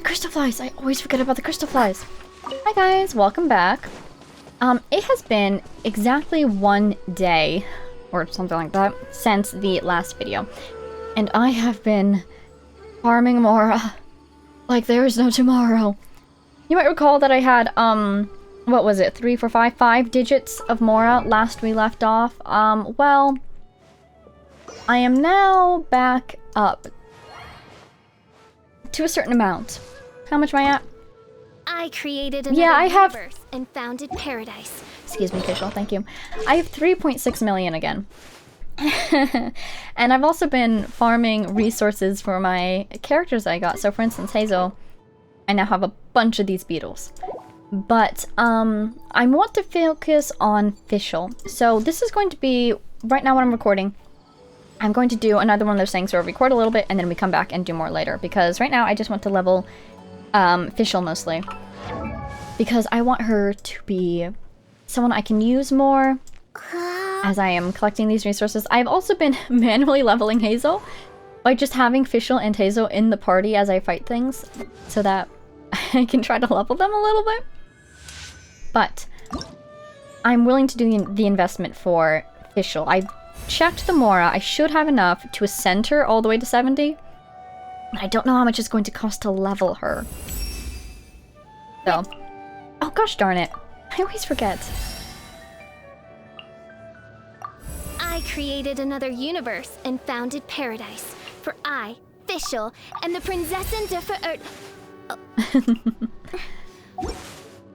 crystal flies! I always forget about the crystal flies. Hi guys, welcome back. It has been exactly 1 day, or something like that, since the last video. And I have been farming Mora like there is no tomorrow. You might recall that I had, what was it, 3, 4, 5, 5 digits of Mora last we left off. Well, I am now back up to a certain amount. How much am I at? I created another universe and founded paradise. Excuse me, Official, thank you. I have 3.6 million again. And I've also been farming resources for my characters I got. So for instance, Hazel, I now have a bunch of these beetles. But I want to focus on Official. So this is going to be, right now when I'm recording, I'm going to do another one of those things where we record a little bit and then we come back and do more later. Because right now I just want to level Official mostly. Because I want her to be someone I can use more as I am collecting these resources. I've also been manually leveling Hazel by just having Official and Hazel in the party as I fight things so that I can try to level them a little bit. But I'm willing to do the investment for Official. I've checked the Mora. I should have enough to ascend her all the way to 70. But I don't know how much it's going to cost to level her. So, oh gosh darn it. I always forget. I created another universe and founded paradise. For I, Official, and the Prinzessin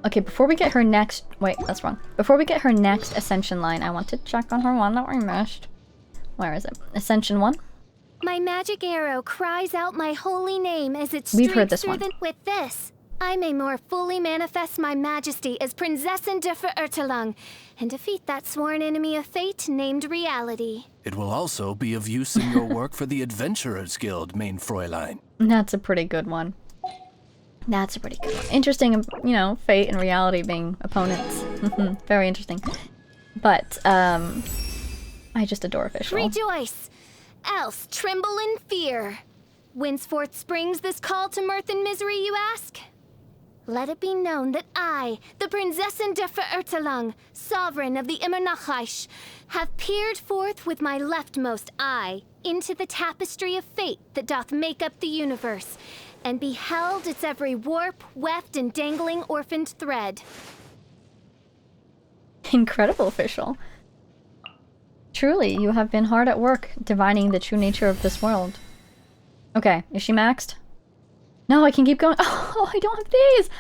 Okay, before we get her next... Wait, that's wrong. Before we get her next Ascension line, I want to check on her one that we missed. Where is it? Ascension 1? My magic arrow cries out my holy name as it We've heard streaks this through one. With this, I may more fully manifest my majesty as Prinzessin de Verurtelang and defeat that sworn enemy of fate named reality. It will also be of use in your work for the Adventurers Guild, main Fräulein. That's a pretty good one. That's a pretty good one. Interesting, you know, fate and reality being opponents. Very interesting. But, I just adore Official. Rejoice! Else tremble in fear. Whenceforth springs this call to mirth and misery, you ask? Let it be known that I, the Prinzessin de Verurtelang, sovereign of the Immernachish, have peered forth with my leftmost eye into the tapestry of fate that doth make up the universe, and beheld its every warp, weft, and dangling orphaned thread. Incredible, Official. Truly, you have been hard at work divining the true nature of this world. Okay, is she maxed? No, I can keep going. Oh, I don't have these!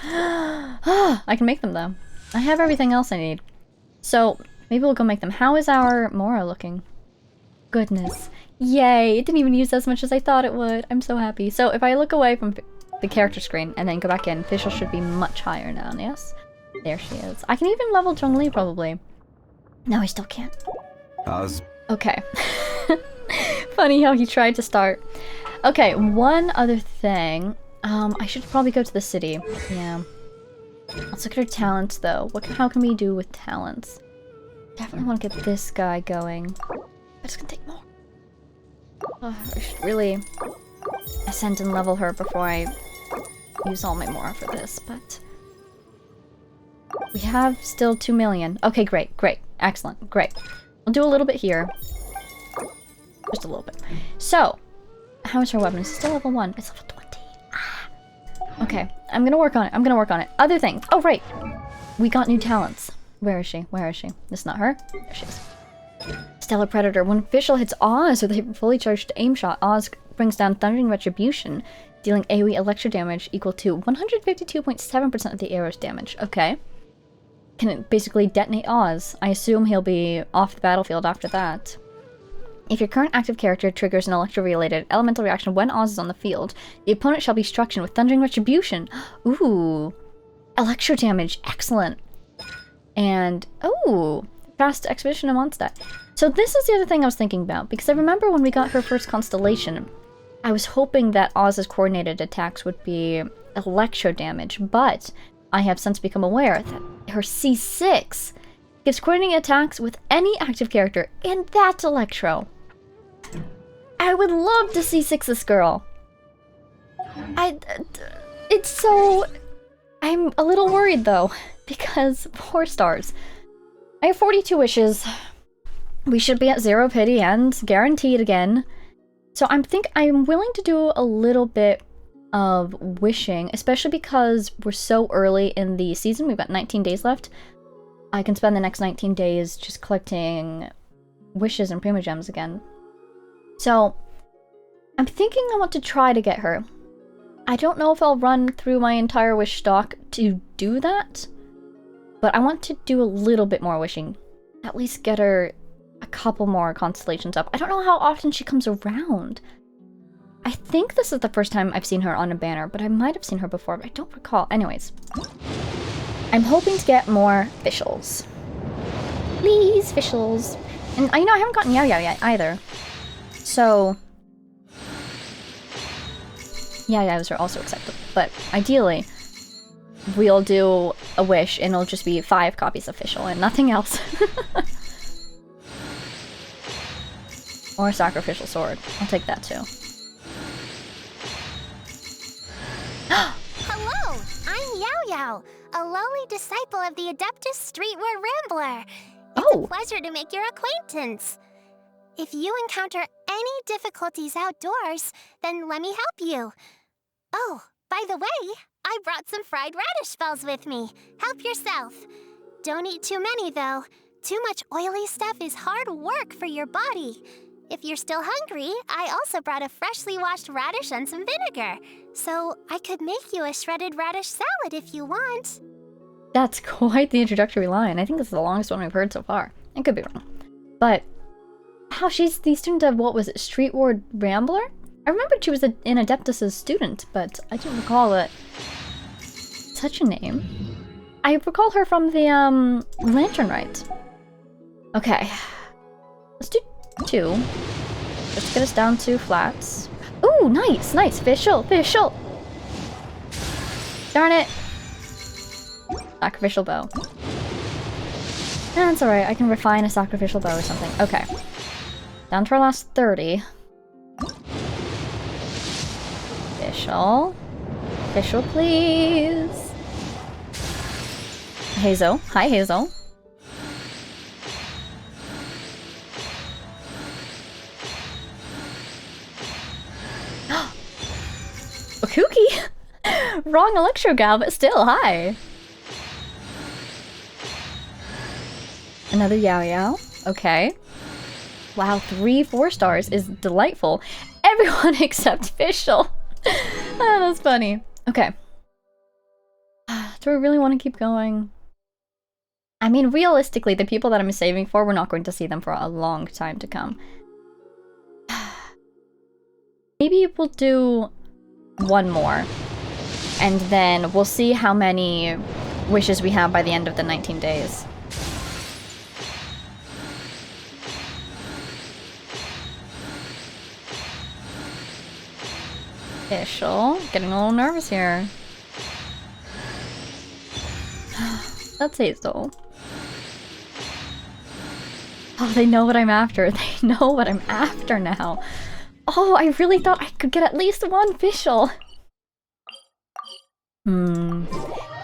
I can make them, though. I have everything else I need. So, maybe we'll go make them. How is our Mora looking? Goodness. Yay! It didn't even use as much as I thought it would. I'm so happy. So, if I look away from the character screen and then go back in, Official should be much higher now, yes? There she is. I can even level Zhongli, probably. No, I still can't. Okay. Funny how he tried to start. Okay, one other thing. I should probably go to the city. Yeah. Let's look at her talents, though. How can we do with talents? Definitely want to get this guy going. But it's gonna take more. Oh, I should really ascend and level her before I use all my Mora for this, but... We have still 2 million. Okay, great, great. Excellent, great. We'll do a little bit here. Just a little bit. So, how is her weapon? It's still level 1. It's level 20. Ah. Okay, I'm gonna work on it. I'm gonna work on it. Other things. Oh, right. We got new talents. Where is she? Where is she? This is not her? There she is. Stellar Predator. When Official hits Oz with a fully charged aim shot, Oz brings down Thundering Retribution, dealing AoE electro damage equal to 152.7% of the arrow's damage. Okay. Can it basically detonate Oz? I assume he'll be off the battlefield after that. If your current active character triggers an electro-related elemental reaction when Oz is on the field, the opponent shall be struck with Thundering Retribution. Ooh. Electro damage. Excellent. And, oh, fast expedition and Mondstadt. So this is the other thing I was thinking about, because I remember when we got her first constellation, I was hoping that Oz's coordinated attacks would be electro damage, but I have since become aware that her C6 gives coordinating attacks with any active character, and that's electro. I would love to C6 this girl. It It's so... I'm a little worried though, because 4 stars. I have 42 wishes. We should be at 0 pity and guaranteed again. So I'm willing to do a little bit of wishing, especially because we're so early in the season. We've got 19 days left. I can spend the next 19 days just collecting wishes and primogems again. So I'm thinking I want to try to get her. I don't know if I'll run through my entire wish stock to do that, but I want to do a little bit more wishing. At least get her a couple more constellations up. I don't know how often she comes around. I think this is the first time I've seen her on a banner, but I might have seen her before, but I don't recall. Anyways, I'm hoping to get more officials. Please, officials. And I know I haven't gotten Yao Yao yet either. So yeah, those are also acceptable. But ideally, we'll do a wish and it'll just be 5 copies official and nothing else. Or a sacrificial sword. I'll take that too. Hello, I'm Yao Yao, a lowly disciple of the Adeptus Streetwear Rambler. It's a pleasure to make your acquaintance. If you encounter any difficulties outdoors, then let me help you. Oh, by the way, I brought some fried radish balls with me. Help yourself. Don't eat too many, though. Too much oily stuff is hard work for your body. If you're still hungry, I also brought a freshly washed radish and some vinegar. So I could make you a shredded radish salad if you want. That's quite the introductory line. I think this is the longest one we've heard so far. I could be wrong. But how she's the student of, what was it, Streetwear Rambler? I remembered she was an Adeptus' student, but I didn't recall it. Such a name. I recall her from the Lantern Rite. Okay. Let's do 2. Just to get us down to flats. Ooh, nice, nice. Official, official. Darn it. Sacrificial bow. That's alright, I can refine a sacrificial bow or something. Okay. Down to our last 30. Official. Official, please. Hazel. Hi, Hazel. A kooky! Wrong Electro Gal, but still, hi! Another Yao Yao. Okay. Wow, 3 4-stars is delightful. Everyone except Official. Oh, that's funny. Okay. Do I really want to keep going? I mean, realistically, the people that I'm saving for, we're not going to see them for a long time to come. Maybe we'll do 1 more. And then we'll see how many wishes we have by the end of the 19 days. Official. Getting a little nervous here. That's Hazel. Oh, they know what I'm after. They know what I'm after now. Oh, I really thought I could get at least 1 official.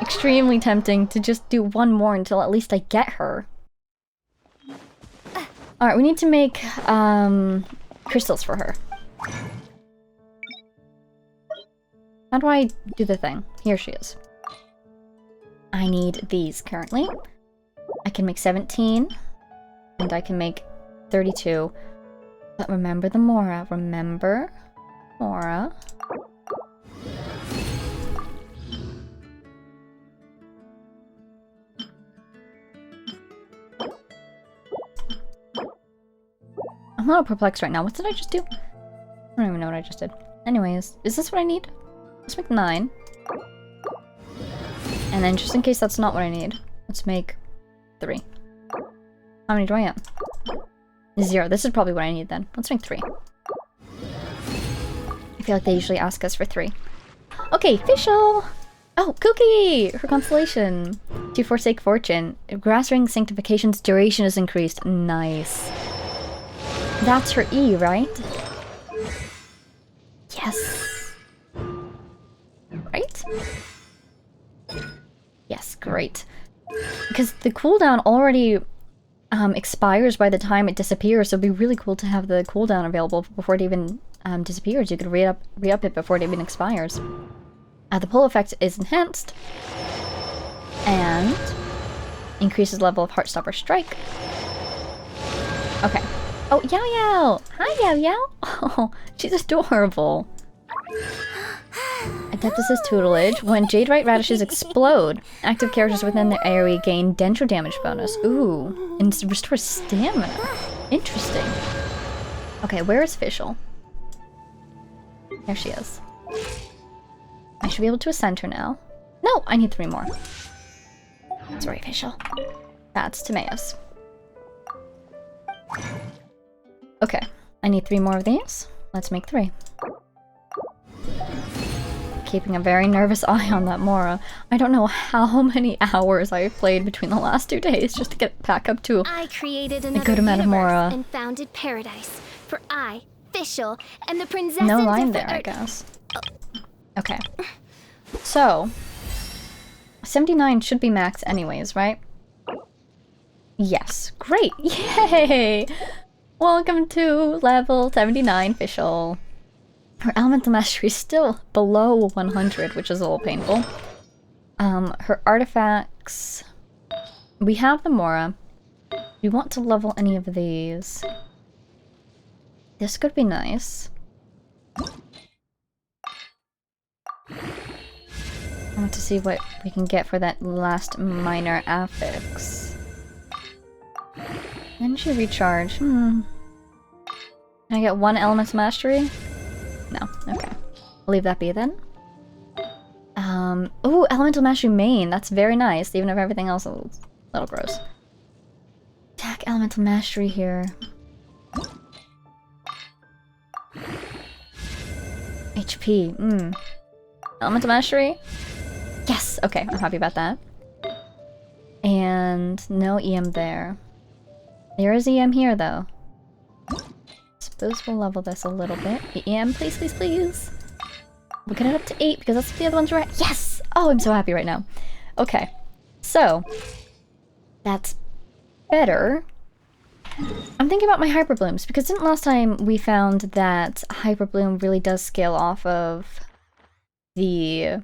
Extremely tempting to just do 1 more until at least I get her. Alright, we need to make crystals for her. How do I do the thing? Here she is. I need these currently. I can make 17. And I can make 32. But remember the Mora. Remember Mora. I'm a little perplexed right now. What did I just do? I don't even know what I just did. Anyways, is this what I need? Let's make 9. And then just in case that's not what I need, let's make 3. How many do I have? 0. This is probably what I need then. Let's make 3. I feel like they usually ask us for 3. Okay, official! Oh, Cookie! Her constellation. To forsake fortune. Grass ring sanctification's duration is increased. Nice. That's her E, right? Yes. Right? Yes, great. Because the cooldown already expires by the time it disappears, so it'd be really cool to have the cooldown available before it even disappears. You could re-up it before it even expires. The pull effect is enhanced, and increases level of Heartstopper Strike. Okay. Oh, Yao Yao! Hi, Yao Yao! Oh, she's adorable. Adeptus' tutelage. When Jadeite radishes explode, active characters within the AoE gain dendro damage bonus. Ooh. And restores stamina. Interesting. Okay, where is Fischl? There she is. I should be able to ascend her now. No, I need 3 more. Sorry, Fischl. That's Timaeus. Okay, I need 3 more of these. Let's make 3. Keeping a very nervous eye on that Mora. I don't know how many hours I've played between the last 2 days just to get back up to I created a another good amount of Mora. and founded paradise for I, Fischl, and the princess. No line there, I guess. Okay. So, 79 should be max anyways, right? Yes. Great! Yay! Welcome to level 79, Fischl. Her elemental mastery is still below 100, which is a little painful. Her artifacts... We have the Mora. We want to level any of these. This could be nice. I want to see what we can get for that last minor affix. Energy recharge. Can I get 1 elemental mastery? No. Okay. I'll leave that be then. Ooh, elemental mastery main. That's very nice, even if everything else is a little gross. Attack elemental mastery here. HP. Elemental mastery? Yes! Okay, I'm happy about that. And no EM there. There is EM here, though. Suppose we'll level this a little bit. EM, please, please, please! We'll get it up to 8, because that's what the other ones were at. Yes! Oh, I'm so happy right now. Okay. So. That's better. I'm thinking about my Hyperblooms, because didn't last time we found that Hyperbloom really does scale off of the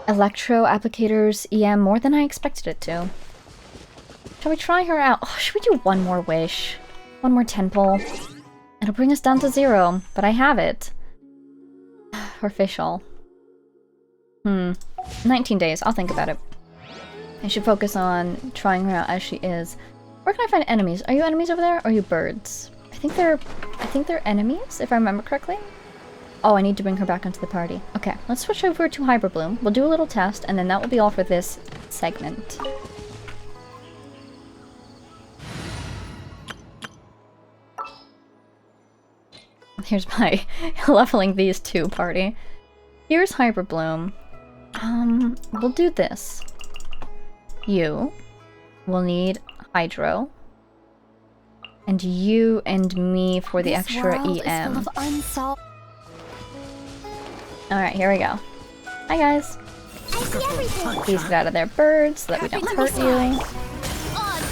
Electro Applicator's EM more than I expected it to. Shall we try her out? Oh, should we do one more wish? One more 10 pull? It'll bring us down to 0, but I have it. For Fischl. 19 days, I'll think about it. I should focus on trying her out as she is. Where can I find enemies? Are you enemies over there, or are you birds? I think they're enemies, if I remember correctly. Oh, I need to bring her back onto the party. Okay, let's switch over to Hyperbloom. We'll do a little test, and then that will be all for this segment. Here's my leveling these 2 party. Here's Hyperbloom. We'll do this. You will need Hydro. And you and me for the extra EM. Alright, here we go. Hi guys. Please get out of there, birds, so that we don't hurt you.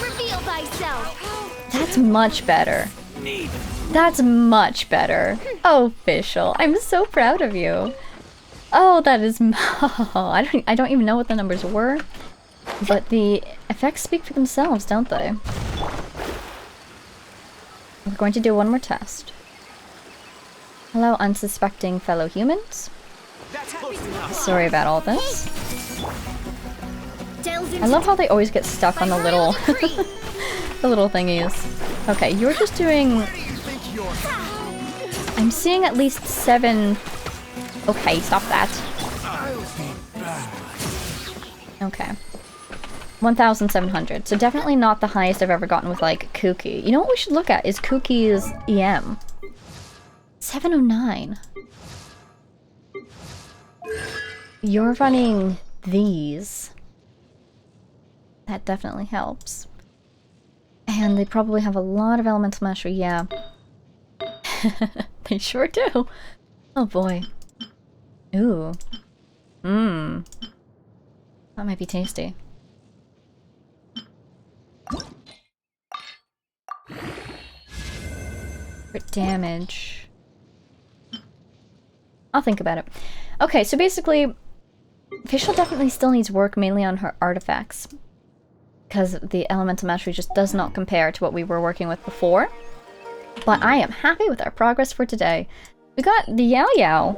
Reveal thyself. That's much better. That's much better. Oh, Fischl, I'm so proud of you. Oh, that is... I don't even know what the numbers were. But the effects speak for themselves, don't they? We're going to do one more test. Hello, unsuspecting fellow humans. Sorry about all this. I love how they always get stuck on the little... the little thingies. Okay, you're just doing... I'm seeing at least 7... Okay, stop that. Okay. 1,700. So definitely not the highest I've ever gotten with, like, Kuki. You know what we should look at is Kuki's EM. 709. You're running these. That definitely helps. And they probably have a lot of elemental mastery, yeah. They sure do. Oh boy. Ooh. Mmm. That might be tasty. For damage. I'll think about it. Okay, so basically, Fischl definitely still needs work mainly on her artifacts. Because the elemental mastery just does not compare to what we were working with before. But I am happy with our progress for today. We got the Yao Yao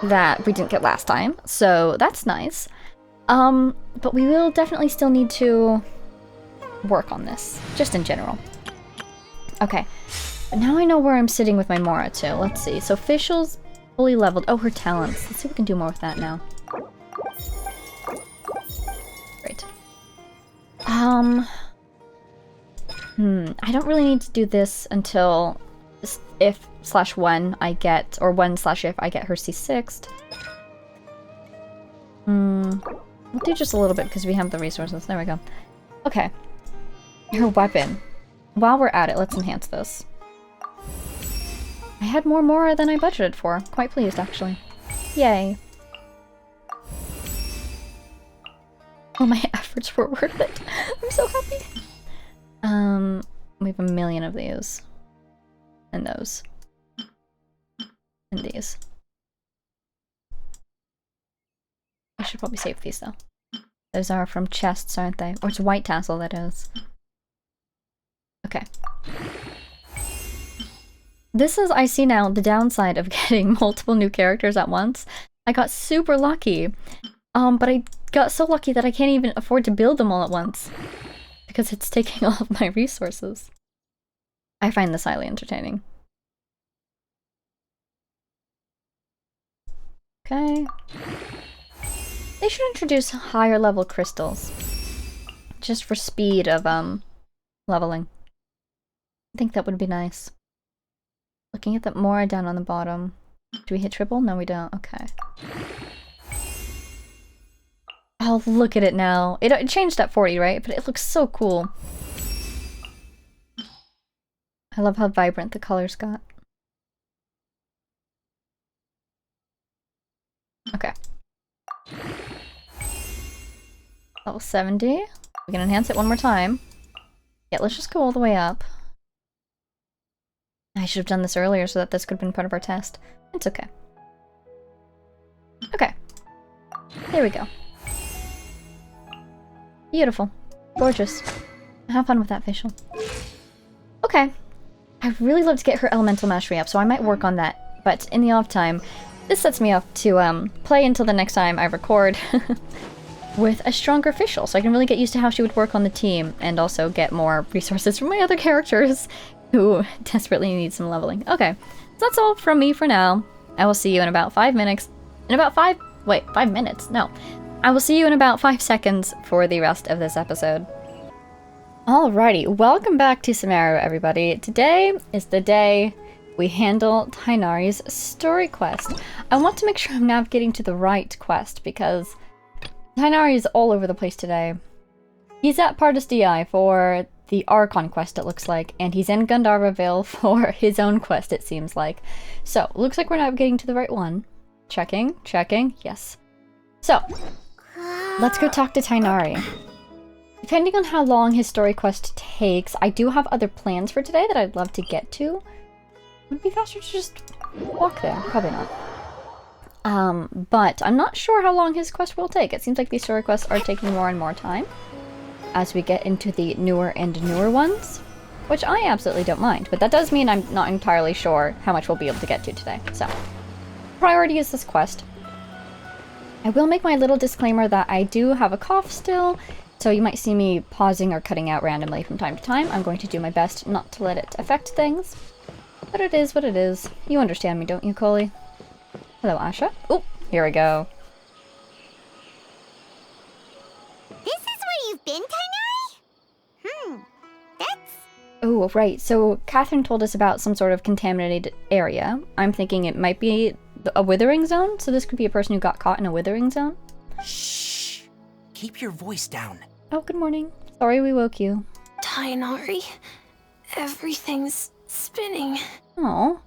that we didn't get last time, so that's nice. But we will definitely still need to work on this, just in general. Okay, but now I know where I'm sitting with my Mora too. Let's see. So Fischl's fully leveled. Oh, her talents. Let's see if we can do more with that now. Great. I don't really need to do this until if/when I get, or when/if I get her C6'd. We'll do just a little bit because we have the resources. There we go. Okay. Her weapon. While we're at it, let's enhance this. I had more Mora than I budgeted for. Quite pleased, actually. Yay. Oh, my efforts were worth it. I'm so happy. We have a million of these. And those. And these. I should probably save these, though. Those are from chests, aren't they? Or it's White Tassel, that is. Okay. This is, I see now, the downside of getting multiple new characters at once. I got super lucky. But I got so lucky that I can't even afford to build them all at once. Because it's taking all of my resources. I find this highly entertaining. Okay. They should introduce higher level crystals. Just for speed of, leveling. I think that would be nice. Looking at that Mora down on the bottom. Do we hit triple? No, we don't. Okay. Oh, look at it now. It changed at 40, right? But it looks so cool. I love how vibrant the colors got. Okay. Level 70. We can enhance it one more time. Yeah, let's just go all the way up. I should have done this earlier so that this could have been part of our test. It's okay. Okay. There we go. Beautiful. Gorgeous. Have fun with that, Fischl. Okay. I'd really love to get her elemental mastery up, so I might work on that. But in the off time, this sets me up to play until the next time I record with a stronger Fischl, so I can really get used to how she would work on the team and also get more resources from my other characters who desperately need some leveling. Okay, so that's all from me for now. I will see you in about 5 minutes. Wait, 5 minutes? No. I will see you in about 5 seconds for the rest of this episode. Alrighty, welcome back to Samaru, everybody. Today is the day we handle Tighnari's story quest. I want to make sure I'm navigating to the right quest because Tighnari is all over the place today. He's at Pardis DI for the Archon quest, it looks like, and he's in Gandharvaville for his own quest, it seems like. So, looks like we're navigating to the right one. Checking, yes. So, let's go talk to Tighnari. Depending on how long his story quest takes, I do have other plans for today that I'd love to get to. Would it be faster to just walk there? Probably not. But I'm not sure how long his quest will take. It seems like these story quests are taking more and more time as we get into the newer and newer ones, which I absolutely don't mind. But that does mean I'm not entirely sure how much we'll be able to get to today. So, priority is this quest. I will make my little disclaimer that I do have a cough still, so you might see me pausing or cutting out randomly from time to time. I'm going to do my best not to let it affect things. But it is what it is. You understand me, don't you, Coley? Hello, Asha. Oh, here we go. This is where you've been, Tighnari? That's... Oh, right. So Catherine told us about some sort of contaminated area. I'm thinking it might be a withering zone, so this could be a person who got caught in a withering zone. Shh! Keep your voice down. Oh, good morning. Sorry we woke you. Tighnari, everything's spinning. Oh.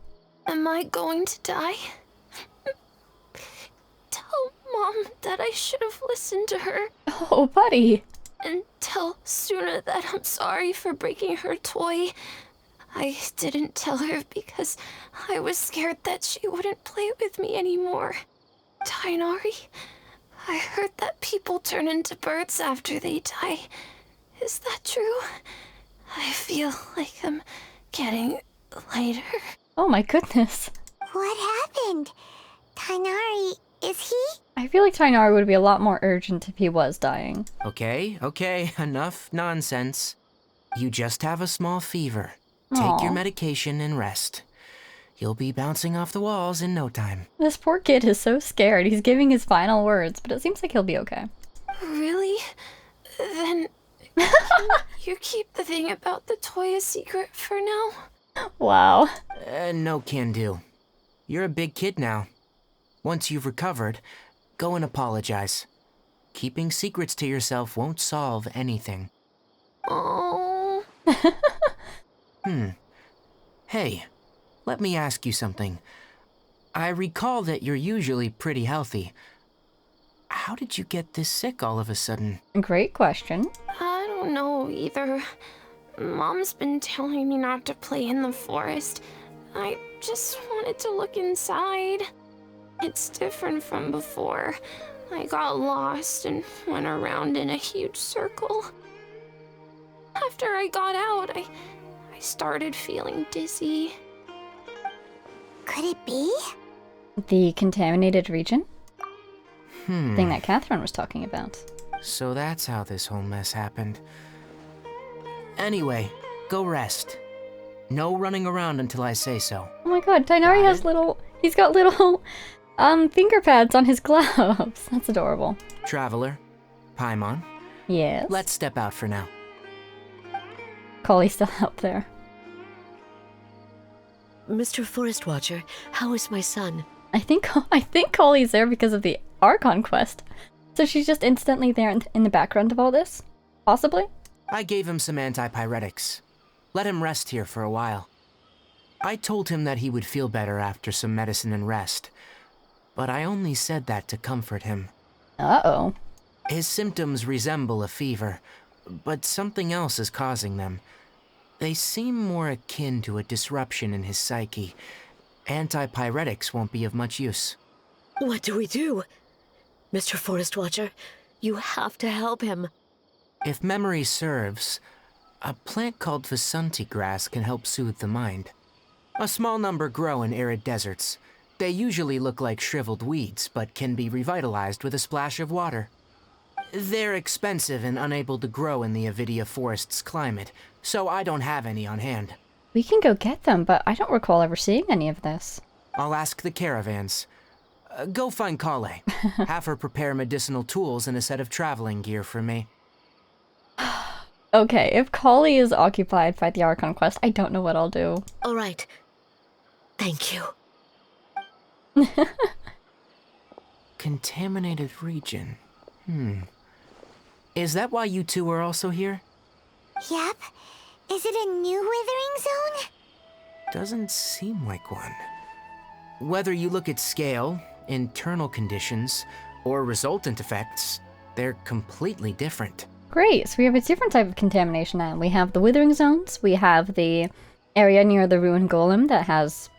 Am I going to die? Mom that I should have listened to her Oh, buddy. and tell Suna that I'm sorry for breaking her toy. I didn't tell her because I was scared that she wouldn't play with me anymore. Tighnari, I heard that people turn into birds after they die. Is that true? I feel like I'm getting lighter. Oh my goodness. What happened? Tighnari, is he? I feel like Tighnari would be a lot more urgent if he was dying. Okay, enough nonsense. You just have a small fever. Take your Aw. medication and rest. You'll be bouncing off the walls in no time. This poor kid is so scared. He's giving his final words, but it seems like he'll be okay. Really? Then can you keep the thing about the toy a secret for now? Wow. No can do. You're a big kid now. Once you've recovered, go and apologize. Keeping secrets to yourself won't solve anything. Oh. Hey, let me ask you something. I recall that you're usually pretty healthy. How did you get this sick all of a sudden? Great question. I don't know either. Mom's been telling me not to play in the forest. I just wanted to look inside. It's different from before. I got lost and went around in a huge circle. After I got out, I started feeling dizzy. Could it be? The contaminated region? Thing that Catherine was talking about. So that's how this whole mess happened. Anyway, go rest. No running around until I say so. Oh my god, Tighnari has he's got little, finger pads on his gloves. That's adorable. Traveler, Paimon, Yes. let's step out for now. Collie's still out there. Mr. Forest Watcher, how is my son? I think Collie's there because of the Archon quest. So she's just instantly there in the background of all this? Possibly? I gave him some antipyretics. Let him rest here for a while. I told him that he would feel better after some medicine and rest, but I only said that to comfort him. Uh-oh. His symptoms resemble a fever, but something else is causing them. They seem more akin to a disruption in his psyche. Antipyretics won't be of much use. What do we do? Mr. Forest Watcher, you have to help him. If memory serves, a plant called Vasanti grass can help soothe the mind. A small number grow in arid deserts. They usually look like shriveled weeds, but can be revitalized with a splash of water. They're expensive and unable to grow in the Avidia forest's climate, so I don't have any on hand. We can go get them, but I don't recall ever seeing any of this. I'll ask the caravans. Go find Kale. Have her prepare medicinal tools and a set of traveling gear for me. Okay, if Collie is occupied by the Archon quest, I don't know what I'll do. All right. Thank you. Contaminated region. Is that why you two are also here? Yep. Is it a new withering zone? Doesn't seem like one. Whether you look at scale, internal conditions, or resultant effects, they're completely different. Great, so we have a different type of contamination now. We have the withering zones, we have the area near the ruined golem that has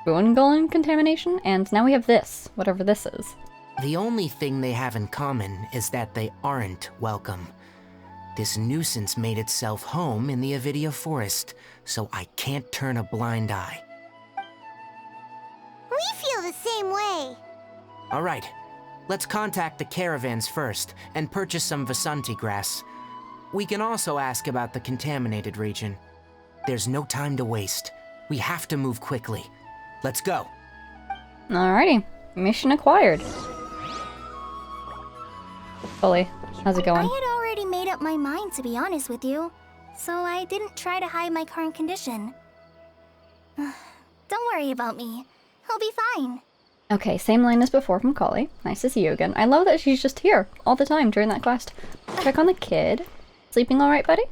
ruined golem contamination, and now we have this, whatever this is. The only thing they have in common is that they aren't welcome. This nuisance made itself home in the Avidia forest, so I can't turn a blind eye. We feel the same way. All right, let's contact the caravans first and purchase some Vasanti grass. We can also ask about the contaminated region. There's no time to waste. We have to move quickly. Let's go. Alrighty, mission acquired. Fully, how's it I going? had already made up my mind, to be honest with you, so I didn't try to hide my current condition. Don't worry about me. I'll be fine. Okay, same line as before from Collie. Nice to see you again. I love that she's just here all the time during that quest. Check on the kid. Sleeping alright, buddy?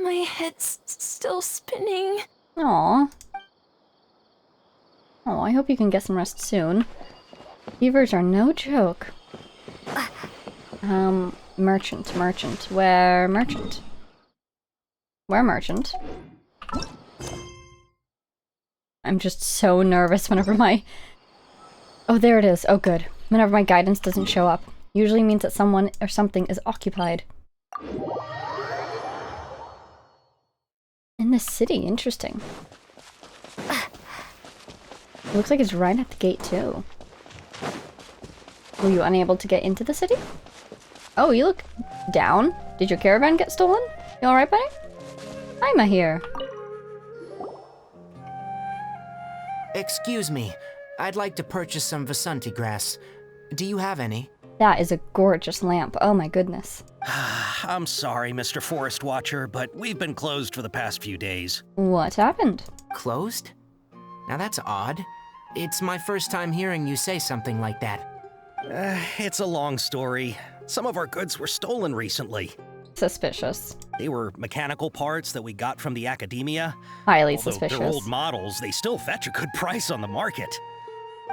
My head's still spinning. Aww. Oh, I hope you can get some rest soon. Fevers are no joke. Merchant. Where merchant? Where merchant? I'm just so nervous whenever my... Oh, there it is. Oh, good. Whenever my guidance doesn't show up. Usually means that someone or something is occupied. In the city, interesting. It looks like it's right at the gate, too. Were you unable to get into the city? Oh, you look down. Did your caravan get stolen? You alright, buddy? Hi, Mahir. Excuse me. I'd like to purchase some Vasanti grass. Do you have any? That is a gorgeous lamp. Oh my goodness. I'm sorry, Mr. Forest Watcher, but we've been closed for the past few days. What happened? Closed? Now that's odd. It's my first time hearing you say something like that. It's a long story. Some of our goods were stolen recently. Suspicious. They were mechanical parts that we got from the academia. Highly Although suspicious. they're old models, they still fetch a good price on the market.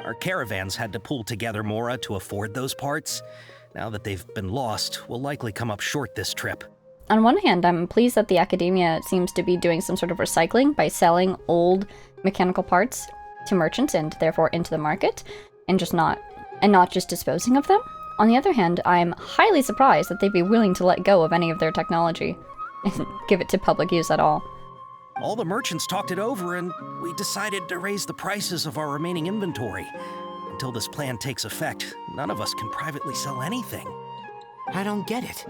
Our caravans had to pull together Mora to afford those parts. Now that they've been lost, we'll likely come up short this trip. On one hand, I'm pleased that the academia seems to be doing some sort of recycling by selling old mechanical parts to merchants and therefore into the market, and not just disposing of them. On the other hand, I'm highly surprised that they'd be willing to let go of any of their technology and give it to public use at all. All the merchants talked it over, and we decided to raise the prices of our remaining inventory. Until this plan takes effect, none of us can privately sell anything. I don't get it.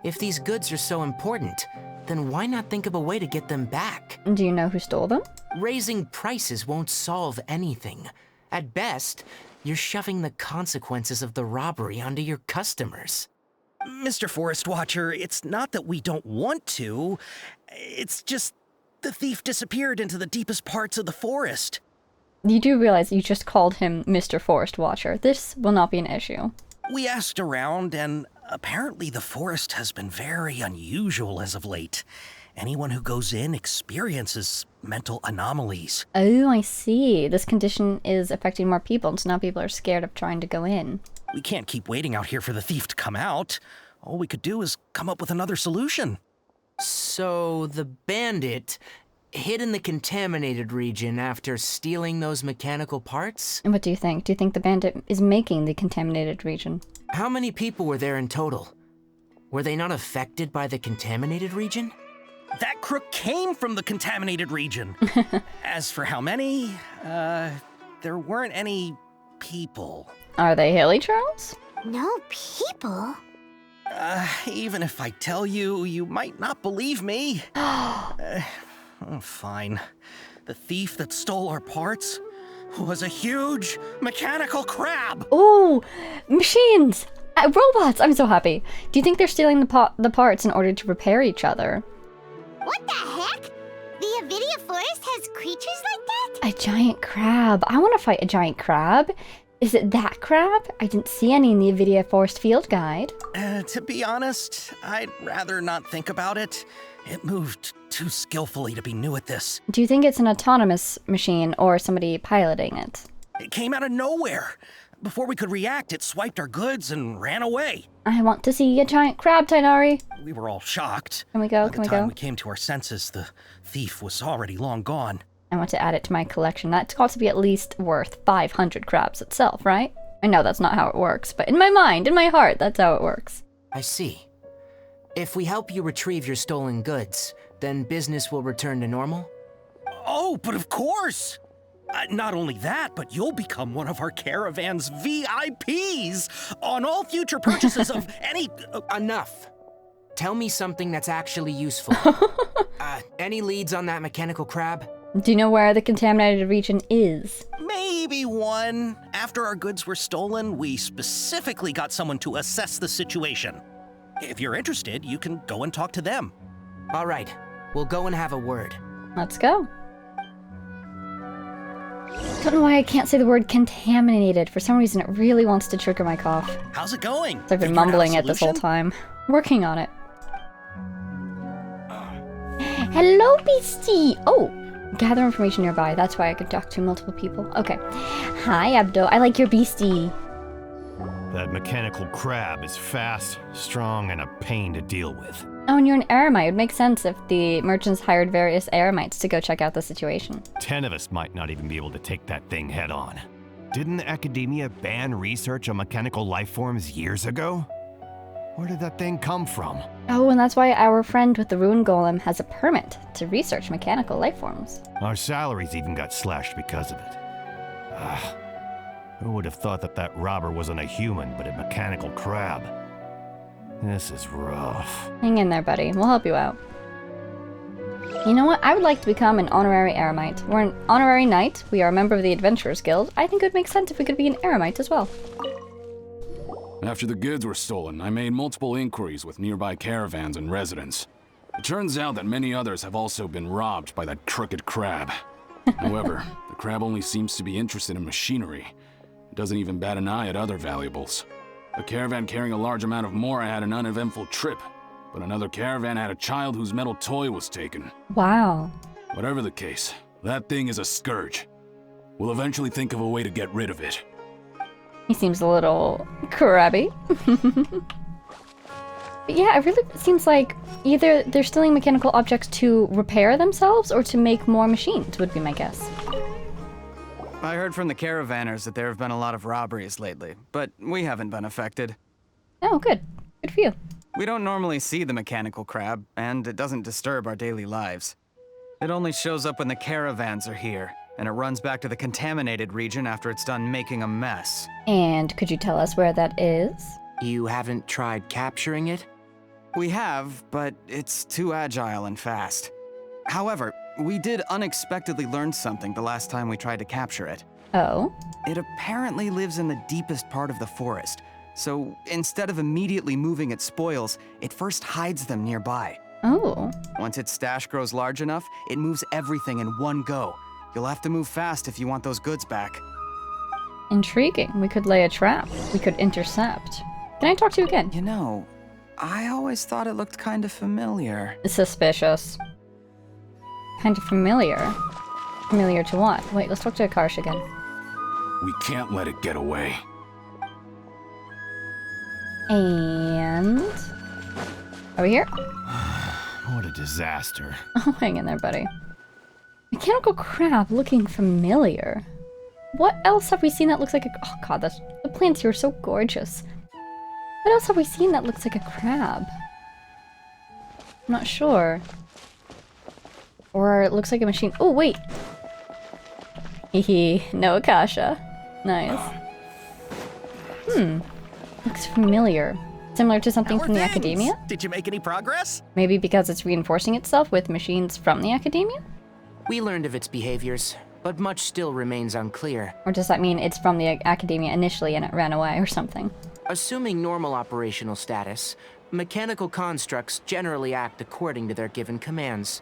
If these goods are so important, then why not think of a way to get them back? Do you know who stole them? Raising prices won't solve anything. At best, you're shoving the consequences of the robbery onto your customers. Mr. Forest Watcher, it's not that we don't want to. It's just the thief disappeared into the deepest parts of the forest. You do realize you just called him Mr. Forest Watcher. This will not be an issue. We asked around, and apparently the forest has been very unusual as of late. Anyone who goes in experiences mental anomalies. Oh, I see. This condition is affecting more people, so now people are scared of trying to go in. We can't keep waiting out here for the thief to come out. All we could do is come up with another solution. So the bandit hid in the contaminated region after stealing those mechanical parts? And what do you think? Do you think the bandit is making the contaminated region? How many people were there in total? Were they not affected by the contaminated region? That crook came from the contaminated region. As for how many, there weren't any people. Are they hilly trolls? No people? Even if I tell you, you might not believe me. Fine. The thief that stole our parts was a huge mechanical crab. Oh, machines! Robots! I'm so happy. Do you think they're stealing the parts in order to repair each other? What the heck? The Avidia Forest has creatures like that? A giant crab. I want to fight a giant crab. Is it that crab? I didn't see any in the Avidia Forest field guide. To be honest, I'd rather not think about it. It moved too skillfully to be new at this. Do you think it's an autonomous machine or somebody piloting it? It came out of nowhere. Before we could react, it swiped our goods and ran away. I want to see a giant crab, Tighnari. We were all shocked. Can we go? By the time we came to our senses, the thief was already long gone. I want to add it to my collection. That's got to be at least worth 500 crabs itself, right? I know that's not how it works, but in my mind, in my heart, that's how it works. I see. If we help you retrieve your stolen goods, then business will return to normal? Oh, but of course! Not only that, but you'll become one of our caravan's VIPs on all future purchases of any... Enough. Tell me something that's actually useful. Any leads on that mechanical crab? Do you know where the contaminated region is? Maybe one. After our goods were stolen, we specifically got someone to assess the situation. If you're interested, you can go and talk to them. All right. We'll go and have a word. Let's go. Don't know why I can't say the word contaminated. For some reason, it really wants to trigger my cough. How's it going? I've been mumbling it this whole time. Working on it. Hello, Beastie! Oh, Gather information nearby. That's why I could talk to multiple people. Okay. Hi, Abdo. I like your beastie. That mechanical crab is fast, strong, and a pain to deal with. Oh, and you're an eremite. It would make sense if the merchants hired various eremites to go check out the situation. 10 of us might not even be able to take that thing head on. Didn't the academia ban research on mechanical life forms years ago? Where did that thing come from? Oh, and that's why our friend with the rune golem has a permit to research mechanical life forms. Our salaries even got slashed because of it. Ugh. Who would have thought that that robber wasn't a human, but a mechanical crab? This is rough. Hang in there, buddy. We'll help you out. You know what? I would like to become an honorary eremite. We're an honorary knight. We are a member of the Adventurers Guild. I think it would make sense if we could be an eremite as well. After the goods were stolen, I made multiple inquiries with nearby caravans and residents. It turns out that many others have also been robbed by that crooked crab. However, the crab only seems to be interested in machinery. It doesn't even bat an eye at other valuables. A caravan carrying a large amount of mora had an uneventful trip, but another caravan had a child whose metal toy was taken. Wow. Whatever the case, that thing is a scourge. We'll eventually think of a way to get rid of it. He seems a little crabby. But yeah, it really seems like either they're stealing mechanical objects to repair themselves or to make more machines, would be my guess. I heard from the caravanners that there have been a lot of robberies lately, but we haven't been affected. Oh, good. Good for you. We don't normally see the mechanical crab, and it doesn't disturb our daily lives. It only shows up when the caravans are here, and it runs back to the contaminated region after it's done making a mess. And could you tell us where that is? You haven't tried capturing it? We have, but it's too agile and fast. However, we did unexpectedly learn something the last time we tried to capture it. Oh? It apparently lives in the deepest part of the forest, so instead of immediately moving its spoils, it first hides them nearby. Oh. Once its stash grows large enough, it moves everything in one go. You'll have to move fast if you want those goods back. Intriguing. We could lay a trap. We could intercept. Can I talk to you again? You know, I always thought it looked kind of familiar. Suspicious. Kind of familiar. Familiar to what? Wait, let's talk to Akarsh again. We can't let it get away. And... Are we here? What a disaster. Oh, hang in there, buddy. Mechanical crab looking familiar. What else have we seen that looks like a... Oh god, the plants here are so gorgeous. What else have we seen that looks like a crab? I'm not sure. Or it looks like a machine. Oh, wait! Hehe, no Akasha. Nice. Looks familiar. Similar to something from the academia? Did you make any progress? Maybe because it's reinforcing itself with machines from the academia? We learned of its behaviors, but much still remains unclear. Or does that mean it's from the academia initially and it ran away or something? Assuming normal operational status, mechanical constructs generally act according to their given commands.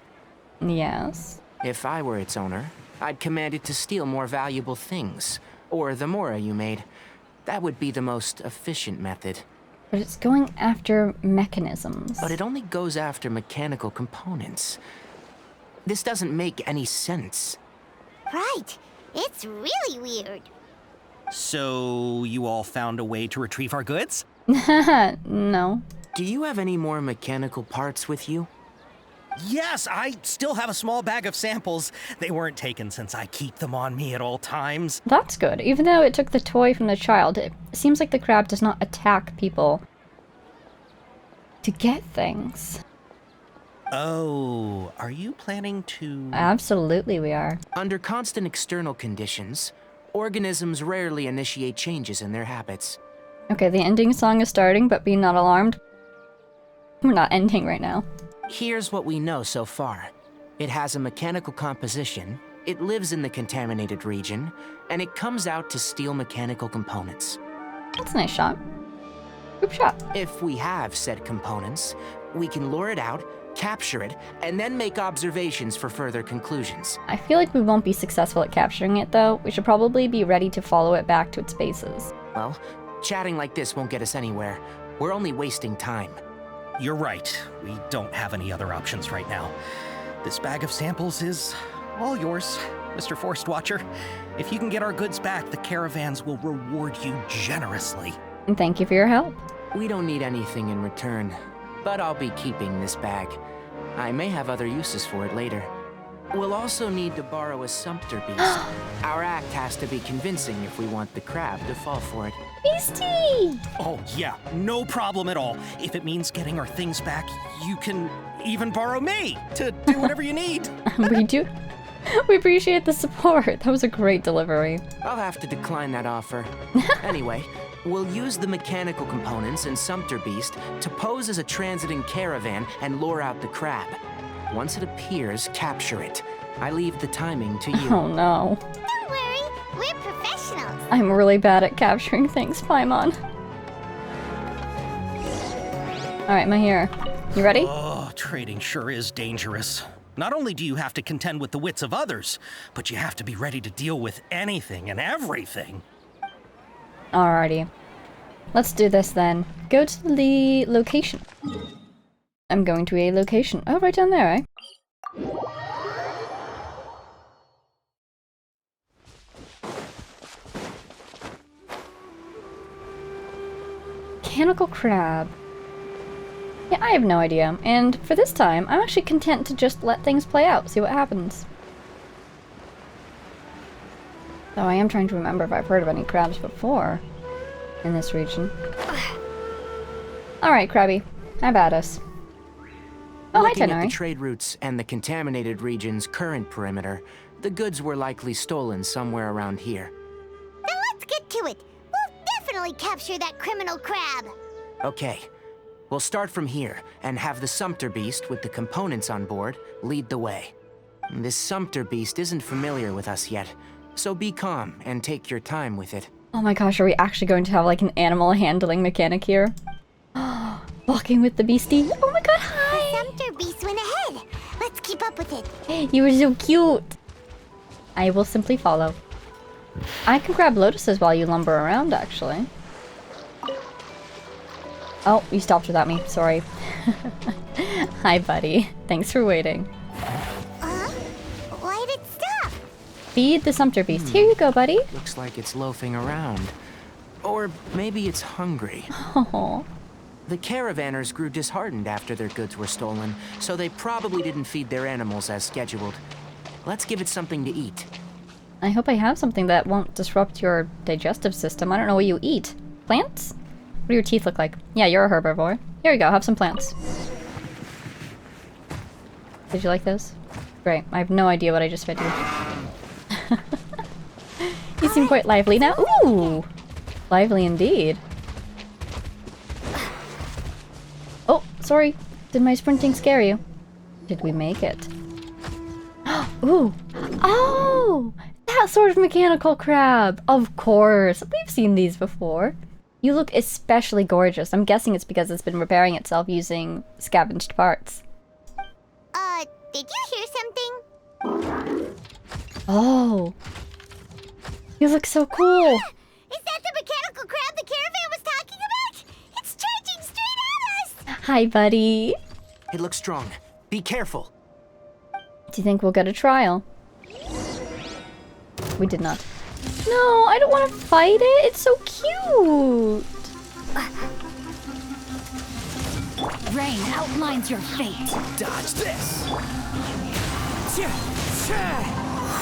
Yes. If I were its owner, I'd command it to steal more valuable things, or the mora you made. That would be the most efficient method. But it's going after mechanisms. But it only goes after mechanical components. This doesn't make any sense. Right. It's really weird. So, you all found a way to retrieve our goods? No. Do you have any more mechanical parts with you? Yes, I still have a small bag of samples. They weren't taken since I keep them on me at all times. That's good. Even though it took the toy from the child, it seems like the crab does not attack people to get things. Oh, are you planning to... Absolutely we are. Under constant external conditions, organisms rarely initiate changes in their habits. Okay, the ending song is starting, but be not alarmed. We're not ending right now. Here's what we know so far. It has a mechanical composition, it lives in the contaminated region, and it comes out to steal mechanical components. That's a nice shot. Group shot. If we have said components, we can lure it out, capture it, and then make observations for further conclusions. I feel like we won't be successful at capturing it, though. We should probably be ready to follow it back to its bases. Well, chatting like this won't get us anywhere. We're only wasting time. You're right. We don't have any other options right now. This bag of samples is All yours, Mr. Forest Watcher. If you can get our goods back, the caravans will reward you generously. And thank you for your help. We don't need anything in return, but I'll be keeping this bag. I may have other uses for it later. We'll also need to borrow a sumpter beast. Our act has to be convincing if we want the crab to fall for it. Beastie! Oh, yeah, no problem at all. If it means getting our things back, you can even borrow me to do whatever you need. We do. We appreciate the support. That was a great delivery. I'll have to decline that offer. Anyway, we'll use the mechanical components and sumpter beast to pose as a transiting caravan and lure out the crab. Once it appears, capture it. I leave the timing to you. Oh no. Don't worry, we're professionals. I'm really bad at capturing things, Paimon. Alright, Mahir. You ready? Oh, trading sure is dangerous. Not only do you have to contend with the wits of others, but you have to be ready to deal with anything and everything. Alrighty. Let's do this then. Go to the location. I'm going to a location. Oh, right down there, eh? Mechanical crab. Yeah, I have no idea. And for this time, I'm actually content to just let things play out, see what happens. Though I am trying to remember if I've heard of any crabs before in this region. Alright, Krabby. Have at us. Oh, hi, Looking at Tighnari. the trade routes and the contaminated region's current perimeter, the goods were likely stolen somewhere around here. Then let's get to it. We'll definitely capture that criminal crab. Okay, we'll start from here and have the sumpter beast with the components on board lead the way. This sumpter beast isn't familiar with us yet, so be calm and take your time with it. Oh my gosh, are we actually going to have like an animal handling mechanic here? Walking with the beastie? Oh my god, hi! The sumpter beast went ahead. Let's keep up with it. You were so cute! I will simply follow. I can grab lotuses while you lumber around, actually. Oh, you stopped without me. Sorry. Hi, buddy. Thanks for waiting. Why did it stop? Feed the sumpter beast. Here you go, buddy. Looks like it's loafing around. Or maybe it's hungry. Oh. The caravanners grew disheartened after their goods were stolen, so they probably didn't feed their animals as scheduled. Let's give it something to eat. I hope I have something that won't disrupt your digestive system. I don't know what you eat. Plants? What do your teeth look like? Yeah, you're a herbivore. Here you go, have some plants. Did you like those? Great. I have no idea what I just fed you. You seem quite lively now. Ooh! Lively indeed. Oh, sorry. Did my sprinting scare you? Did we make it? Ooh! Oh! That sort of mechanical crab! Of course! We've seen these before. You look especially gorgeous. I'm guessing it's because it's been repairing itself using scavenged parts. Did you hear something? Oh! You look so cool! Is that the mechanical crab the caravan was talking about? It's charging straight at us! Hi, buddy! It looks strong. Be careful. Do you think we'll get a trial? We did not. No, I don't want to fight it. It's so cute. Rain outlines your fate. Dodge this!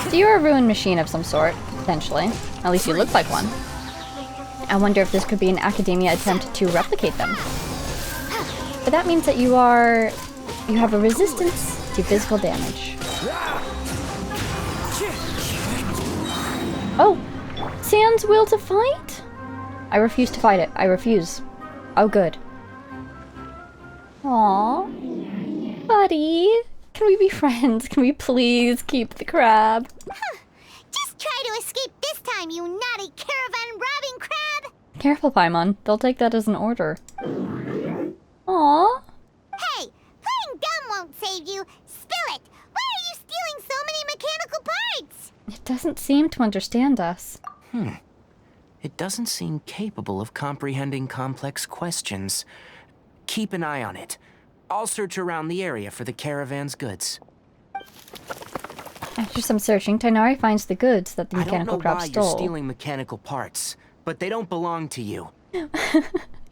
So you're a ruined machine of some sort, potentially. At least you look like one. I wonder if this could be an academia attempt to replicate them. But that means that you have a resistance to physical damage. Oh! Sans will to fight? I refuse to fight it. I refuse. Oh, good. Aww. Buddy. Can we be friends? Can we please keep the crab? Just try to escape this time, you naughty caravan-robbing crab! Careful, Paimon. They'll take that as an order. Aww. Hey, playing dumb won't save you. Spill it! Why are you stealing so many mechanical parts? It doesn't seem to understand us. It doesn't seem capable of comprehending complex questions. Keep an eye on it. I'll search around the area for the caravan's goods. After some searching, Tighnari finds the goods that the mechanical crab I don't know why stole. you're stealing mechanical parts, but they don't belong to you.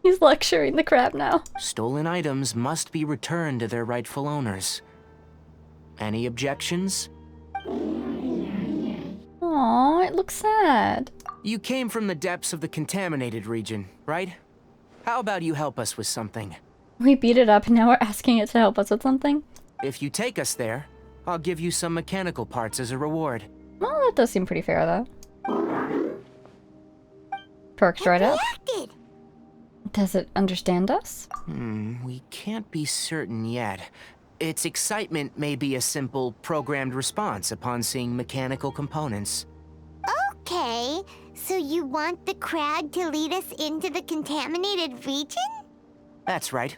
He's lecturing the crab now. Stolen items must be returned to their rightful owners. Any objections? Aww, it looks sad. You came from the depths of the contaminated region, right? How about you help us with something? We beat it up and now we're asking it to help us with something? If you take us there, I'll give you some mechanical parts as a reward. Well, that does seem pretty fair, though. Perks right up. Does it understand us? We can't be certain yet. Its excitement may be a simple, programmed response upon seeing mechanical components. Okay, so you want the crab to lead us into the contaminated region? That's right.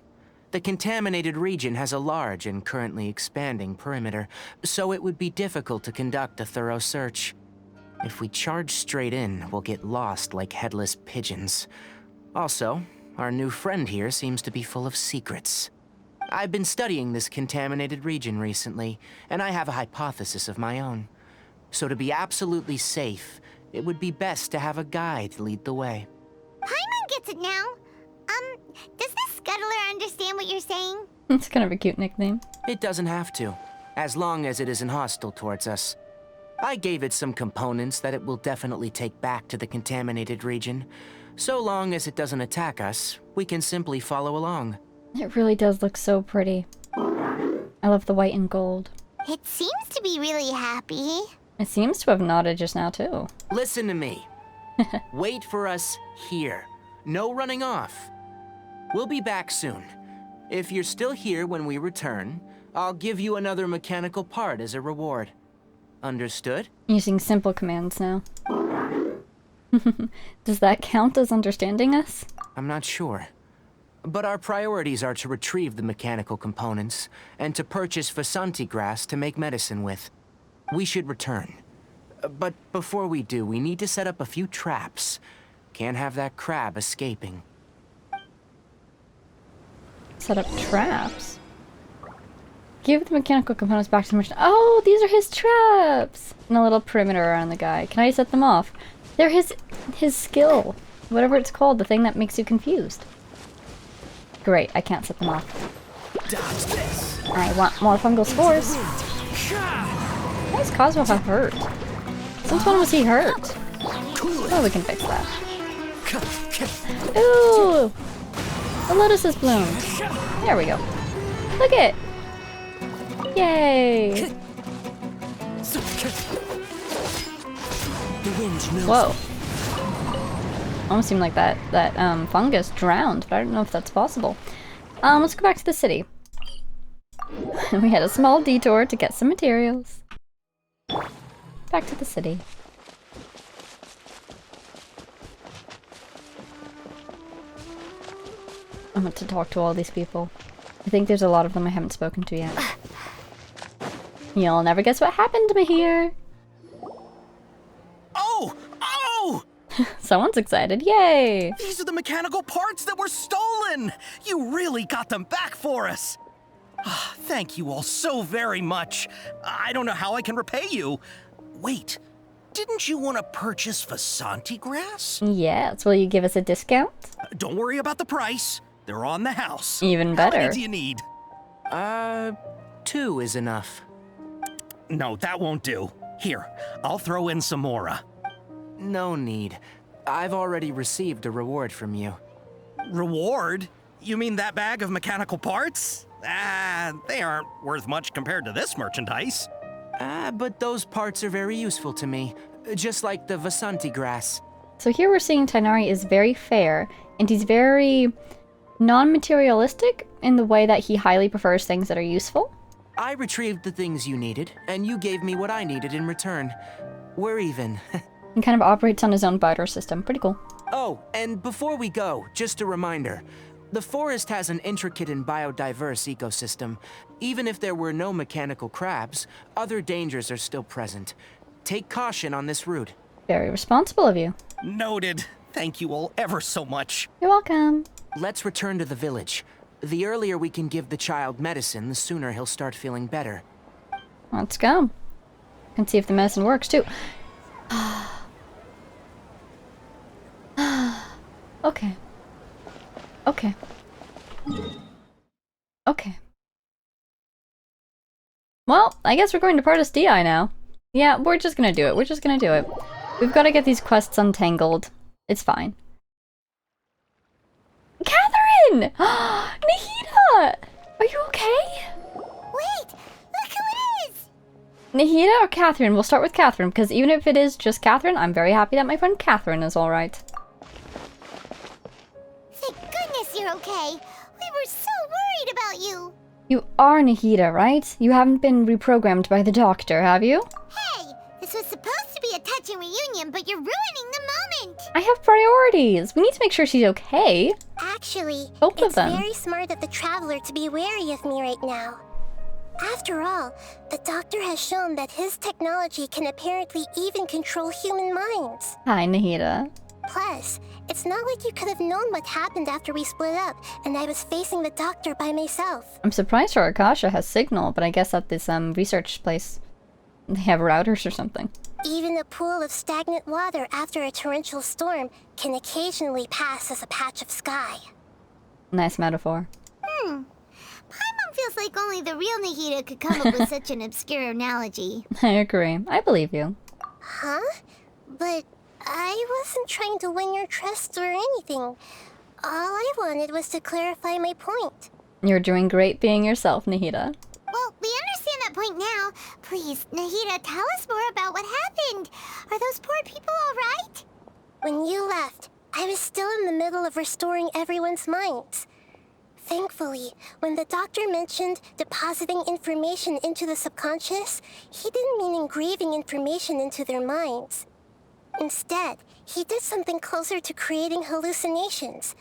The contaminated region has a large and currently expanding perimeter, so it would be difficult to conduct a thorough search. If we charge straight in, we'll get lost like headless pigeons. Also, our new friend here seems to be full of secrets. I've been studying this contaminated region recently, and I have a hypothesis of my own. So to be absolutely safe, it would be best to have a guide lead the way. Paimon gets it now. Does the scuttler understand what you're saying? It's kind of a cute nickname. It doesn't have to, as long as it isn't hostile towards us. I gave it some components that it will definitely take back to the contaminated region. So long as it doesn't attack us, we can simply follow along. It really does look so pretty. I love the white and gold. It seems to be really happy. It seems to have nodded just now, too. Listen to me. Wait for us here. No running off. We'll be back soon. If you're still here when we return, I'll give you another mechanical part as a reward. Understood? Using simple commands now. Does that count as understanding us? I'm not sure. But our priorities are to retrieve the mechanical components and to purchase Vasanti grass to make medicine with. We should return. But before we do, we need to set up a few traps. Can't have that crab escaping. Set up traps? Give the mechanical components back to the merchant. Oh, these are his traps! And a little perimeter around the guy. Can I set them off? They're his skill. Whatever it's called, the thing that makes you confused. Great, I can't set them off. Dodge this. I want more fungal spores. Why is Cosmo hurt? Since when was he hurt? Oh, we can fix that. Ooh! The lotus is bloomed. There we go. Look it! Yay! Whoa. Almost seemed like that fungus drowned, but I don't know if that's possible. Let's go back to the city. We had a small detour to get some materials. Back to the city. I want to talk to all these people. I think there's a lot of them I haven't spoken to yet. You'll never guess what happened to me here. Oh! Oh! Someone's excited. Yay! These are the mechanical parts that were stolen! You really got them back for us! Thank you all so very much. I don't know how I can repay you. Wait, didn't you want to purchase Vasanti grass? Yes, will you give us a discount? Don't worry about the price. They're on the house. Even better. How many do you need? 2 is enough. No, that won't do. Here, I'll throw in some more. No need. I've already received a reward from you. Reward? You mean that bag of mechanical parts? They aren't worth much compared to this merchandise. But those parts are very useful to me. Just like the Vasanti grass. So here we're seeing Tighnari is very fair, and he's very non-materialistic in the way that he highly prefers things that are useful. I retrieved the things you needed, and you gave me what I needed in return. We're even. He kind of operates on his own barter system. Pretty cool. Oh, and before we go, just a reminder. The forest has an intricate and biodiverse ecosystem. Even if there were no mechanical crabs, other dangers are still present. Take caution on this route. Very responsible of you. Noted. Thank you all ever so much. You're welcome. Let's return to the village. The earlier we can give the child medicine, the sooner he'll start feeling better. Let's go. Can see if the medicine works too. Okay. Okay. Okay. Well, I guess we're going to Partis DI now. Yeah, we're just gonna do it. We're just gonna do it. We've got to get these quests untangled. It's fine. Catherine! Nahida! Are you okay? Wait! Look who it is! Nahida or Catherine? We'll start with Catherine, because even if it is just Catherine, I'm very happy that my friend Catherine is alright. Thank goodness you're okay. We were so worried about you. You are Nahida, right? You haven't been reprogrammed by the doctor, have you? Hey, this was supposed to be a touching reunion, but you're ruining the moment. I have priorities. We need to make sure she's okay. Actually, Both of it's them. very smart of the Traveler to be wary of me right now. After all, the Doctor has shown that his technology can apparently even control human minds. Hi, Nahida. Plus, it's not like you could have known what happened after we split up, and I was facing the Doctor by myself. I'm surprised her Akasha has signal, but I guess at this research place, they have routers or something. Even a pool of stagnant water after a torrential storm can occasionally pass as a patch of sky. Nice metaphor. My mom feels like only the real Nahida could come up with such an obscure analogy. I agree. I believe you. Huh? But I wasn't trying to win your trust or anything. All I wanted was to clarify my point. You're doing great being yourself, Nahida. Well, we understand that point now. Please, Nahida, tell us more about what happened. Are those poor people all right? When you left, I was still in the middle of restoring everyone's minds. Thankfully, when the Doctor mentioned depositing information into the subconscious, he didn't mean engraving information into their minds. Instead, he did something closer to creating hallucinations.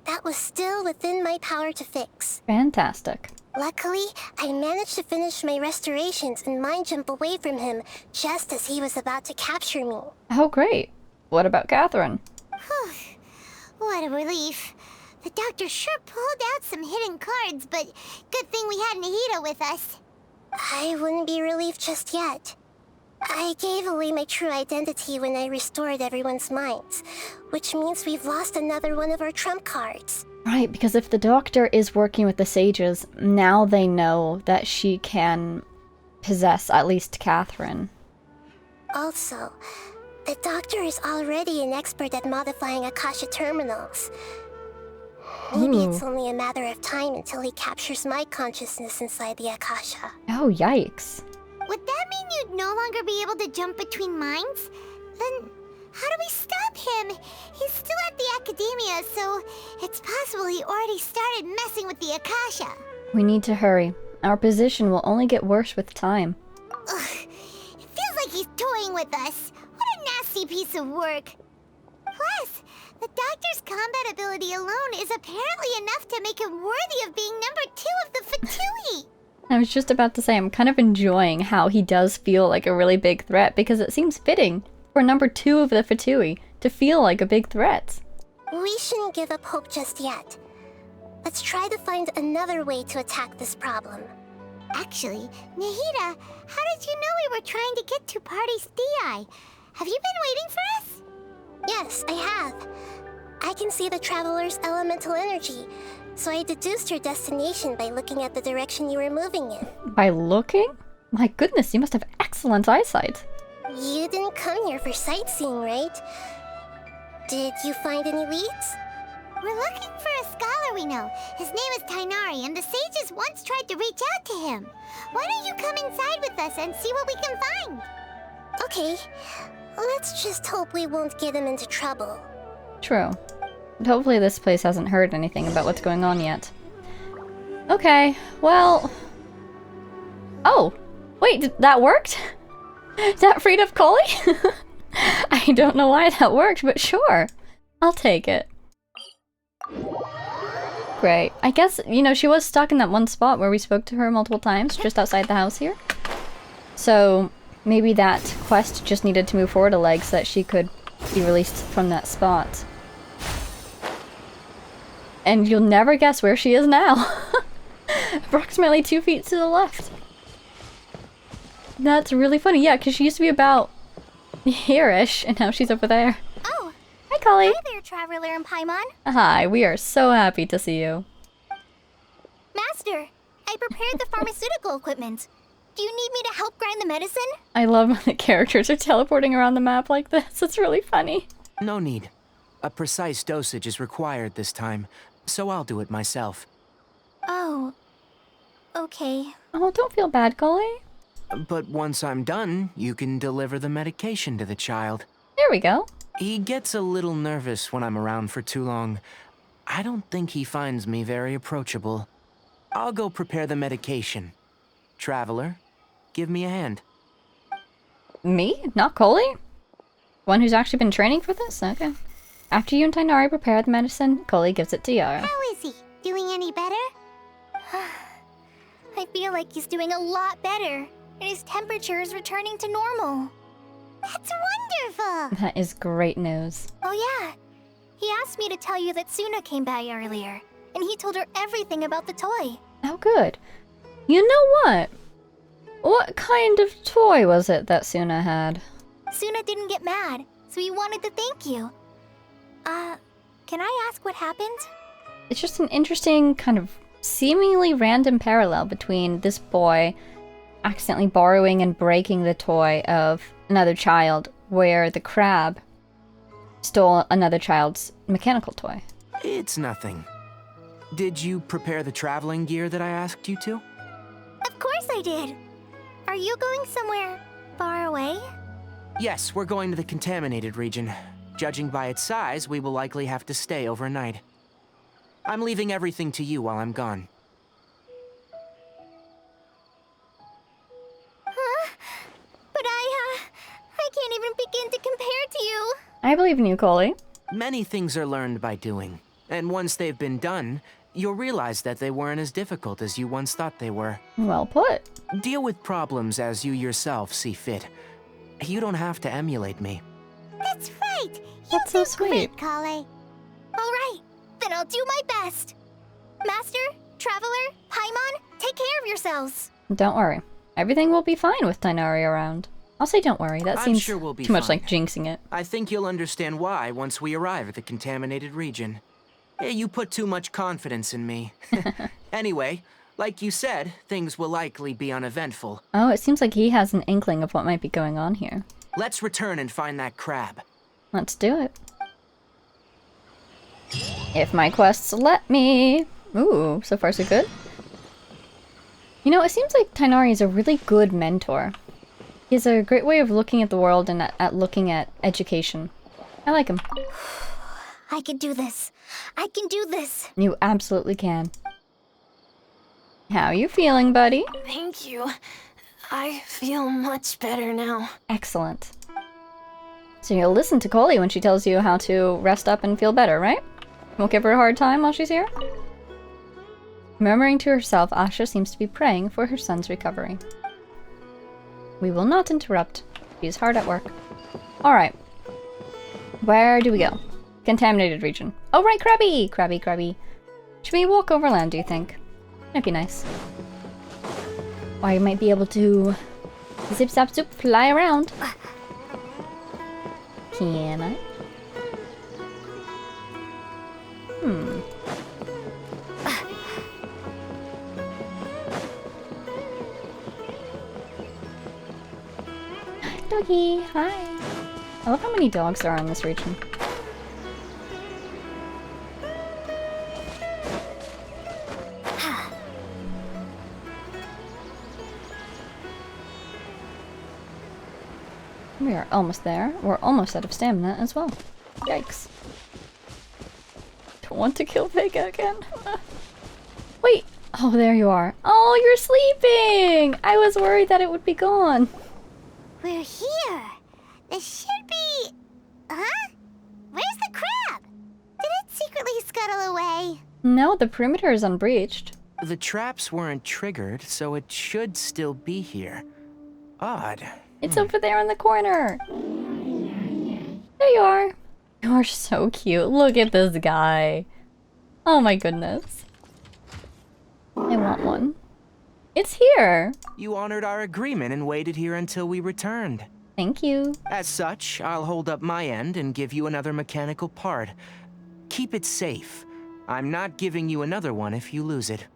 That was still within my power to fix. Fantastic. Luckily, I managed to finish my restorations and mind jump away from him just as he was about to capture me. Oh, great. What about Catherine? What a relief. The Doctor sure pulled out some hidden cards, but good thing we had Nahida with us. I wouldn't be relieved just yet. I gave away my true identity when I restored everyone's minds, which means we've lost another one of our trump cards. Right, because if the Doctor is working with the sages, now they know that she can possess at least Catherine. Also, the Doctor is already an expert at modifying Akasha terminals. Maybe it's only a matter of time until he captures my consciousness inside the Akasha. Oh, yikes. Would that mean you'd no longer be able to jump between minds? Then how do we stop him? He's still at the academia, so it's possible he already started messing with the Akasha. We need to hurry. Our position will only get worse with time. Ugh, it feels like he's toying with us. What a nasty piece of work. Plus, the Doctor's combat ability alone is apparently enough to make him worthy of being number 2 of the Fatui. I was just about to say, I'm kind of enjoying how he does feel like a really big threat, because it seems fitting for number 2 of the Fatui to feel like a big threat. We shouldn't give up hope just yet. Let's try to find another way to attack this problem. Actually, Nahida, how did you know we were trying to get to Partis DI? Have you been waiting for us? Yes, I have. I can see the Traveler's elemental energy, so I deduced your destination by looking at the direction you were moving in. By looking? My goodness, you must have excellent eyesight. You didn't come here for sightseeing, right? Did you find any leads? We're looking for a scholar we know. His name is Tighnari, and the sages once tried to reach out to him. Why don't you come inside with us and see what we can find? Okay. Let's just hope we won't get him into trouble. True. But hopefully this place hasn't heard anything about what's going on yet. Okay, well... Oh! Wait, that worked? That freed up Collie? I don't know why that worked, but sure. I'll take it. Great. I guess, you know, she was stuck in that one spot where we spoke to her multiple times, just outside the house here. So, maybe that quest just needed to move forward a leg so that she could be released from that spot. And you'll never guess where she is now. Approximately 2 feet to the left. That's really funny. Yeah, because she used to be about here-ish, and now she's over there. Oh, hi, Collie. Hi there, Traveler and Paimon. Hi, we are so happy to see you. Master, I prepared the pharmaceutical equipment. Do you need me to help grind the medicine? I love when the characters are teleporting around the map like this. It's really funny. No need. A precise dosage is required this time, so I'll do it myself. Oh, okay. Oh, don't feel bad, Collie. But once I'm done, you can deliver the medication to the child. There we go. He gets a little nervous when I'm around for too long. I don't think he finds me very approachable. I'll go prepare the medication. Traveler, give me a hand. Me? Not Collie? One who's actually been training for this? Okay. After you and Tighnari prepare the medicine, Collie gives it to Yara. How is he? Doing any better? I feel like he's doing a lot better, and his temperature is returning to normal. That's wonderful! That is great news. Oh yeah, he asked me to tell you that Suna came by earlier, and he told her everything about the toy. Oh, good. You know what? What kind of toy was it that Suna had? Suna didn't get mad, so he wanted to thank you. Can I ask what happened? It's just an interesting kind of seemingly random parallel between this boy accidentally borrowing and breaking the toy of another child, where the crab stole another child's mechanical toy. It's nothing. Did you prepare the traveling gear that I asked you to? Of course I did. Are you going somewhere far away? Yes, we're going to the contaminated region. Judging by its size, we will likely have to stay overnight. I'm leaving everything to you while I'm gone. Huh? But I can't even begin to compare to you. I believe in you, Collie. Many things are learned by doing, and once they've been done, you'll realize that they weren't as difficult as you once thought they were. Well put. Deal with problems as you yourself see fit. You don't have to emulate me. That's right. That's so sweet. Great, Collie. All right, then I'll do my best. Master, Traveler, Paimon, take care of yourselves. Don't worry. Everything will be fine with Tighnari around. I'll say don't worry. That seems sure we'll be too much fine. like jinxing it. I think you'll understand why once we arrive at the contaminated region. You put too much confidence in me. Anyway, like you said, things will likely be uneventful. Oh, it seems like he has an inkling of what might be going on here. Let's return and find that crab. Let's do it. If my quests let me. Ooh, so far so good. You know, it seems like Tighnari is a really good mentor. He has a great way of looking at the world and at looking at education. I like him. I can do this. I can do this. You absolutely can. How you feeling, buddy? Thank you. I feel much better now. Excellent. So you'll listen to Collie when she tells you how to rest up and feel better, right? Won't give her a hard time while she's here? Murmuring to herself, Asha seems to be praying for her son's recovery. We will not interrupt. She is hard at work. Alright. Where do we go? Contaminated region. Oh, right, Krabby! Krabby, Krabby. Should we walk overland, do you think? That'd be nice. Or I might be able to zip zap zoop fly around. Can I? Doggy, hi. I love how many dogs there are in this region. We are almost there. We're almost out of stamina as well. Yikes. Don't want to kill Vega again. Wait. Oh, there you are. Oh, you're sleeping! I was worried that it would be gone. We're here. This should be... Huh? Where's the crab? Did it secretly scuttle away? No, the perimeter is unbreached. The traps weren't triggered, so it should still be here. Odd. It's over there in the corner. There you are. You are so cute. Look at this guy. Oh my goodness. I want one. It's here. You honored our agreement and waited here until we returned. Thank you. As such, I'll hold up my end and give you another mechanical part. Keep it safe. I'm not giving you another one if you lose it.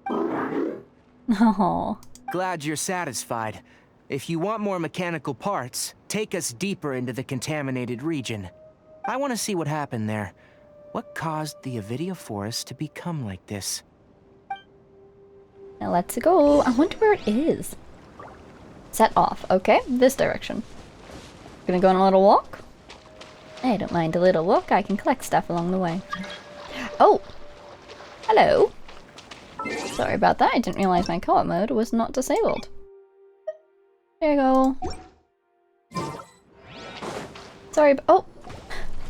Oh. Glad you're satisfied. If you want more mechanical parts, take us deeper into the contaminated region. I want to see what happened there. What caused the Avidia forest to become like this? Now let's go. I wonder where it is. Set off. Okay, this direction. Gonna go on a little walk. I don't mind a little walk. I can collect stuff along the way. Oh! Hello. Sorry about that. I didn't realize my co-op mode was not disabled. There you go. Sorry, oh!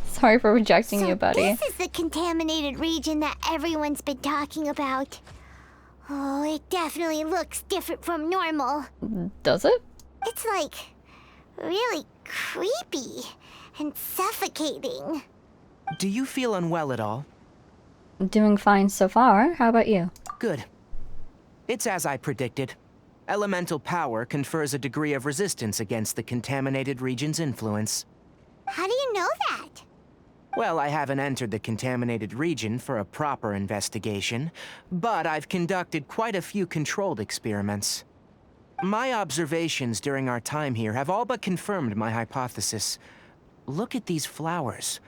Sorry for rejecting you, buddy. This is the contaminated region that everyone's been talking about. Oh, it definitely looks different from normal. Does it? It's like really creepy and suffocating. Do you feel unwell at all? Doing fine so far. How about you? Good. It's as I predicted. Elemental power confers a degree of resistance against the contaminated region's influence. How do you know that? Well, I haven't entered the contaminated region for a proper investigation, but I've conducted quite a few controlled experiments. My observations during our time here have all but confirmed my hypothesis. Look at these flowers.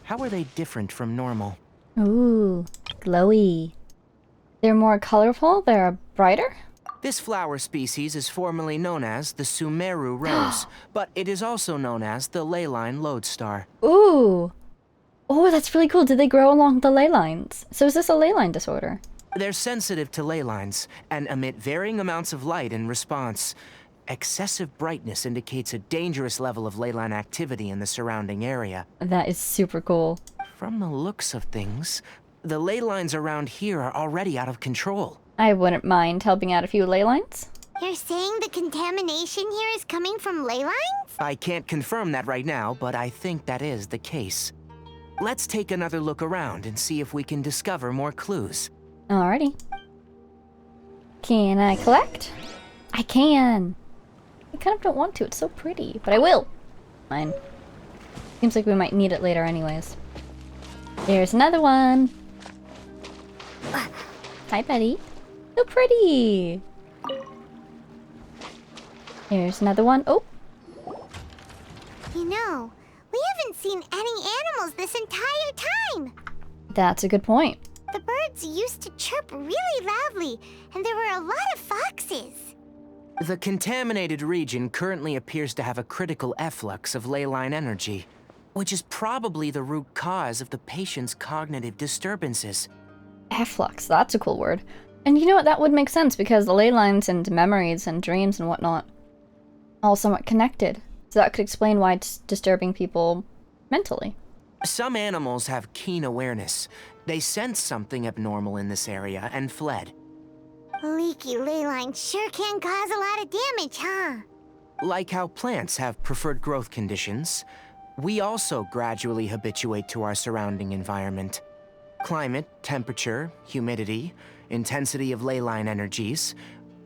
How are they different from normal? Ooh, glowy. They're more colorful? They're brighter? This flower species is formerly known as the Sumeru rose, but it is also known as the leyline lodestar. Ooh! Oh, that's really cool. Did they grow along the ley lines? So is this a ley line disorder? They're sensitive to ley lines and emit varying amounts of light in response. Excessive brightness indicates a dangerous level of ley line activity in the surrounding area. That is super cool. From the looks of things, the ley lines around here are already out of control. I wouldn't mind helping out a few ley lines. You're saying the contamination here is coming from ley lines? I can't confirm that right now, but I think that is the case. Let's take another look around and see if we can discover more clues. Alrighty. Can I collect? I can! I kind of don't want to, it's so pretty, but I will! Fine. Seems like we might need it later anyways. There's another one! Hi, buddy. So pretty! Here's another one. Oh! You know, we haven't seen any animals this entire time! That's a good point. The birds used to chirp really loudly, and there were a lot of foxes. The contaminated region currently appears to have a critical efflux of ley line energy, which is probably the root cause of the patient's cognitive disturbances. Efflux, that's a cool word. And you know what, that would make sense because the ley lines and memories and dreams and whatnot all somewhat connected. So that could explain why it's disturbing people mentally. Some animals have keen awareness. They sensed something abnormal in this area and fled. Leaky ley lines sure can cause a lot of damage, huh? Like how plants have preferred growth conditions, we also gradually habituate to our surrounding environment. Climate, temperature, humidity, intensity of ley line energies.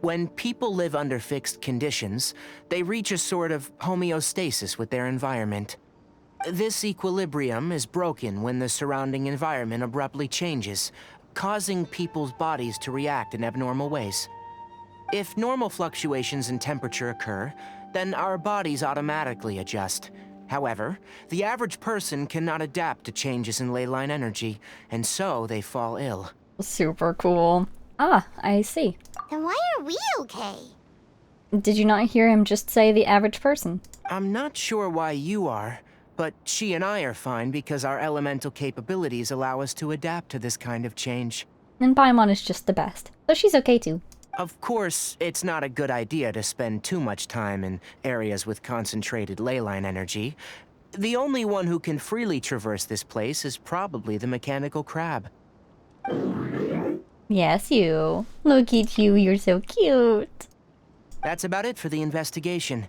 When people live under fixed conditions, they reach a sort of homeostasis with their environment. This equilibrium is broken when the surrounding environment abruptly changes, causing people's bodies to react in abnormal ways. If normal fluctuations in temperature occur, then our bodies automatically adjust. However, the average person cannot adapt to changes in ley line energy, and so they fall ill. Super cool. Ah, I see. Then why are we okay? Did you not hear him just say the average person? I'm not sure why you are, but she and I are fine because our elemental capabilities allow us to adapt to this kind of change. And Paimon is just the best, so she's okay too. Of course, it's not a good idea to spend too much time in areas with concentrated ley line energy. The only one who can freely traverse this place is probably the mechanical crab. Yes, you. Look at you, you're so cute. That's about it for the investigation.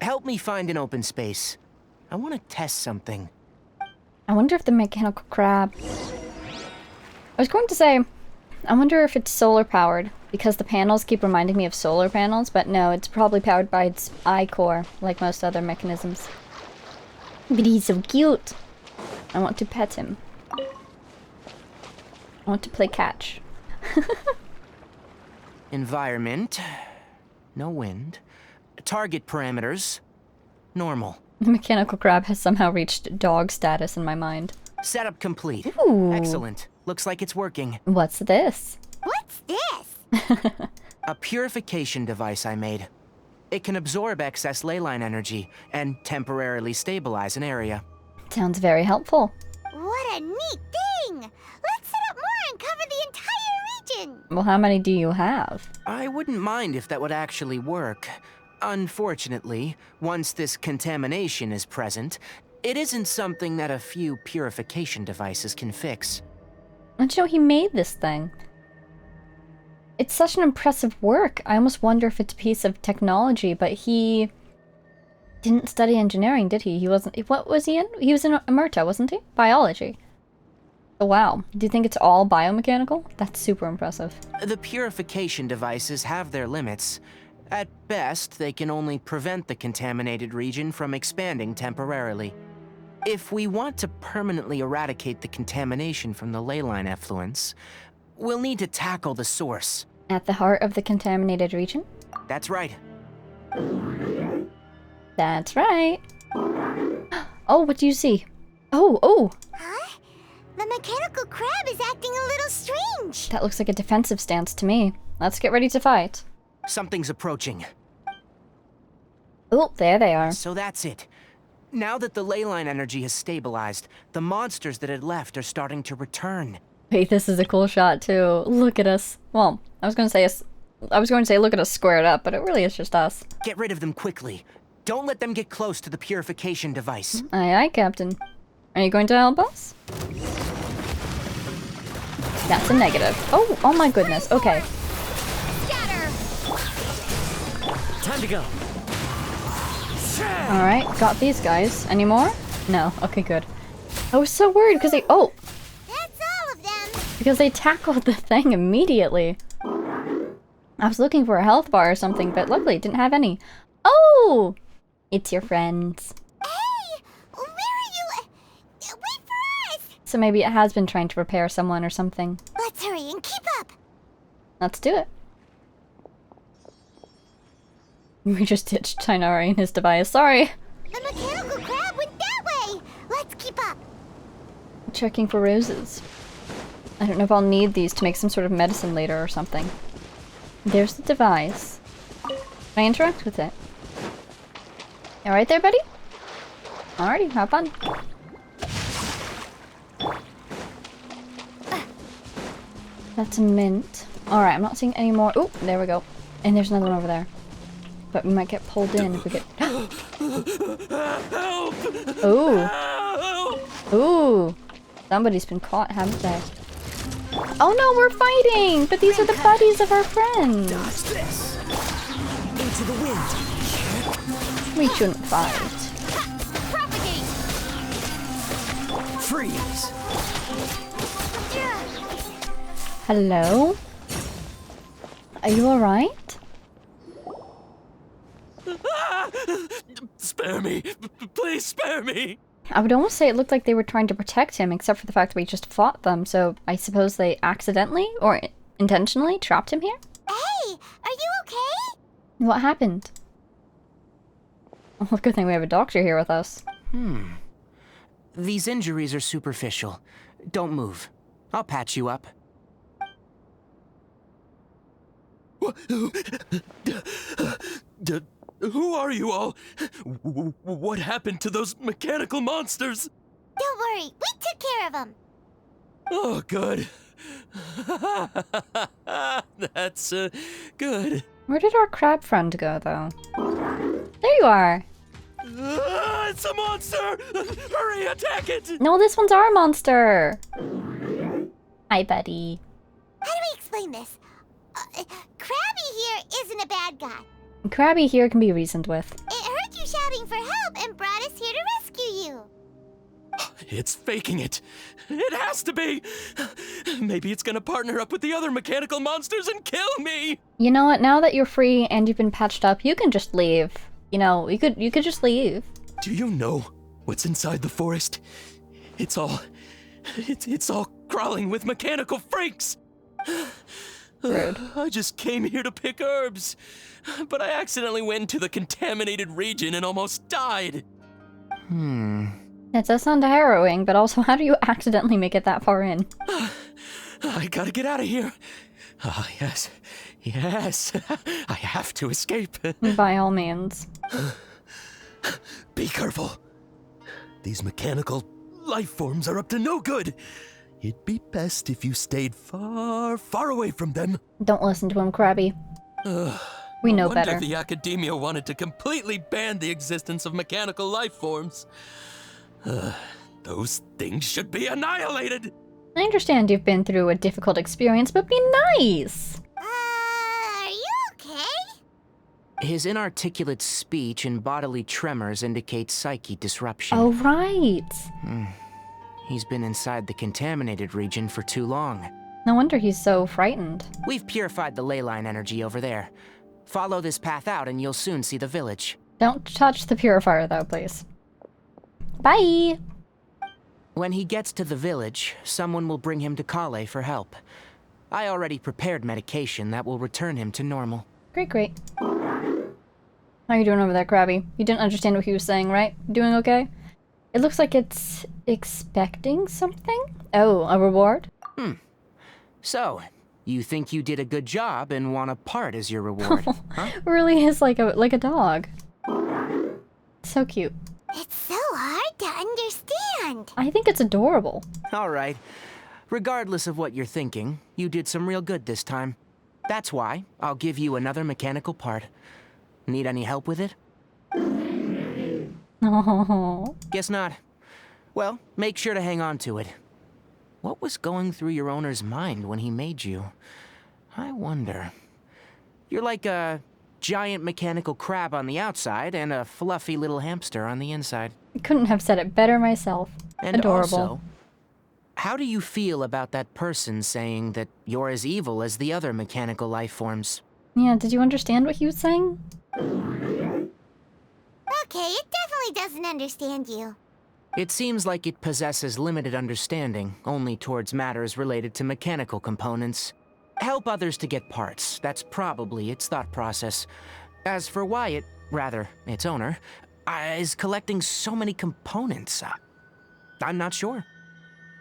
Help me find an open space. I want to test something. I wonder if the mechanical crab... I was going to say, I wonder if it's solar powered, Because the panels keep reminding me of solar panels, but no, it's probably powered by its eye core, like most other mechanisms. But he's so cute! I want to pet him. I want to play catch. Environment. No wind. Target parameters. Normal. The mechanical crab has somehow reached dog status in my mind. Setup complete. Ooh. Excellent. Looks like it's working. What's this? What's this? A purification device I made. It can absorb excess ley line energy and temporarily stabilize an area. Sounds very helpful. What a neat thing! Let's set up more and cover the entire region! Well, how many do you have? I wouldn't mind if that would actually work. Unfortunately, once this contamination is present, it isn't something that a few purification devices can fix. Don't you know he made this thing? It's such an impressive work. I almost wonder if it's a piece of technology, but he didn't study engineering, did he? He wasn't. What was he in? He was in Emerta, wasn't he? Biology. Oh, wow. Do you think it's all biomechanical? That's super impressive. The purification devices have their limits. At best, they can only prevent the contaminated region from expanding temporarily. If we want to permanently eradicate the contamination from the ley line effluents, we'll need to tackle the source. At the heart of the contaminated region? That's right. That's right. Oh, what do you see? Oh! Huh? The mechanical crab is acting a little strange. That looks like a defensive stance to me. Let's get ready to fight. Something's approaching. Oh, there they are. So that's it. Now that the ley line energy has stabilized, the monsters that had left are starting to return. Wait, this is a cool shot too. Look at us. Well, I was going to say look at us squared up, but it really is just us. Get rid of them quickly. Don't let them get close to the purification device. Aye, aye, Captain. Are you going to help us? That's a negative. Oh my goodness. Okay. Scatter! Time to go. Alright, got these guys. Any more? No. Okay, good. I was so worried because That's all of them. because they tackled the thing immediately. I was looking for a health bar or something, but luckily it didn't have any. Oh! It's your friends. Hey! Where are you? Wait for us! So maybe it has been trying to repair someone or something. Let's hurry and keep up. Let's do it. We just ditched Tighnari and his device. Sorry. The mechanical crab went that way. Let's keep up. Checking for roses. I don't know if I'll need these to make some sort of medicine later or something. There's the device. Can I interact with it? Alright there, buddy? Alrighty, have fun. That's a mint. Alright, I'm not seeing any more. Oh, there we go. And there's another one over there. But we might get pulled in if we get... Ooh. Ooh. Somebody's been caught, haven't they? Oh no, we're fighting! But these are the buddies of our friends. Dodge this. Into the wind. We shouldn't fight. Propagate! Freeze. Hello? Are you alright? Spare me! Please spare me! I would almost say it looked like they were trying to protect him, except for the fact that we just fought them, so I suppose they accidentally, or intentionally, trapped him here? Hey, are you okay? What happened? Oh, good thing we have a doctor here with us. These injuries are superficial. Don't move. I'll patch you up. Who are you all? What happened to those mechanical monsters? Don't worry, we took care of them. Oh, good. That's good. Where did our crab friend go, though? There you are! It's a monster! Hurry, attack it! No, this one's our monster! Hi, buddy. How do we explain this? Krabby here isn't a bad guy. Krabby here can be reasoned with. It heard you shouting for help and brought us here to rescue you. It's faking it. It has to be. Maybe it's gonna partner up with the other mechanical monsters and kill me. You know what? Now that you're free and you've been patched up, you can just leave. You know, you could just leave. Do you know what's inside the forest? It's all crawling with mechanical freaks. Rude. I just came here to pick herbs, but I accidentally went into the contaminated region and almost died. It does sound harrowing, but also how do you accidentally make it that far in? I gotta get out of here. Ah, yes. Yes. I have to escape. By all means. Be careful. These mechanical life forms are up to no good. It'd be best if you stayed far, far away from them. Don't listen to him, Krabby. We know better. I wonder if the academia wanted to completely ban the existence of mechanical life forms. Those things should be annihilated! I understand you've been through a difficult experience, but be nice! Are you okay? His inarticulate speech and bodily tremors indicate psyche disruption. Oh, right! He's been inside the contaminated region for too long. No wonder he's so frightened. We've purified the ley line energy over there. Follow this path out and you'll soon see the village. Don't touch the purifier, though, please. Bye! When he gets to the village, someone will bring him to Kale for help. I already prepared medication that will return him to normal. Great, great. How you doing over there, Krabby? You didn't understand what he was saying, right? Doing okay? It looks like it's expecting something? Oh, a reward? So, you think you did a good job and want a part as your reward, huh? Really is like a dog. So cute. It's so hard to understand. I think it's adorable. All right. Regardless of what you're thinking, you did some real good this time. That's why I'll give you another mechanical part. Need any help with it? Oh. Guess not. Well, make sure to hang on to it. What was going through your owner's mind when he made you? I wonder. You're like a giant mechanical crab on the outside and a fluffy little hamster on the inside. I couldn't have said it better myself. And adorable. Also, how do you feel about that person saying that you're as evil as the other mechanical life forms? Yeah, did you understand what he was saying? Okay, it definitely doesn't understand you. It seems like it possesses limited understanding, only towards matters related to mechanical components. Help others to get parts, that's probably its thought process. As for why it, rather, its owner, is collecting so many components, I'm not sure.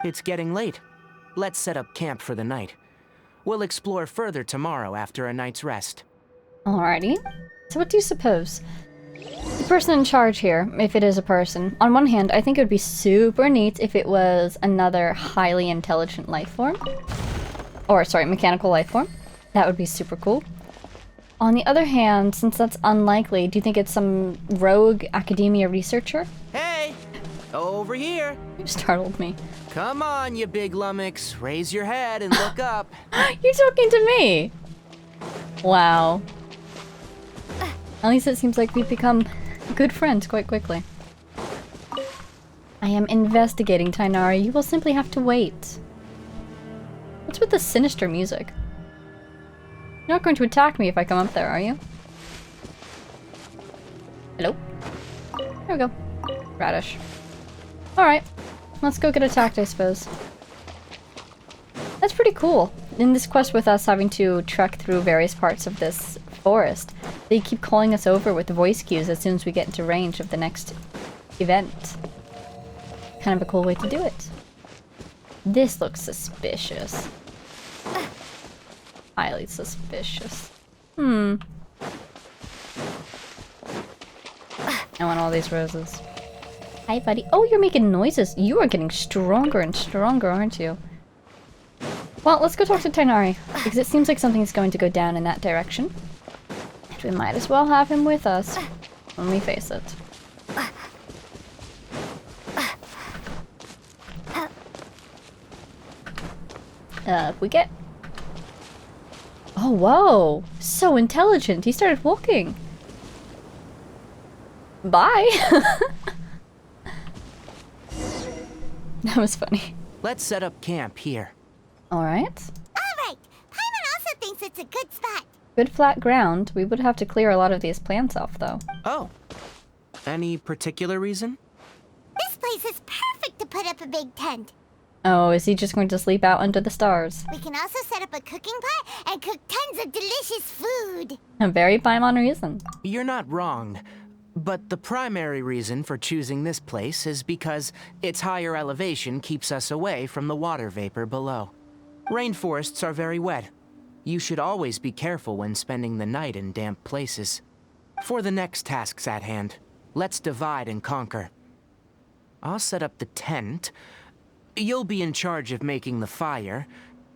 It's getting late. Let's set up camp for the night. We'll explore further tomorrow after a night's rest. Alrighty. So what do you suppose? The person in charge here, if it is a person, on one hand, I think it would be super neat if it was another highly intelligent life form. Or, sorry, mechanical life form. That would be super cool. On the other hand, since that's unlikely, do you think it's some rogue academia researcher? Hey! Over here! You startled me. Come on, you big lummox. Raise your head and look up. You're talking to me! Wow. At least it seems like we've become good friends quite quickly. I am investigating, Tighnari. You will simply have to wait. What's with the sinister music? You're not going to attack me if I come up there, are you? Hello? There we go. Radish. Alright. Let's go get attacked, I suppose. That's pretty cool. In this quest with us having to trek through various parts of this forest, they keep calling us over with voice cues as soon as we get into range of the next event. Kind of a cool way to do it. This looks suspicious. Highly suspicious. I want all these roses. Hi, buddy. Oh, you're making noises. You are getting stronger and stronger, aren't you? Well, let's go talk to Tighnari, because it seems like something's going to go down in that direction. And we might as well have him with us when we face it. If we get... Oh, whoa! So intelligent! He started walking! Bye! That was funny. Let's set up camp here. Alright. Alright, Paimon also thinks it's a good spot. Good flat ground. We would have to clear a lot of these plants off, though. Oh. Any particular reason? This place is perfect to put up a big tent. Oh, is he just going to sleep out under the stars? We can also set up a cooking pot and cook tons of delicious food. A very Paimon reason. You're not wrong. But the primary reason for choosing this place is because its higher elevation keeps us away from the water vapor below. Rainforests are very wet. You should always be careful when spending the night in damp places. For the next tasks at hand, let's divide and conquer. I'll set up the tent. You'll be in charge of making the fire,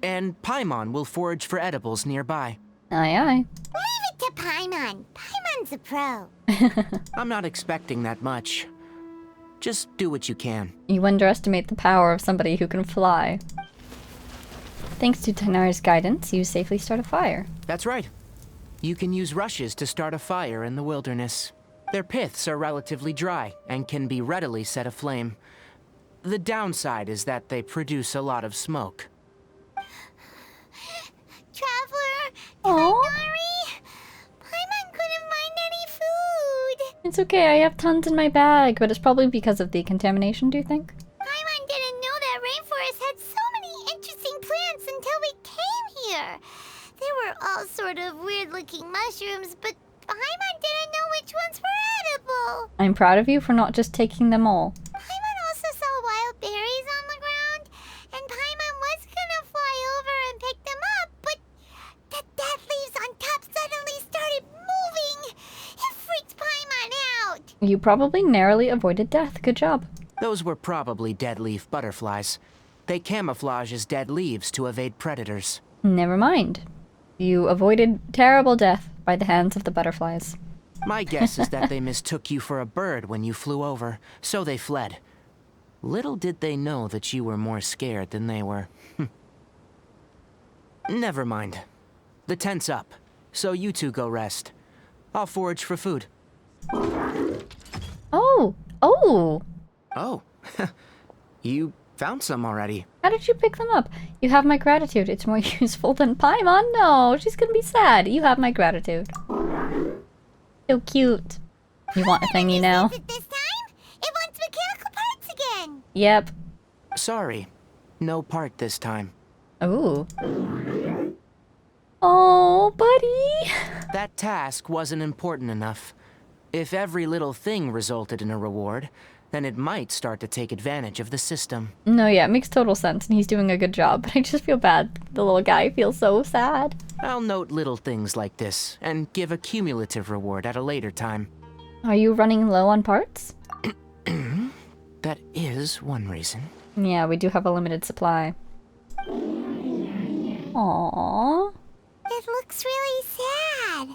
and Paimon will forage for edibles nearby. Aye, aye. Leave it to Paimon. Paimon's a pro. I'm not expecting that much. Just do what you can. You underestimate the power of somebody who can fly. Thanks to Tighnari's guidance, you safely start a fire. That's right. You can use rushes to start a fire in the wilderness. Their piths are relatively dry and can be readily set aflame. The downside is that they produce a lot of smoke. Traveler, Aww. Tighnari, Paimon couldn't find any food. It's okay, I have tons in my bag, but it's probably because of the contamination, do you think? Paimon didn't know that rainforest had so many interesting plants until we came here. There were all sort of weird-looking mushrooms, but Paimon didn't know which ones were edible. I'm proud of you for not just taking them all. Paimon also saw wild berries on the ground, and Paimon was gonna fly over and pick them up, but the dead leaves on top suddenly started moving. It freaked Paimon out. You probably narrowly avoided death. Good job. Those were probably dead leaf butterflies. They camouflage as dead leaves to evade predators. Never mind. You avoided terrible death by the hands of the butterflies. My guess is that they mistook you for a bird when you flew over, so they fled. Little did they know that you were more scared than they were. Never mind. The tent's up, so you two go rest. I'll forage for food. Oh! Oh! Oh. You found some already. How did you pick them up? You have my gratitude. It's more useful than Paimon. No, she's gonna be sad. You have my gratitude. So cute. You want a thingy now? This time, it wants mechanical parts again. Yep. Sorry. No part this time. Ooh. Oh, buddy. That task wasn't important enough. If every little thing resulted in a reward, then it might start to take advantage of the system. No, yeah, it makes total sense, and he's doing a good job, but I just feel bad. The little guy feels so sad. I'll note little things like this, and give a cumulative reward at a later time. Are you running low on parts? That is one reason. Yeah, we do have a limited supply. Aww. It looks really sad.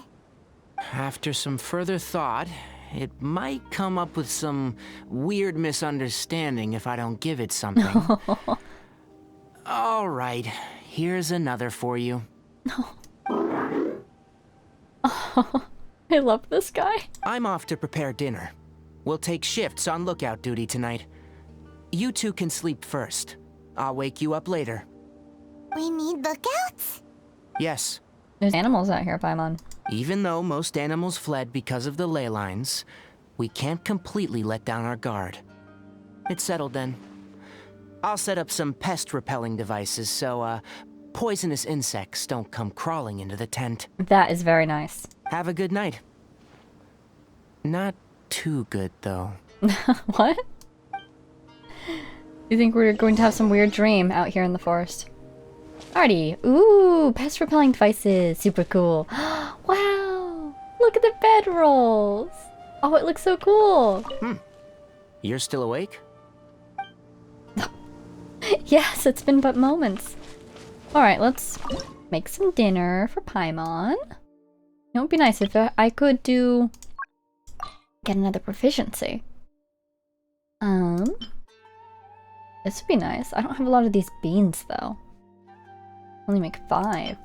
After some further thought, it might come up with some weird misunderstanding if I don't give it something. All right, here's another for you. I love this guy. I'm off to prepare dinner. We'll take shifts on lookout duty tonight. You two can sleep first. I'll wake you up later. We need lookouts? Yes. There's animals out here, Paimon. Even though most animals fled because of the ley lines, we can't completely let down our guard. It's settled then. I'll set up some pest-repelling devices so, poisonous insects don't come crawling into the tent. That is very nice. Have a good night. Not too good, though. What? You think we're going to have some weird dream out here in the forest? Alrighty. Ooh, pest repelling devices. Super cool. Wow. Look at the bedrolls. Oh, it looks so cool. You're still awake? Yes, it's been but moments. Alright, let's make some dinner for Paimon. It would be nice if I could get another proficiency. This would be nice. I don't have a lot of these beans though. Only make 5.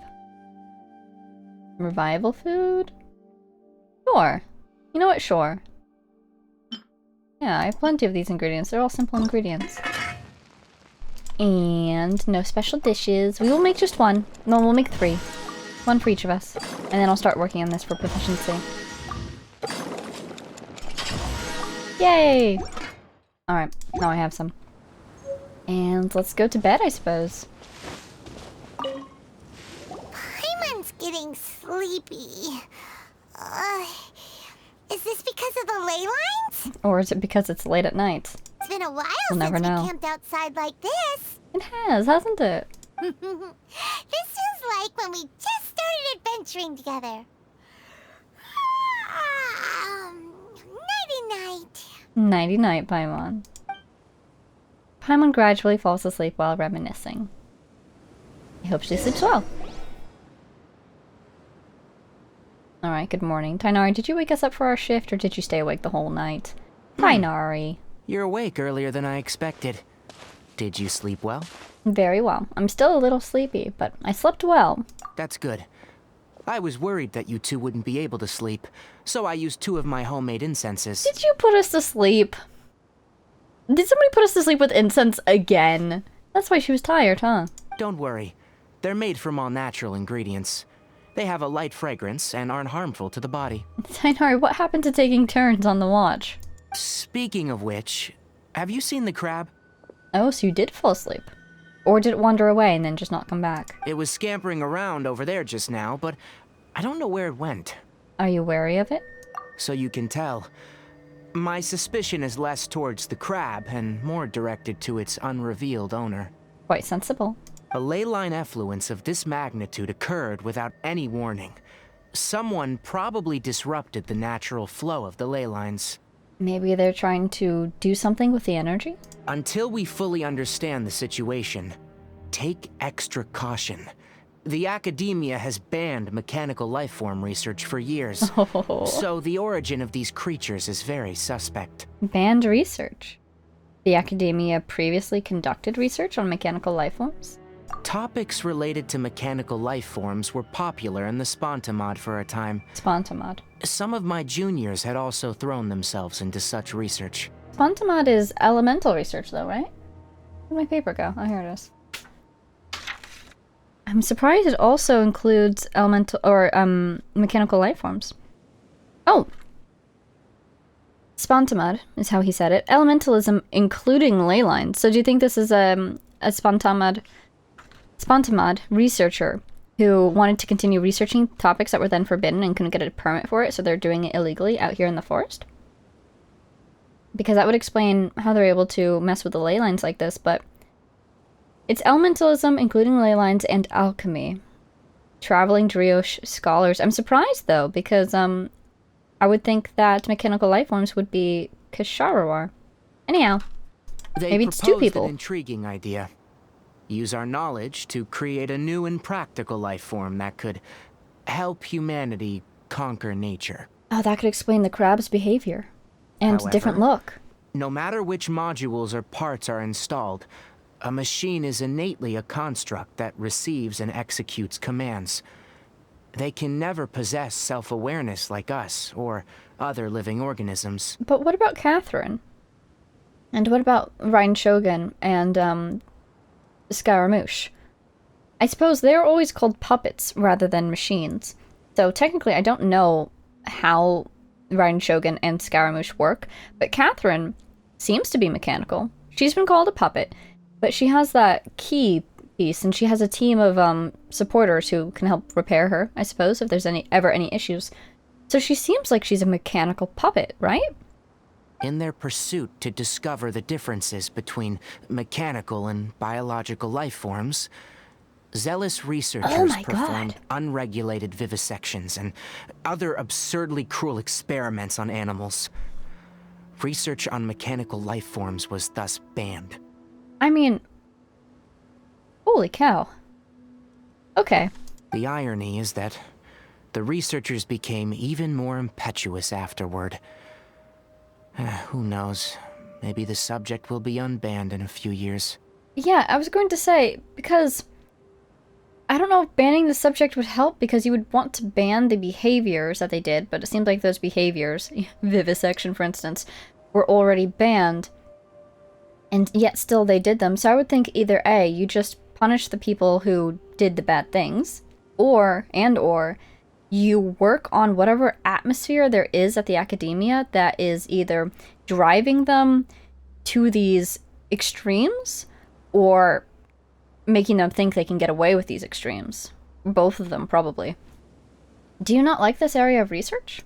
Revival food? Sure. You know what? Sure. Yeah, I have plenty of these ingredients. They're all simple ingredients. And no special dishes. We will make just one. No, we'll make 3. 1 for each of us. And then I'll start working on this for proficiency. Yay! Alright, now I have some. And let's go to bed, I suppose. Paimon's getting sleepy. Is this because of the ley lines? Or is it because it's late at night? It's been a while We'll since never know. we camped outside like this. It has, hasn't it? This is like when we just started adventuring together. Nighty-night. Nighty-night, Paimon. Paimon gradually falls asleep while reminiscing. I hope she sleeps well. Alright, good morning. Tighnari, did you wake us up for our shift, or did you stay awake the whole night? Tighnari. You're awake earlier than I expected. Did you sleep well? Very well. I'm still a little sleepy, but I slept well. That's good. I was worried that you two wouldn't be able to sleep, so I used 2 of my homemade incenses. Did you put us to sleep? Did somebody put us to sleep with incense again? That's why she was tired, huh? Don't worry. They're made from all natural ingredients. They have a light fragrance and aren't harmful to the body. Tighnari, what happened to taking turns on the watch? Speaking of which, have you seen the crab? Oh, so you did fall asleep. Or did it wander away and then just not come back? It was scampering around over there just now, but I don't know where it went. Are you wary of it? So you can tell. My suspicion is less towards the crab and more directed to its unrevealed owner. Quite sensible. A ley line effluence of this magnitude occurred without any warning. Someone probably disrupted the natural flow of the ley lines. Maybe they're trying to do something with the energy? Until we fully understand the situation, take extra caution. The academia has banned mechanical lifeform research for years, so the origin of these creatures is very suspect. Banned research? The academia previously conducted research on mechanical lifeforms? Topics related to mechanical lifeforms were popular in the Spontamod for a time. Spontamod. Some of my juniors had also thrown themselves into such research. Spontamod is elemental research, though, right? Where'd my paper go? Oh, here it is. I'm surprised it also includes elemental or mechanical lifeforms. Oh, Spontamod is how he said it. Elementalism, including ley lines. So, do you think this is a Spontamod researcher who wanted to continue researching topics that were then forbidden and couldn't get a permit for it, so they're doing it illegally out here in the forest? Because that would explain how they're able to mess with the ley lines like this, but it's elementalism, including ley lines, and alchemy. Traveling Drioche scholars. I'm surprised, though, because I would think that mechanical lifeforms would be Kasharawar. Anyhow, maybe it's 2 people. An intriguing idea. Use our knowledge to create a new and practical life form that could help humanity conquer nature. Oh, that could explain the crab's behavior. And However, different look. No matter which modules or parts are installed, a machine is innately a construct that receives and executes commands. They can never possess self-awareness like us or other living organisms. But what about Catherine? And what about Ryan Shogun and Scaramouche? I suppose they're always called puppets rather than machines. So technically I don't know how Ryan Shogun and Scaramouche work, but Catherine seems to be mechanical. She's been called a puppet, but she has that key piece, and she has a team of supporters who can help repair her, I suppose, if there's ever any issues. So she seems like she's a mechanical puppet, right? In their pursuit to discover the differences between mechanical and biological life forms, zealous researchers performed unregulated vivisections and other absurdly cruel experiments on animals. Research on mechanical life forms was thus banned. I mean, holy cow. Okay. The irony is that the researchers became even more impetuous afterward. Who knows? Maybe the subject will be unbanned in a few years. Yeah, I was going to say, because I don't know if banning the subject would help, because you would want to ban the behaviors that they did, but it seems like those behaviors, vivisection for instance, were already banned. And yet still they did them. So I would think either A, you just punish the people who did the bad things, or you work on whatever atmosphere there is at the academia that is either driving them to these extremes or making them think they can get away with these extremes. Both of them, probably. Do you not like this area of research?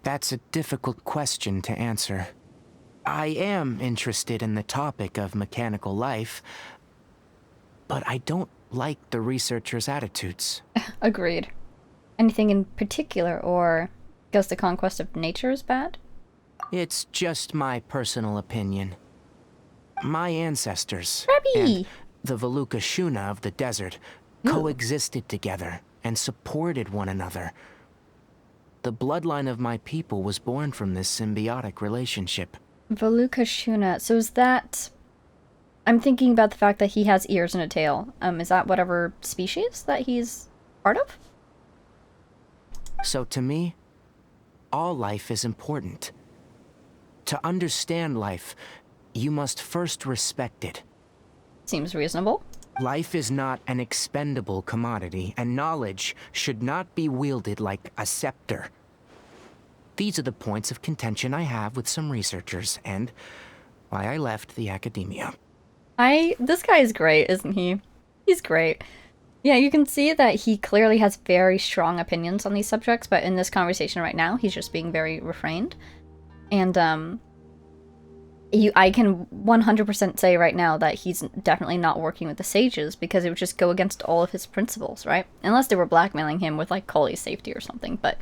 That's a difficult question to answer. I am interested in the topic of mechanical life, but I don't like the researchers' attitudes. Agreed. Anything in particular, or because the conquest of nature is bad? It's just my personal opinion. My ancestors Rebby! and the Veluca Shuna of the desert coexisted together and supported one another. The bloodline of my people was born from this symbiotic relationship. Veluca Shuna. So is that... I'm thinking about the fact that he has ears and a tail. Is that whatever species that he's part of? So to me, all life is important. To understand life, you must first respect it. Seems reasonable. Life is not an expendable commodity, and knowledge should not be wielded like a scepter. These are the points of contention I have with some researchers, and why I left the academia. This guy is great, isn't he? He's great. Yeah, you can see that he clearly has very strong opinions on these subjects, but in this conversation right now, he's just being very refrained. And, I can 100% say right now that he's definitely not working with the sages, because it would just go against all of his principles, right? Unless they were blackmailing him with, like, Colley's safety or something, but...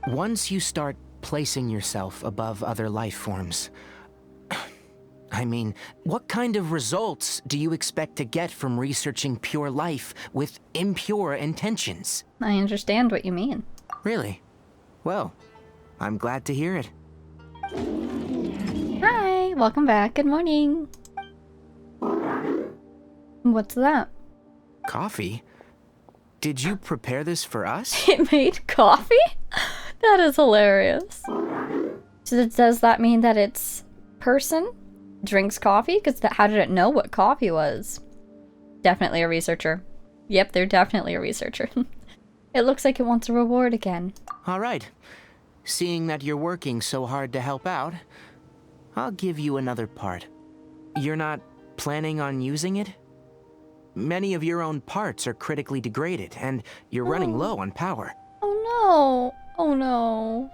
Once you start placing yourself above other life forms... I mean, what kind of results do you expect to get from researching pure life with impure intentions? I understand what you mean. Really? Well, I'm glad to hear it. Hi, welcome back. Good morning. What's that? Coffee? Did you prepare this for us? It made coffee? That is hilarious. So does that mean that its person drinks coffee? Because how did it know what coffee was? Definitely a researcher. Yep, they're definitely a researcher. It looks like it wants a reward again. All right. Seeing that you're working so hard to help out, I'll give you another part. You're not planning on using it? Many of your own parts are critically degraded, and you're running low on power. Oh no. Oh no.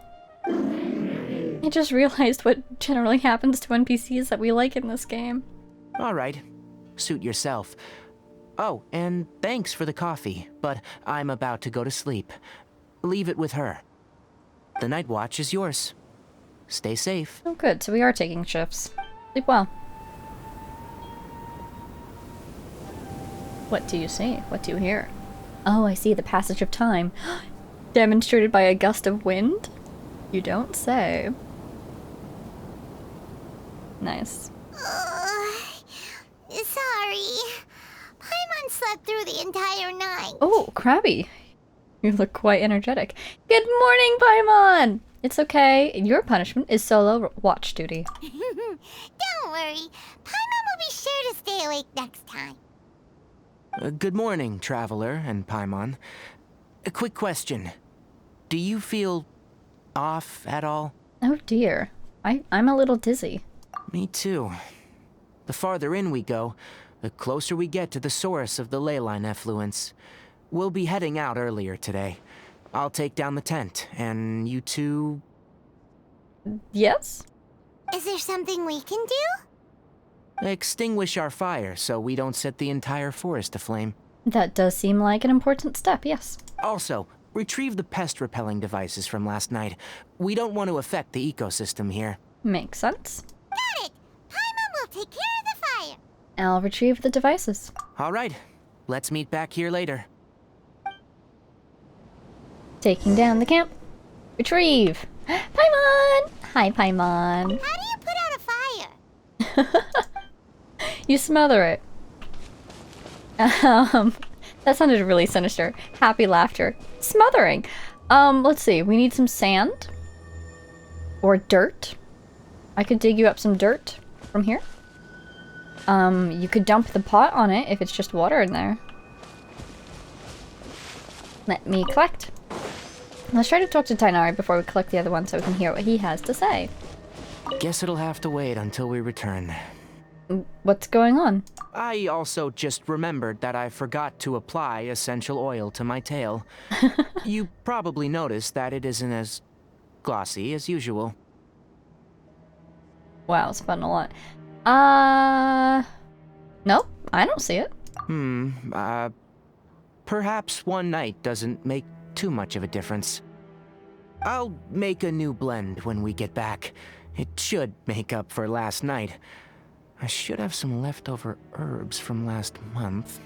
I just realized what generally happens to NPCs that we like in this game. All right. Suit yourself. Oh, and thanks for the coffee, but I'm about to go to sleep. Leave it with her. The night watch is yours. Stay safe. Oh good, so we are taking shifts. Sleep well. What do you see? What do you hear? Oh, I see the passage of time. Demonstrated by a gust of wind? You don't say. Nice. Sorry. Paimon slept through the entire night. Oh, Krabby. You look quite energetic. Good morning, Paimon! It's okay. Your punishment is solo watch duty. Don't worry. Paimon will be sure to stay awake next time. Good morning, Traveler and Paimon. A quick question. Do you feel off at all? Oh dear. I'm a little dizzy. Me too. The farther in we go, the closer we get to the source of the leyline effluence. We'll be heading out earlier today. I'll take down the tent, and you two... Yes? Is there something we can do? Extinguish our fire so we don't set the entire forest aflame. That does seem like an important step, yes. Also, retrieve the pest-repelling devices from last night. We don't want to affect the ecosystem here. Makes sense. Got it! Paimon will take care of the fire. I'll retrieve the devices. All right. Let's meet back here later. Taking down the camp. Retrieve! Paimon! Hi, Paimon. How do you put out a fire? You smother it. That sounded really sinister. Happy laughter. Smothering. Let's see. We need some sand. Or dirt. I could dig you up some dirt from here. You could dump the pot on it if it's just water in there. Let me collect. Let's try to talk to Tighnari before we collect the other one so we can hear what he has to say. Guess it'll have to wait until we return. What's going on? I also just remembered that I forgot to apply essential oil to my tail. You probably noticed that it isn't as glossy as usual. Wow, it's fun a lot. Nope, I don't see it. Perhaps one night doesn't make too much of a difference. I'll make a new blend when we get back. It should make up for last night. I should have some leftover herbs from last month.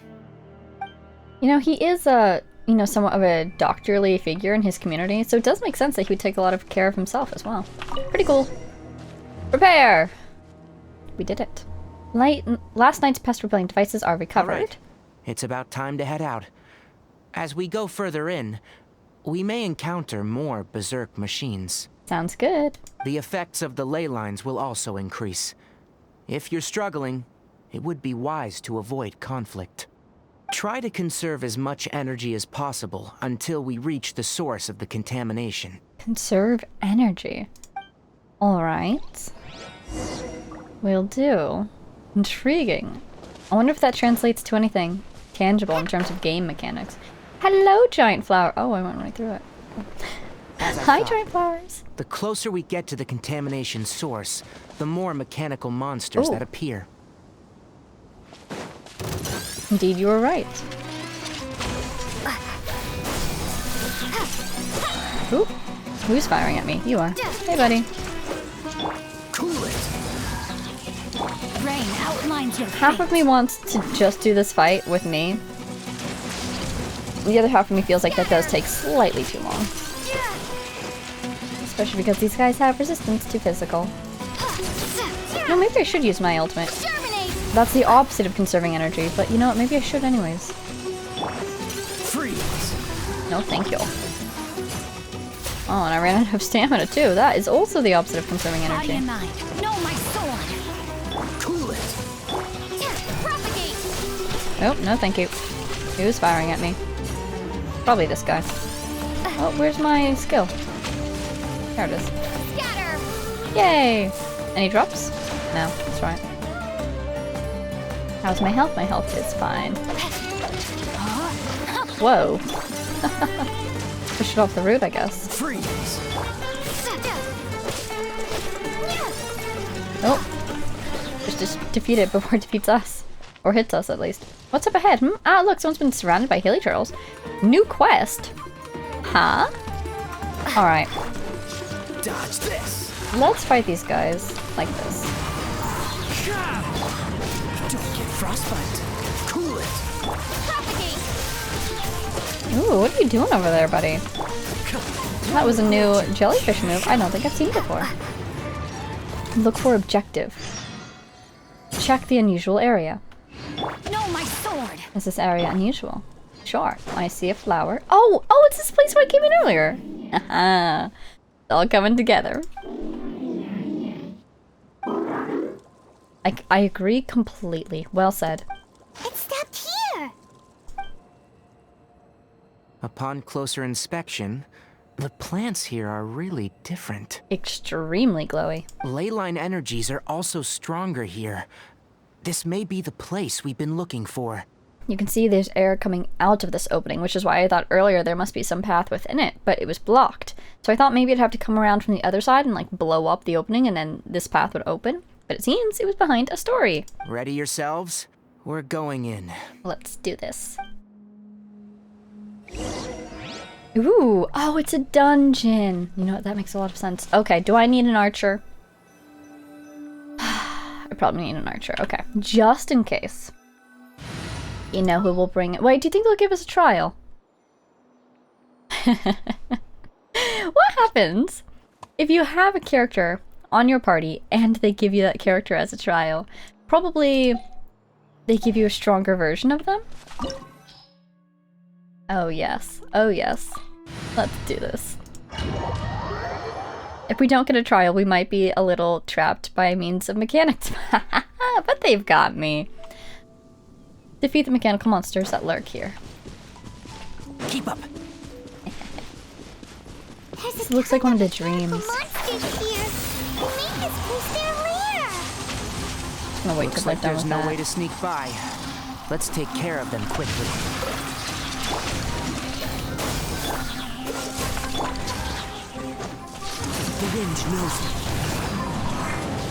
You know, he is somewhat of a doctorly figure in his community, so it does make sense that he would take a lot of care of himself as well. Pretty cool. Prepare! We did it. Last night's pest repelling devices are recovered. All right. It's about time to head out. As we go further in, we may encounter more berserk machines. Sounds good. The effects of the ley lines will also increase. If you're struggling, it would be wise to avoid conflict. Try to conserve as much energy as possible until we reach the source of the contamination. Conserve energy. Alright. Will do. Intriguing. I wonder if that translates to anything tangible in terms of game mechanics. Hello, giant flower. Oh, I went right through it. Hi, giant flowers. The closer we get to the contamination source, the more mechanical monsters that appear. Indeed, you were right. Ooh, who's firing at me? You are. Hey, buddy. Cool it. Rain outlines your Half of me wants to just do this fight with me. The other half of me feels like that does take slightly too long. Especially because these guys have resistance to physical. No, maybe I should use my ultimate. That's the opposite of conserving energy, but you know what, maybe I should anyways. Freeze. No, thank you. Oh, and I ran out of stamina too. That is also the opposite of conserving energy. Body and mind. No, my sword. Cool it. Propagate. Nope, no thank you. Who's firing at me? Probably this guy. Oh, where's my skill? There it is. Scatter. Yay! Any drops? No, that's right. How's my health? My health is fine. Whoa. Push it off the root, I guess. Freeze. Oh. Just defeat it before it defeats us. Or hits us, at least. What's up ahead? Ah, look, someone's been surrounded by hilly turtles. New quest? Huh? Alright. Dodge this. Let's fight these guys like this. Don't get frostbite. Cool it. Propagate. Ooh, what are you doing over there, buddy? That was a new jellyfish move I don't think I've seen before. Look for objective. Check the unusual area. No, my sword. Is this area unusual? Sure. I see a flower. Oh, it's this place where I came in earlier. Haha. It's all coming together. I agree completely. Well said. It stopped here. Upon closer inspection, the plants here are really different. Extremely glowy. Ley line energies are also stronger here. This may be the place we've been looking for. You can see there's air coming out of this opening, which is why I thought earlier there must be some path within it, but it was blocked. So I thought maybe it'd have to come around from the other side and like blow up the opening and then this path would open. But it seems it was behind a story. Ready yourselves? We're going in. Let's do this. Ooh, oh, it's a dungeon. You know what, that makes a lot of sense. Okay, do I need an archer? I probably need an archer. Okay, just in case. You know who will bring it. Wait, do you think they'll give us a trial? What happens if you have a character on your party and they give you that character as a trial? Probably they give you a stronger version of them? Oh yes. Oh yes. Let's do this. If we don't get a trial, we might be a little trapped by means of mechanics. But they've got me. Defeat the mechanical monsters that lurk here. Keep up. This looks like one of the dreams. Monsters here. Make this place their lair. I'm gonna wait till they're done There's with no that. way to sneak by. Let's take care of them quickly. The wind knows me.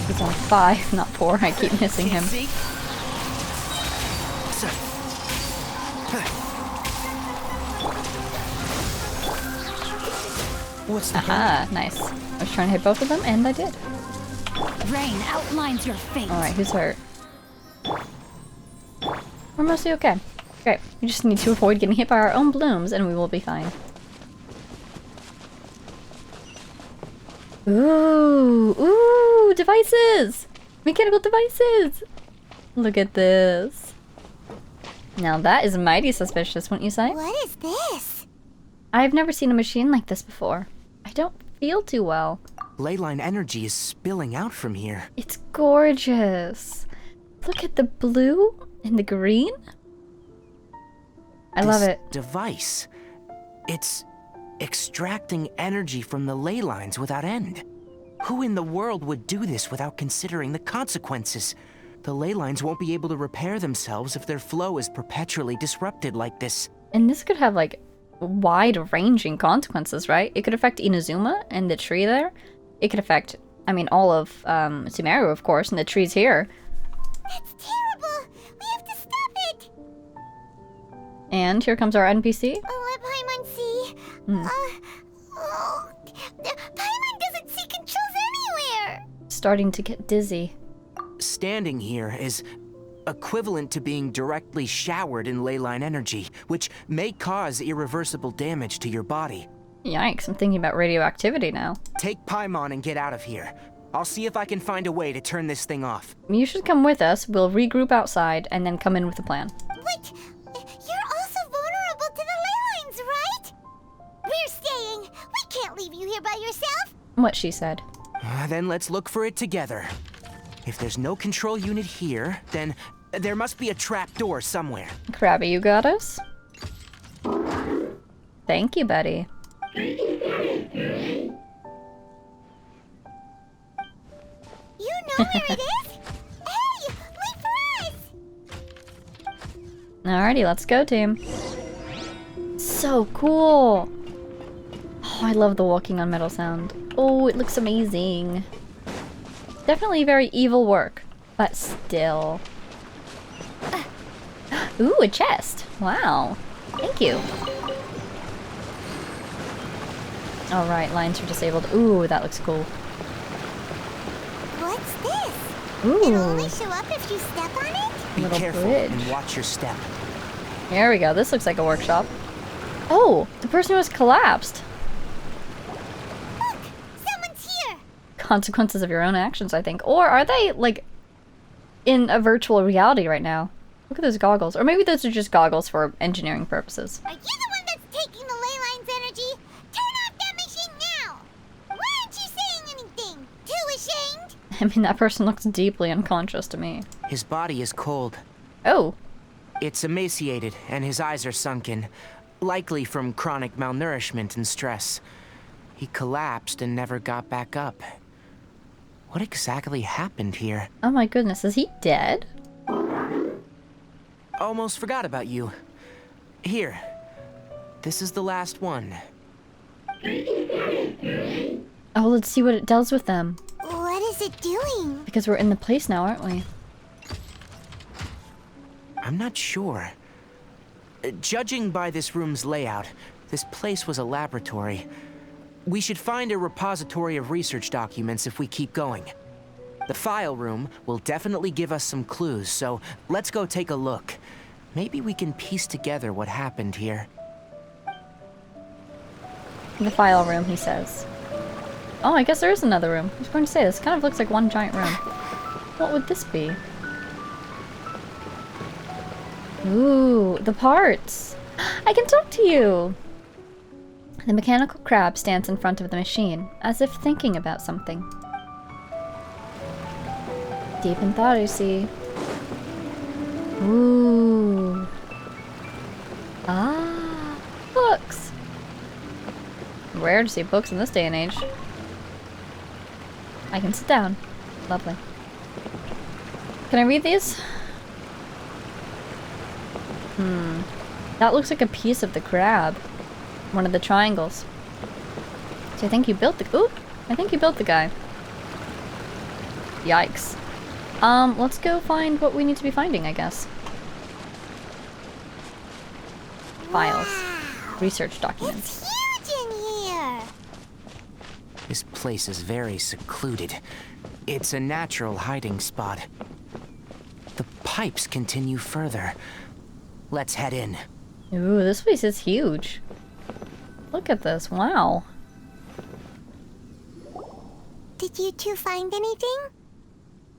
He's on 5, not 4. I keep missing him. What's the Aha, nice. I was trying to hit both of them, and I did. Rain outlines your fate. Alright, who's hurt? We're mostly okay. Great. We just need to avoid getting hit by our own blooms, and we will be fine. Ooh! Ooh! Devices! Mechanical devices! Look at this. Now that is mighty suspicious, wouldn't you say? What is this? I've never seen a machine like this before. I don't feel too well. Leyline energy is spilling out from here. It's gorgeous. Look at the blue and the green. I love it. Device. It's extracting energy from the ley lines without end. Who in the world would do this without considering the consequences? The ley lines won't be able to repair themselves if their flow is perpetually disrupted like this. And this could have like wide-ranging consequences, right? It could affect Inazuma and the tree there. It could affect, I mean, all of Sumeru, of course, and the trees here. That's terrible. We have to stop it. And here comes our NPC. Let Paimon see. Paimon doesn't see controls anywhere. Starting to get dizzy. Standing here is equivalent to being directly showered in leyline energy, which may cause irreversible damage to your body. Yikes, I'm thinking about radioactivity now. Take Paimon and get out of here. I'll see if I can find a way to turn this thing off. You should come with us. We'll regroup outside and then come in with a plan. Wait, you're also vulnerable to the ley lines, right? We're staying. We can't leave you here by yourself. What she said. Then let's look for it together. If there's no control unit here, then there must be a trap door somewhere. Krabby, you got us? Thank you, buddy. You know where it is? Hey, wait for us! Alrighty, let's go, team. So cool. Oh, I love the walking on metal sound. Oh, it looks amazing. Definitely very evil work, but still. Ooh, a chest. Wow. Thank you. Alright, lines are disabled. Ooh, that looks cool. What's this? Ooh. It'll only show up if you step on it? Be Little careful bridge. and watch your step. There we go. This looks like a workshop. Oh, the person who has collapsed. Look, someone's here. Consequences of your own actions, I think. Or are they, like, in a virtual reality right now? Look at those goggles. Or maybe those are just goggles for engineering purposes. Are you the one that's taking the ley line's energy? Turn off that machine now! Why aren't you saying anything? Too ashamed? I mean, that person looks deeply unconscious to me. His body is cold. Oh. It's emaciated, and his eyes are sunken, likely from chronic malnourishment and stress. He collapsed and never got back up. What exactly happened here? Oh my goodness, is he dead? Almost forgot about you. Here. This is the last one. Oh, let's see what it does with them. What is it doing? Because we're in the place now, aren't we? I'm not sure. Judging by this room's layout, this place was a laboratory. We should find a repository of research documents if we keep going. The file room will definitely give us some clues, so let's go take a look. Maybe we can piece together what happened here. The file room, he says. Oh, I guess there is another room. I was going to say, this kind of looks like one giant room. What would this be? Ooh, the parts. I can talk to you. The mechanical crab stands in front of the machine, as if thinking about something. Deep in thought, I see. Ooh. Ah, books. Rare to see books in this day and age. I can sit down. Lovely. Can I read these? That looks like a piece of the crab. One of the triangles. So I think you built the— ooh! I think you built the guy. Yikes. Let's go find what we need to be finding, I guess. Files. Research documents. It's huge in here! This place is very secluded. It's a natural hiding spot. The pipes continue further. Let's head in. Ooh, this place is huge. Look at this, wow. Did you two find anything?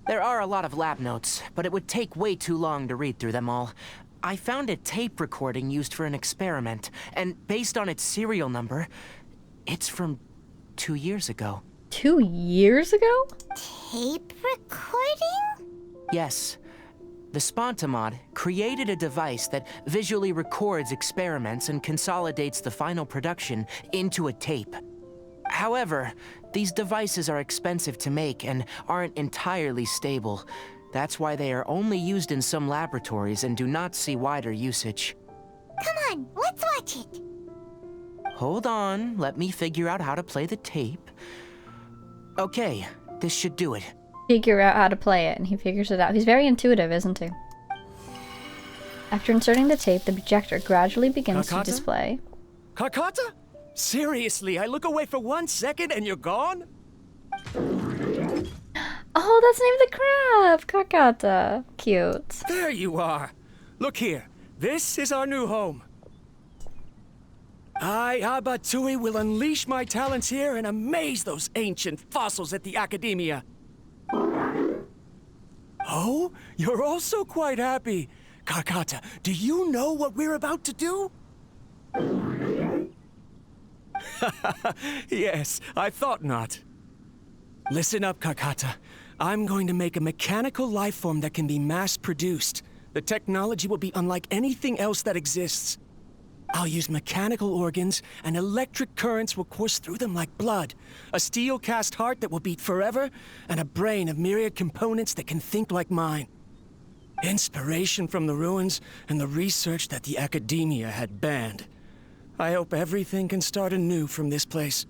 There are a lot of lab notes, but it would take way too long to read through them all. I found a tape recording used for an experiment, and based on its serial number, it's from 2 years ago. 2 years ago? Tape recording? Yes. The Spontamod created a device that visually records experiments and consolidates the final production into a tape. However, these devices are expensive to make and aren't entirely stable. That's why they are only used in some laboratories and do not see wider usage. Come on, let's watch it. Hold on, let me figure out how to play the tape. Okay, this should do it. Figure out how to play it, and he figures it out. He's very intuitive, isn't he? After inserting the tape, the projector gradually begins to display. Carcotta? Seriously, I look away for 1 second and you're gone? Oh, that's the name of the crab! Kakata. Cute. There you are. Look here. This is our new home. I, Abatui, will unleash my talents here and amaze those ancient fossils at the Academia. Oh, you're also quite happy. Carcotta, do you know what we're about to do? Yes, I thought not. Listen up, Carcotta. I'm going to make a mechanical life form that can be mass-produced. The technology will be unlike anything else that exists. I'll use mechanical organs, and electric currents will course through them like blood. A steel-cast heart that will beat forever, and a brain of myriad components that can think like mine. Inspiration from the ruins and the research that the Academia had banned. I hope everything can start anew from this place.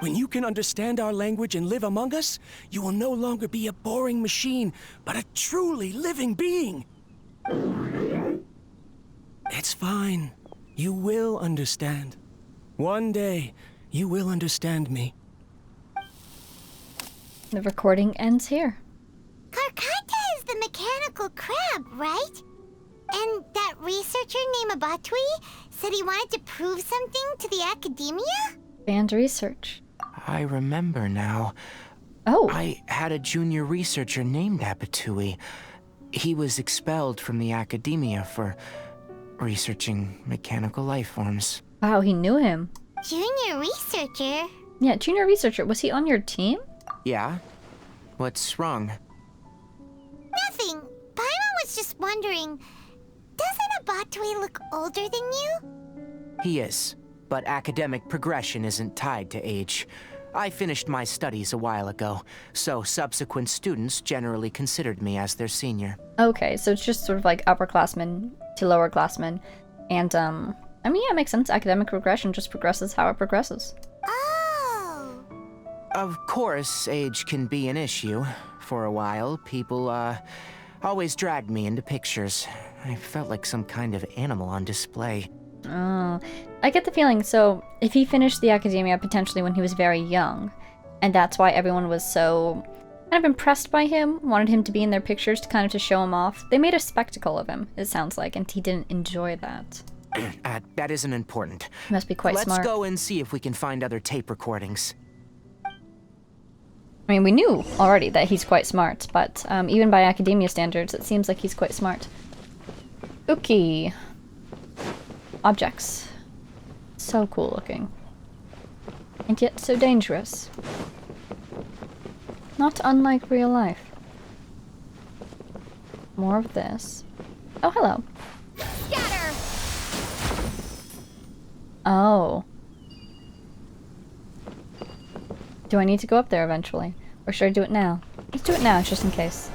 When you can understand our language and live among us, you will no longer be a boring machine, but a truly living being. It's fine. You will understand. One day, you will understand me. The recording ends here. Carcotta is the mechanical crab, right? And that researcher named Abatui said he wanted to prove something to the Academia? Banned research. I remember now. Oh. I had a junior researcher named Abatui. He was expelled from the Academia for researching mechanical life forms. Wow, he knew him. Junior researcher? Yeah, junior researcher. Was he on your team? Yeah? What's wrong? Nothing. Paimon was just wondering, doesn't Abatui look older than you? He is, but academic progression isn't tied to age. I finished my studies a while ago, so subsequent students generally considered me as their senior. Okay, so it's just sort of like upperclassmen to lowerclassmen. And, I mean, yeah, it makes sense. Academic progression just progresses how it progresses. Oh! Of course, age can be an issue. For a while, people, always dragged me into pictures. I felt like some kind of animal on display. Oh, I get the feeling, so if he finished the Academia potentially when he was very young, and that's why everyone was so kind of impressed by him, wanted him to be in their pictures to kind of to show him off, they made a spectacle of him, it sounds like, and he didn't enjoy that. That isn't important. He must be quite smart. Let's go and see if we can find other tape recordings. I mean, we knew already that he's quite smart, but even by Academia standards, it seems like he's quite smart. Okay. Objects. So cool looking. And yet so dangerous. Not unlike real life. More of this. Oh, hello. Scatter! Oh. Do I need to go up there eventually? Or should I do it now? Let's do it now, just in case.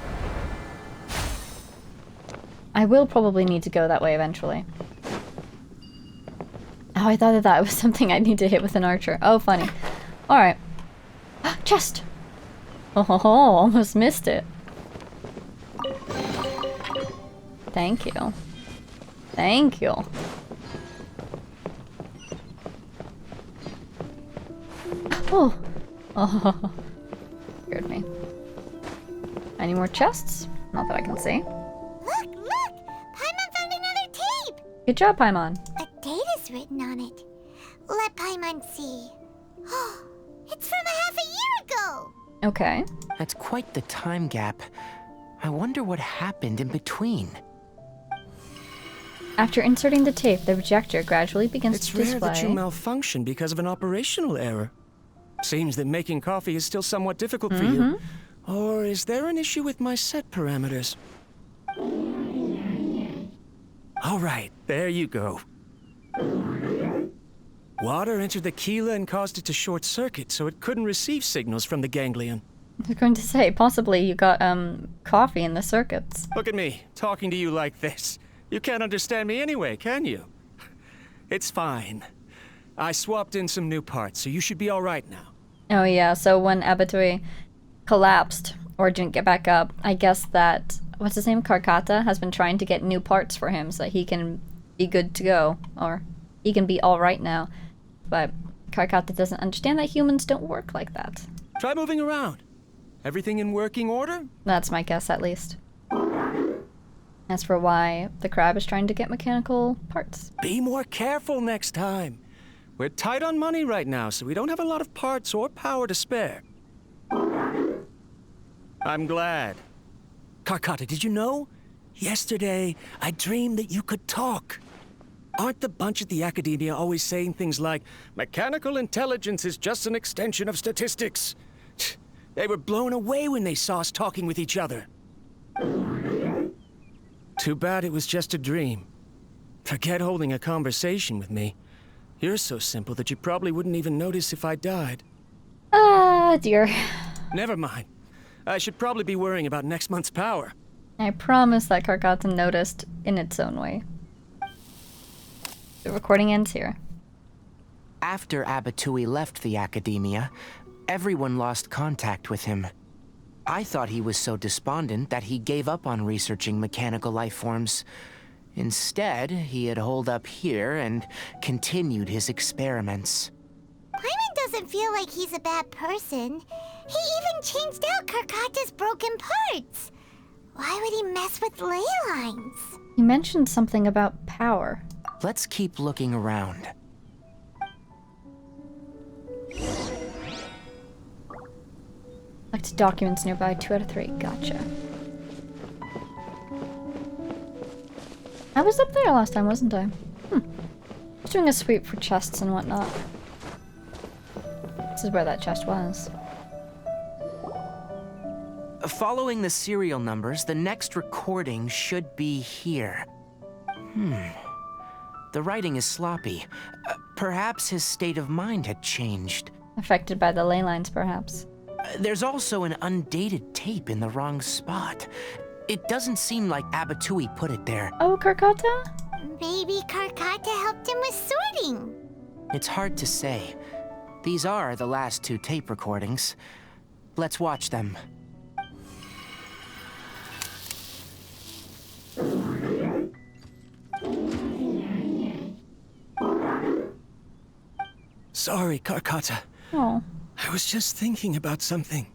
I will probably need to go that way eventually. Oh, I thought that was something I'd need to hit with an archer. Oh, funny. Alright. Chest! Oh, almost missed it. Thank you. Thank you. Oh. Oh. Scared me. Any more chests? Not that I can see. Look! Paimon found another tape! Good job, Paimon. A date is written on it. Let Paimon see. Oh, it's from a half a year ago! Okay. That's quite the time gap. I wonder what happened in between. After inserting the tape, the projector gradually begins to display... It's rare that you malfunction because of an operational error. Seems that making coffee is still somewhat difficult for you. Or is there an issue with my set parameters? All right, there you go. Water entered the chela and caused it to short circuit, so it couldn't receive signals from the ganglion. I was going to say, possibly you got, coffee in the circuits. Look at me, talking to you like this. You can't understand me anyway, can you? It's fine. I swapped in some new parts, so you should be all right now. Oh yeah, so when Abatui collapsed, or didn't get back up, I guess that, what's his name, Karkata, has been trying to get new parts for him so that he can be good to go, or he can be alright now. But Karkata doesn't understand that humans don't work like that. Try moving around. Everything in working order? That's my guess, at least. As for why the crab is trying to get mechanical parts. Be more careful next time. We're tight on money right now, so we don't have a lot of parts or power to spare. I'm glad. Karkata, did you know? Yesterday, I dreamed that you could talk. Aren't the bunch at the Academia always saying things like, mechanical intelligence is just an extension of statistics? They were blown away when they saw us talking with each other. Too bad it was just a dream. Forget holding a conversation with me. You're so simple that you probably wouldn't even notice if I died. Ah, dear. Never mind. I should probably be worrying about next month's power. I promise that Karkata noticed in its own way. The recording ends here. After Abatui left the Academia, everyone lost contact with him. I thought he was so despondent that he gave up on researching mechanical life forms. Instead, he had holed up here and continued his experiments. Paimon doesn't feel like he's a bad person. He even changed out Karkata's broken parts. Why would he mess with ley lines? You mentioned something about power. Let's keep looking around. Select documents nearby, 2 out of 3. Gotcha. I was up there last time, wasn't I? Just doing a sweep for chests and whatnot. This is where that chest was. Following the serial numbers, the next recording should be here. The writing is sloppy. Perhaps his state of mind had changed. Affected by the ley lines, perhaps. There's also an undated tape in the wrong spot. It doesn't seem like Abatui put it there. Oh, Karkata? Maybe Karkata helped him with sorting. It's hard to say. These are the last 2 tape recordings. Let's watch them. Sorry, Karkata. Oh. I was just thinking about something.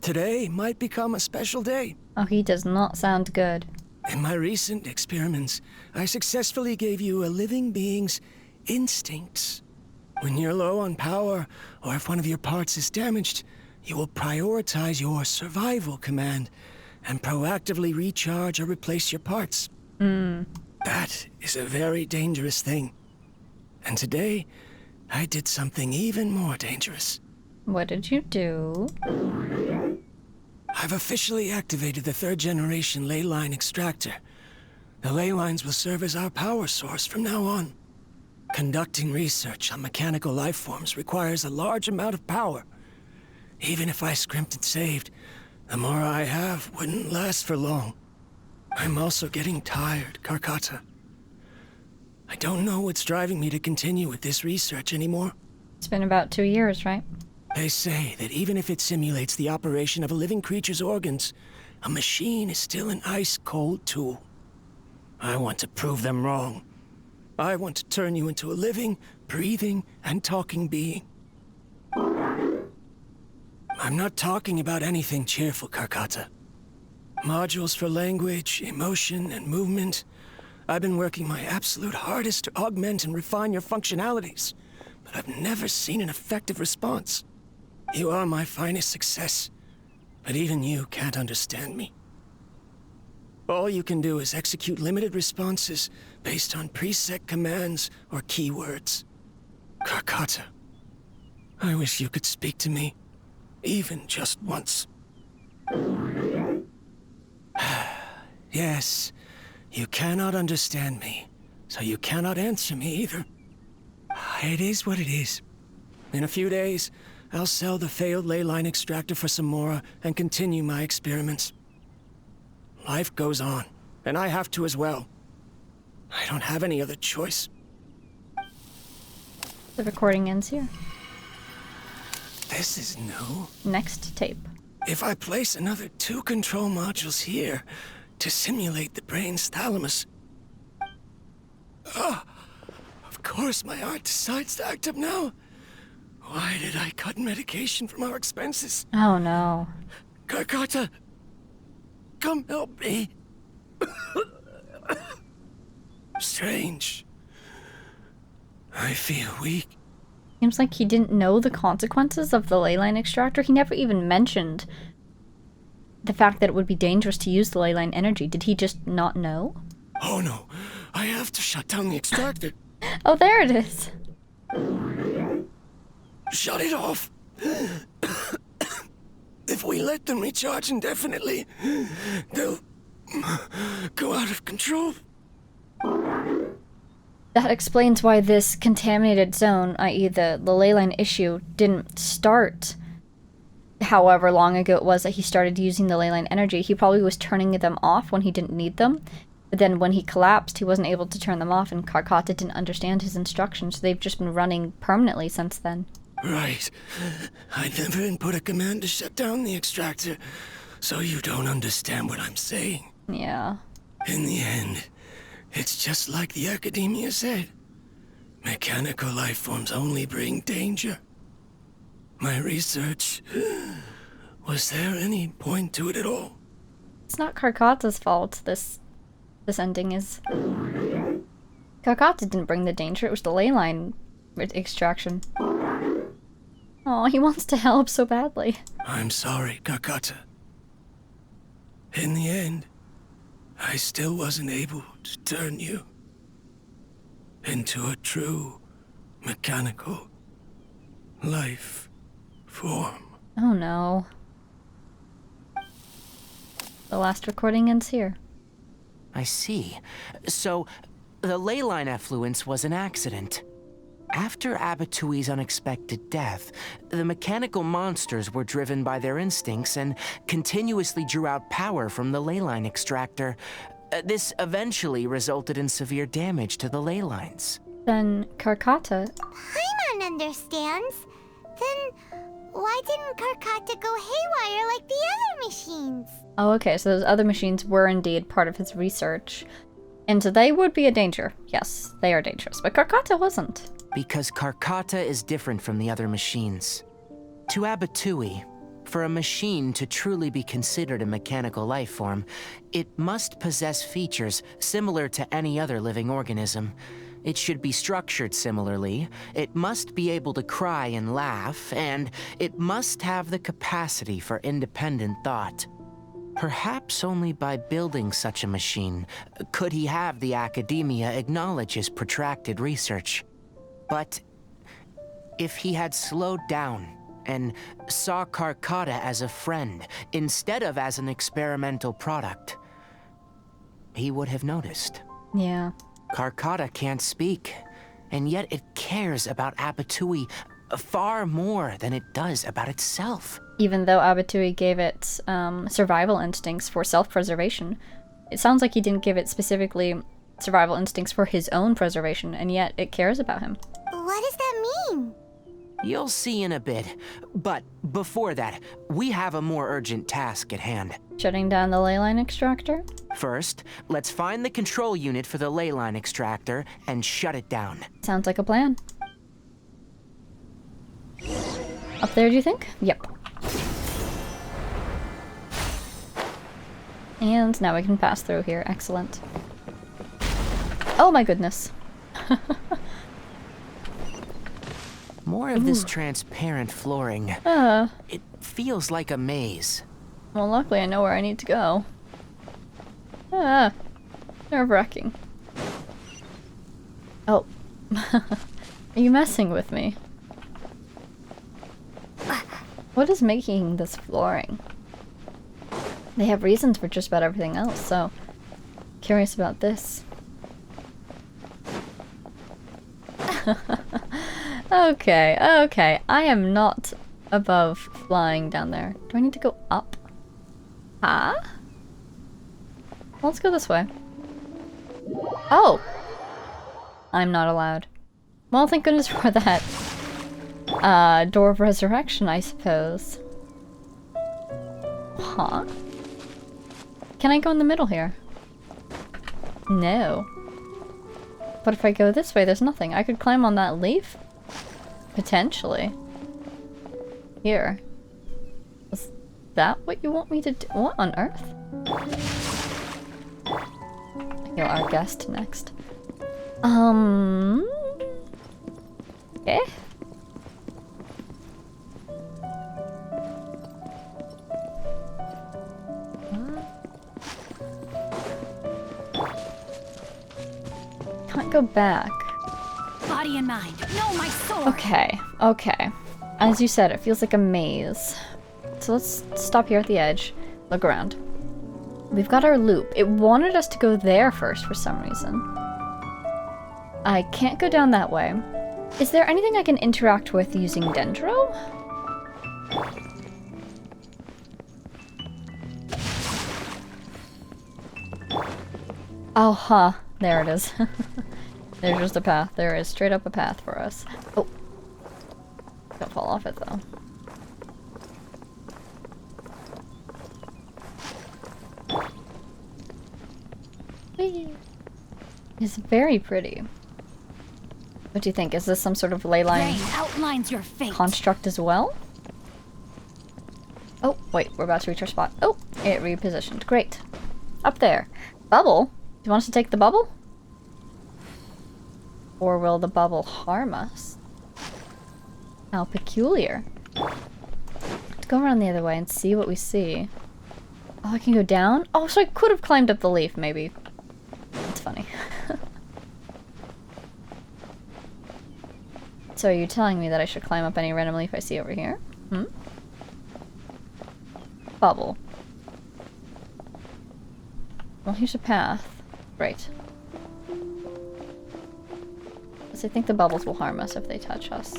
Today might become a special day. Oh, he does not sound good. In my recent experiments, I successfully gave you a living being's instincts. When you're low on power, or if one of your parts is damaged, you will prioritize your survival command and proactively recharge or replace your parts. That is a very dangerous thing. And today, I did something even more dangerous. What did you do? I've officially activated the 3rd generation ley line extractor. The ley lines will serve as our power source from now on. Conducting research on mechanical life forms requires a large amount of power. Even if I scrimped and saved, the more I have wouldn't last for long. I'm also getting tired, Karkata. I don't know what's driving me to continue with this research anymore. It's been about 2 years, right? They say that even if it simulates the operation of a living creature's organs, a machine is still an ice-cold tool. I want to prove them wrong. I want to turn you into a living, breathing, and talking being. I'm not talking about anything cheerful, Karkata. Modules for language, emotion, and movement. I've been working my absolute hardest to augment and refine your functionalities, but I've never seen an effective response. You are my finest success, but even you can't understand me. All you can do is execute limited responses based on preset commands or keywords. Karkata, I wish you could speak to me, even just once. Yes, you cannot understand me, so you cannot answer me either. It is what it is. In a few days, I'll sell the failed ley line extractor for some more and continue my experiments. Life goes on, and I have to as well. I don't have any other choice. The recording ends here. This is new. Next tape. If I place another 2 control modules here to simulate the brain's thalamus... of course my heart decides to act up now. Why did I cut medication from our expenses? Oh no. Karkata, come help me. Strange. I feel weak. Seems like he didn't know the consequences of the ley line extractor. He never even mentioned the fact that it would be dangerous to use the ley line energy. Did he just not know? Oh no, I have to shut down the extractor. Oh, there it is. Shut it off. If we let them recharge indefinitely, they'll go out of control. That explains why this contaminated zone, i.e. the ley line issue, didn't start however long ago it was that he started using the ley line energy. He probably was turning them off when he didn't need them. But then when he collapsed, he wasn't able to turn them off, and Karkata didn't understand his instructions. So they've just been running permanently since then. Right. I never input a command to shut down the extractor, so you don't understand what I'm saying. Yeah. In the end, it's just like the academia said. Mechanical life forms only bring danger. My research... Was there any point to it at all? It's not Karkata's fault, this ending is. Karkata didn't bring the danger, it was the ley line extraction. Oh, he wants to help so badly. I'm sorry, Karkata. In the end, I still wasn't able to turn you into a true mechanical life form. Oh no. The last recording ends here. I see. So, the ley line effluence was an accident. After Abatui's unexpected death, the mechanical monsters were driven by their instincts and continuously drew out power from the ley line extractor. This eventually resulted in severe damage to the ley lines. Then Karkata... Paimon understands. Then why didn't Karkata go haywire like the other machines? Oh, okay, so those other machines were indeed part of his research. And so they would be a danger. Yes, they are dangerous, but Karkata wasn't. Because Karkata is different from the other machines. To Abatui, for a machine to truly be considered a mechanical life form, it must possess features similar to any other living organism. It should be structured similarly, it must be able to cry and laugh, and it must have the capacity for independent thought. Perhaps only by building such a machine could he have the academia acknowledge his protracted research. But If he had slowed down and saw Karkata as a friend instead of as an experimental product, he would have noticed. Yeah. Karkata can't speak, and yet it cares about Abatui far more than it does about itself. Even though Abatui gave it survival instincts for self-preservation, it sounds like he didn't give it specifically survival instincts for his own preservation, and yet it cares about him. What does that mean? You'll see in a bit, but before that, we have a more urgent task at hand. Shutting down the leyline extractor? First, let's find the control unit for the leyline extractor and shut it down. Sounds like a plan. Up there, do you think? Yep. And now we can pass through here. Excellent. Oh my goodness. More of this transparent flooring. It feels like a maze. Well, luckily I know where I need to go. Nerve-wracking. Oh. Are you messing with me? What is making this flooring? They have reasons for just about everything else, so curious about this. Okay. I am not above flying down there. Do I need to go up? Huh? Let's go this way. Oh! I'm not allowed. Well, thank goodness for that. Door of Resurrection, I suppose. Huh? Can I go in the middle here? No. But if I go this way, there's nothing. I could climb on that leaf? Potentially. Here. Is that what you want me to do? What on earth? Heal our guest next. Eh? Can't go back. Body and mind. No, my sword. Okay. As you said, it feels like a maze. So let's stop here at the edge. Look around. We've got our loop. It wanted us to go there first for some reason. I can't go down that way. Is there anything I can interact with using Dendro? Oh, huh. There it is. There's just a path. There is straight up a path for us. Oh. Don't fall off it, though. Whee! It's very pretty. What do you think? Is this some sort of ley line outlines your fate. Construct as well? Oh, wait. We're about to reach our spot. Oh, it repositioned. Great. Up there. Bubble? Do you want us to take the bubble? Or will the bubble harm us? How peculiar. Let's go around the other way and see what we see. Oh, I can go down? Oh, so I could have climbed up the leaf, maybe. That's funny. So are you telling me that I should climb up any random leaf I see over here? Hmm? Bubble. Well, here's a path. Great. I think the bubbles will harm us if they touch us.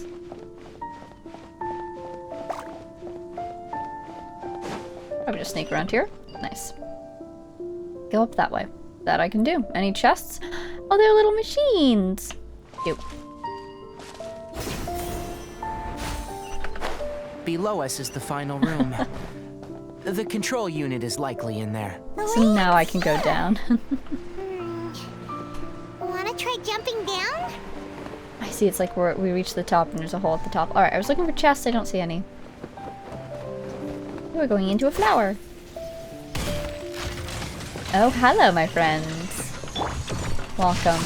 Probably just sneak around here. Nice. Go up that way. That I can do. Any chests? Oh, they're little machines! Cute. Below us is the final room. The control unit is likely in there. So now I can go down. Wanna try jumping down? I see, it's like we reach the top and there's a hole at the top. Alright, I was looking for chests, I don't see any. We're going into a flower. Oh, hello, my friends. Welcome.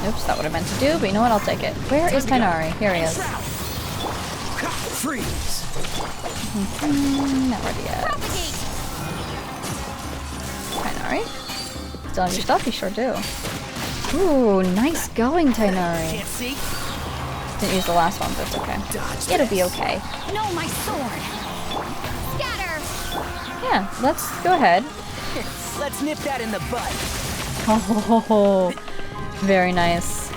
Oops, not what I meant to do, but you know what, I'll take it. Where is Tighnari? Here he is. Freeze! Not ready yet. Tighnari? Still have your stuff? You sure do. Ooh, nice going, Tighnari. Can't see? Didn't use the last one, but it's okay. It'll be okay. No, my sword. Scatter! Yeah, let's go ahead. Let's nip that in the bud. Oh, very nice.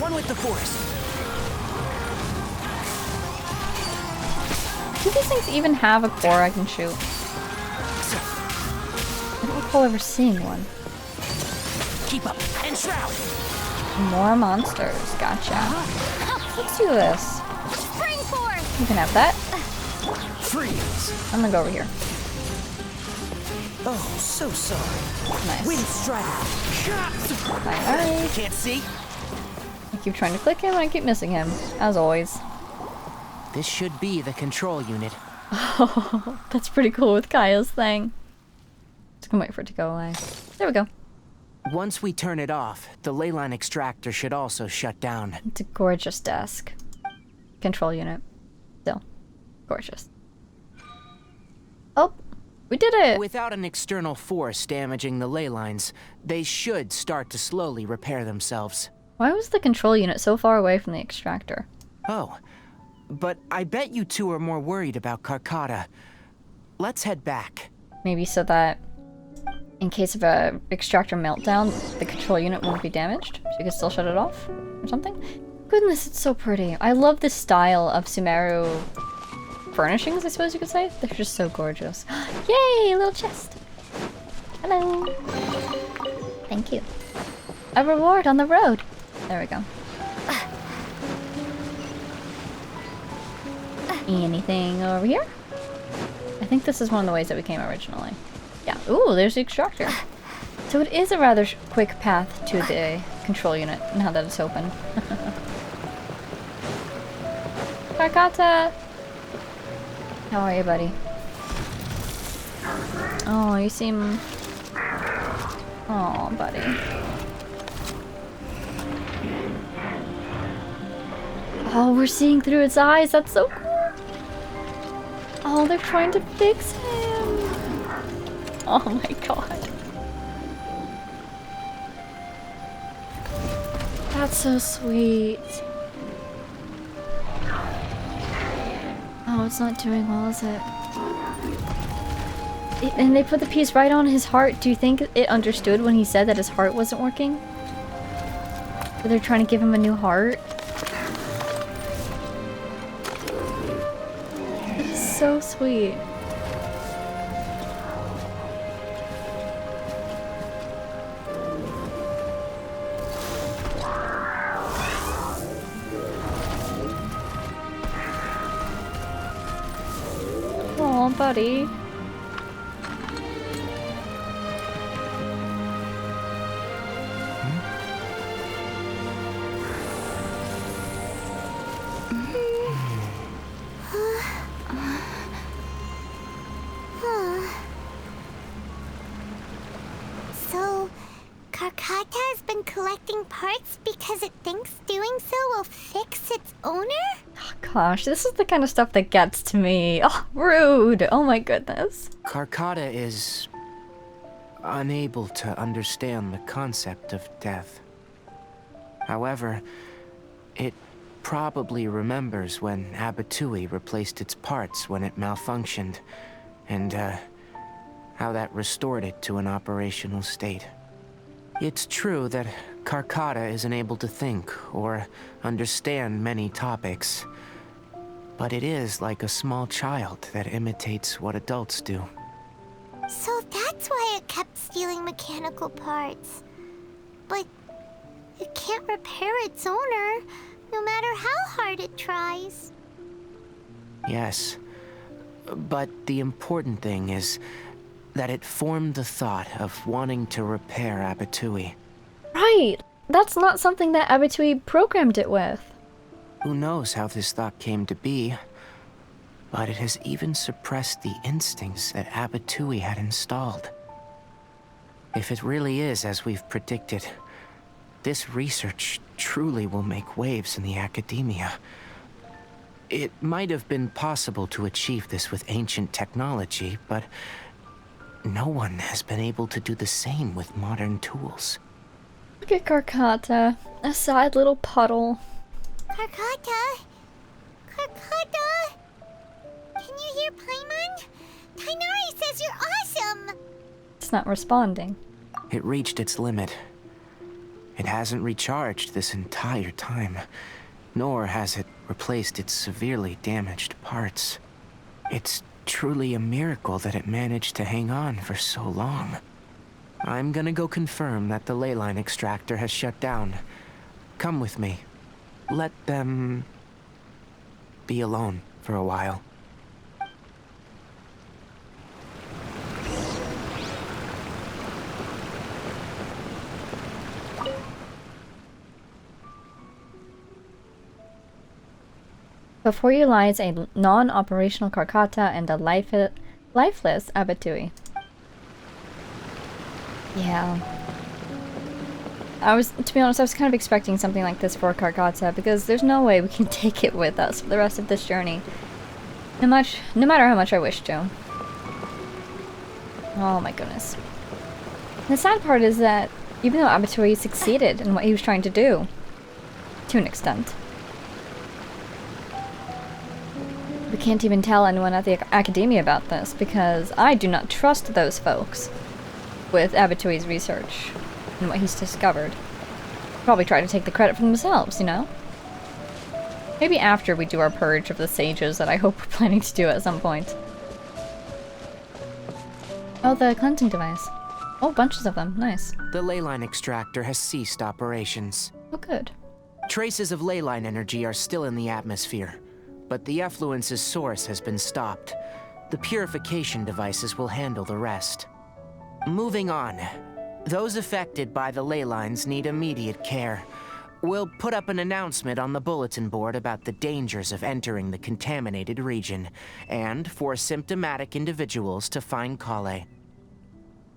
One with the force. Do these things even have a core I can shoot? I don't recall ever seeing one. Keep up and shroud. More monsters. Gotcha. Let's do this. Spring forth! You can have that. Freeze. I'm gonna go over here. Oh, so sorry. Nice. Wind strider. Alright. Can't see. I keep trying to click him and I keep missing him, as always. This should be the control unit. Oh, that's pretty cool with Kaya's thing. Just gonna wait for it to go away. There we go. Once we turn it off, the ley line extractor should also shut down. It's a gorgeous desk. Control unit. Still. Gorgeous. Oh, we did it! Without an external force damaging the ley lines, they should start to slowly repair themselves. Why was the control unit so far away from the extractor? Oh, but I bet you two are more worried about Karkata. Let's head back. Maybe so that in case of a extractor meltdown, the control unit won't be damaged, so you can still shut it off or something. Goodness, it's so pretty. I love this style of Sumeru furnishings, I suppose you could say. They're just so gorgeous. Yay, a little chest. Hello. Thank you. A reward on the road. There we go. Anything over here? I think this is one of the ways that we came originally. Yeah. Ooh, there's the extractor. So it is a rather quick path to the control unit now that it's open. Karkata! How are you, buddy? Oh, you seem... Oh, buddy. Oh, we're seeing through its eyes. That's so cool. Oh, they're trying to fix him. Oh my god. That's so sweet. Oh, it's not doing well, is it? And they put the piece right on his heart. Do you think it understood when he said that his heart wasn't working? Or they're trying to give him a new heart? It's so sweet. Aw, buddy. So, Karkata has been collecting parts because it thinks doing so will fix its owner? Oh, gosh, this is the kind of stuff that gets to me. Oh, rude. Oh my goodness. Karkata is unable to understand the concept of death. However, it probably remembers when Abatui replaced its parts when it malfunctioned, and how that restored it to an operational state. It's true that Karkata isn't able to think or understand many topics, but it is like a small child that imitates what adults do. So that's why it kept stealing mechanical parts. But it can't repair its owner, no matter how hard it tries. Yes, but the important thing is that it formed the thought of wanting to repair Abatui. Right. That's not something that Abatui programmed it with. Who knows how this thought came to be, but it has even suppressed the instincts that Abatui had installed. If it really is as we've predicted, this research truly will make waves in the academia. It might have been possible to achieve this with ancient technology, but no one has been able to do the same with modern tools. Look at Karkata. A sad little puddle. Karkata? Karkata? Can you hear Paimon? Tighnari says you're awesome! It's not responding. It reached its limit. It hasn't recharged this entire time, nor has it replaced its severely damaged parts. It's truly a miracle that it managed to hang on for so long. I'm gonna go confirm that the ley line extractor has shut down. Come with me. Let them be alone for a while. Before you lies a non-operational Karkata and a lifeless Abatui. Yeah. To be honest, I was kind of expecting something like this for Karkata, because there's no way we can take it with us for the rest of this journey. No matter how much I wish to. Oh my goodness. The sad part is that even though Abatui succeeded in what he was trying to do, to an extent, we can't even tell anyone at the academia about this, because I do not trust those folks with Abatui's research and what he's discovered. Probably try to take the credit for themselves, you know? Maybe after we do our purge of the sages that I hope we're planning to do at some point. Oh, the cleansing device. Oh, bunches of them. Nice. The ley line extractor has ceased operations. Oh, good. Traces of ley line energy are still in the atmosphere, but the effluence's source has been stopped. The purification devices will handle the rest. Moving on. Those affected by the ley lines need immediate care. We'll put up an announcement on the bulletin board about the dangers of entering the contaminated region, and for symptomatic individuals to find Kale.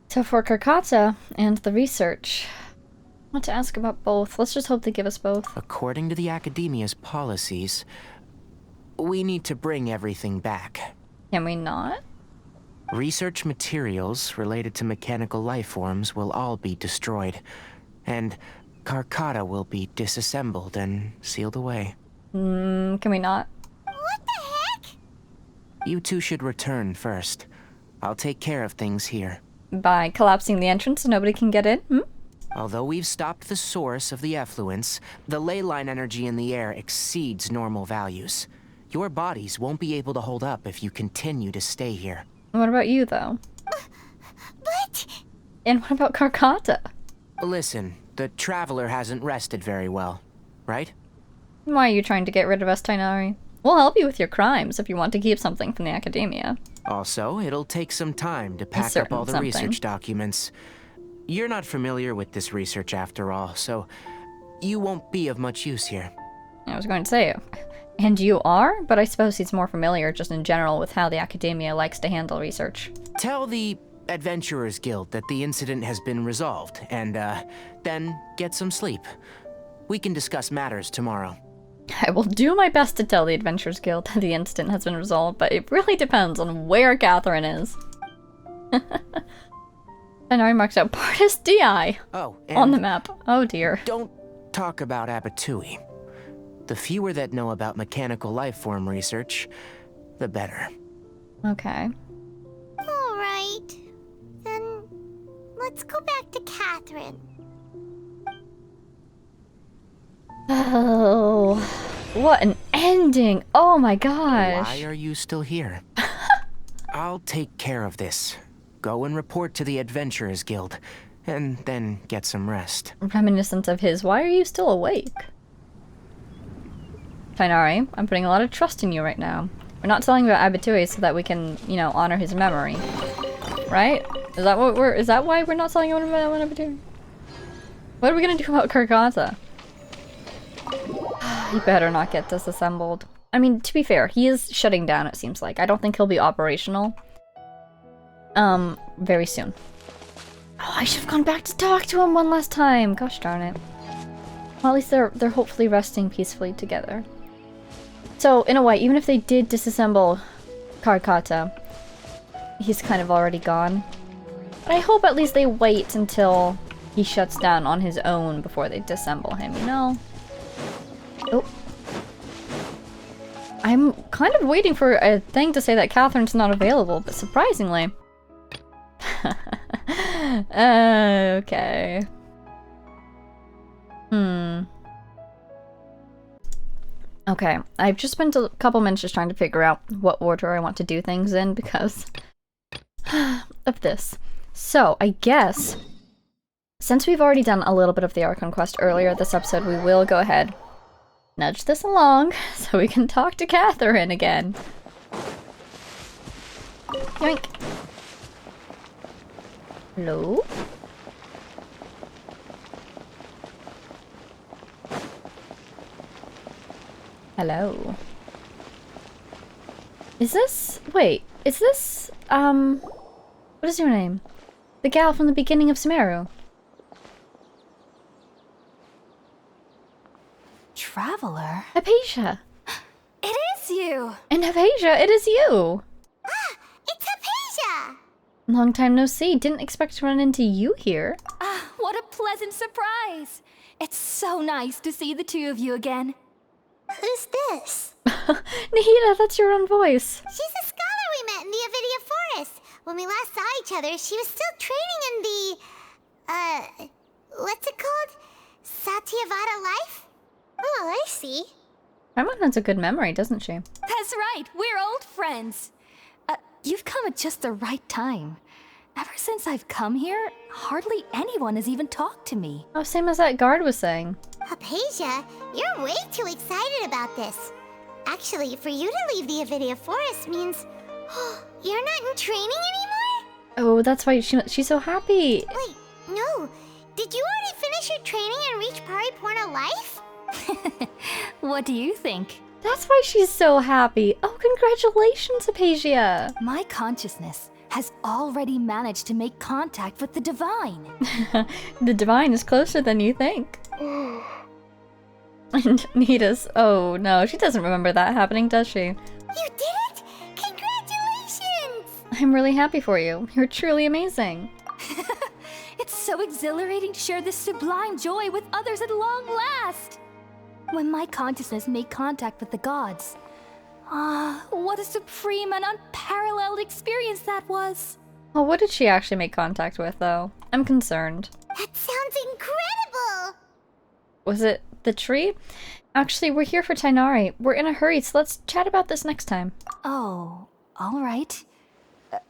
So for Karkata and the research, I want to ask about both. Let's just hope they give us both. According to the Academia's policies, we need to bring everything back. Can we not? Research materials related to mechanical life forms will all be destroyed, and Karkata will be disassembled and sealed away. Can we not? What the heck? You two should return first. I'll take care of things here. By collapsing the entrance so nobody can get in? Although we've stopped the source of the effluence, the ley line energy in the air exceeds normal values. Your bodies won't be able to hold up if you continue to stay here. What about you, though? But... And what about Karkata? Listen, the Traveler hasn't rested very well, right? Why are you trying to get rid of us, Tighnari? We'll help you with your crimes if you want to keep something from the Academia. Also, it'll take some time to pack up all the research documents. You're not familiar with this research after all, so you won't be of much use here. I was going to say, and you are? But I suppose he's more familiar just in general with how the Academia likes to handle research. Tell the Adventurers Guild that the incident has been resolved, and then get some sleep. We can discuss matters tomorrow. I will do my best to tell the Adventurers Guild that the incident has been resolved, but it really depends on where Catherine is. Tighnari marks out Partis DI on the map. Oh dear. Don't talk about Abatui. The fewer that know about mechanical life form research, the better. Okay. Alright. Then let's go back to Catherine. Oh, what an ending! Oh my gosh! Why are you still here? I'll take care of this. Go and report to the Adventurers Guild, and then get some rest. Reminiscent of his, why are you still awake? Tighnari, I'm putting a lot of trust in you right now. We're not telling about Abatui so that we can, you know, honor his memory. Right? Is that why we're not telling anyone about Abatui? What are we gonna do about Karkata? He better not get disassembled. I mean, to be fair, he is shutting down, it seems like. I don't think he'll be operational. Very soon. Oh, I should have gone back to talk to him one last time. Gosh darn it. Well, at least they're hopefully resting peacefully together. So, in a way, even if they did disassemble Karkata, he's kind of already gone. But I hope at least they wait until he shuts down on his own before they disassemble him, you know? Oh, I'm kind of waiting for a thing to say that Catherine's not available, but surprisingly. Okay. Okay, I've just spent a couple minutes just trying to figure out what order I want to do things in because of this. So, I guess, since we've already done a little bit of the Archon quest earlier this episode, we will go ahead, nudge this along, so we can talk to Catherine again. Yoink. Hello? Hello. Is this... Wait, is this, what is your name? The gal from the beginning of Sumeru. Traveler? Hypatia! It is you! And Hypatia, it is you! Ah, it's Hypatia! Long time no see. Didn't expect to run into you here. Ah, what a pleasant surprise! It's so nice to see the two of you again. Who's this? Nahida, that's your own voice. She's a scholar we met in the Avidia Forest. When we last saw each other, she was still training in the, what's it called? Satyavada life? Oh, I see. Paimon has a good memory, doesn't she? That's right, we're old friends. You've come at just the right time. Ever since I've come here, hardly anyone has even talked to me. Oh, same as that guard was saying. Hypatia, you're way too excited about this. Actually, for you to leave the Avidia Forest means you're not in training anymore? Oh, that's why she's so happy. Wait, no. Did you already finish your training and reach Paripurna life? What do you think? That's why she's so happy. Oh, congratulations, Hypatia. My consciousness has already managed to make contact with the divine. The divine is closer than you think. And Nita's, oh no, she doesn't remember that happening, does she? You did it! Congratulations! I'm really happy for you. You're truly amazing. It's so exhilarating to share this sublime joy with others at long last. When my consciousness made contact with the gods, what a supreme and unparalleled experience that was. Well, what did she actually make contact with, though? I'm concerned. That sounds incredible! Was it the tree? Actually, we're here for Tighnari. We're in a hurry, so let's chat about this next time. Oh, all right.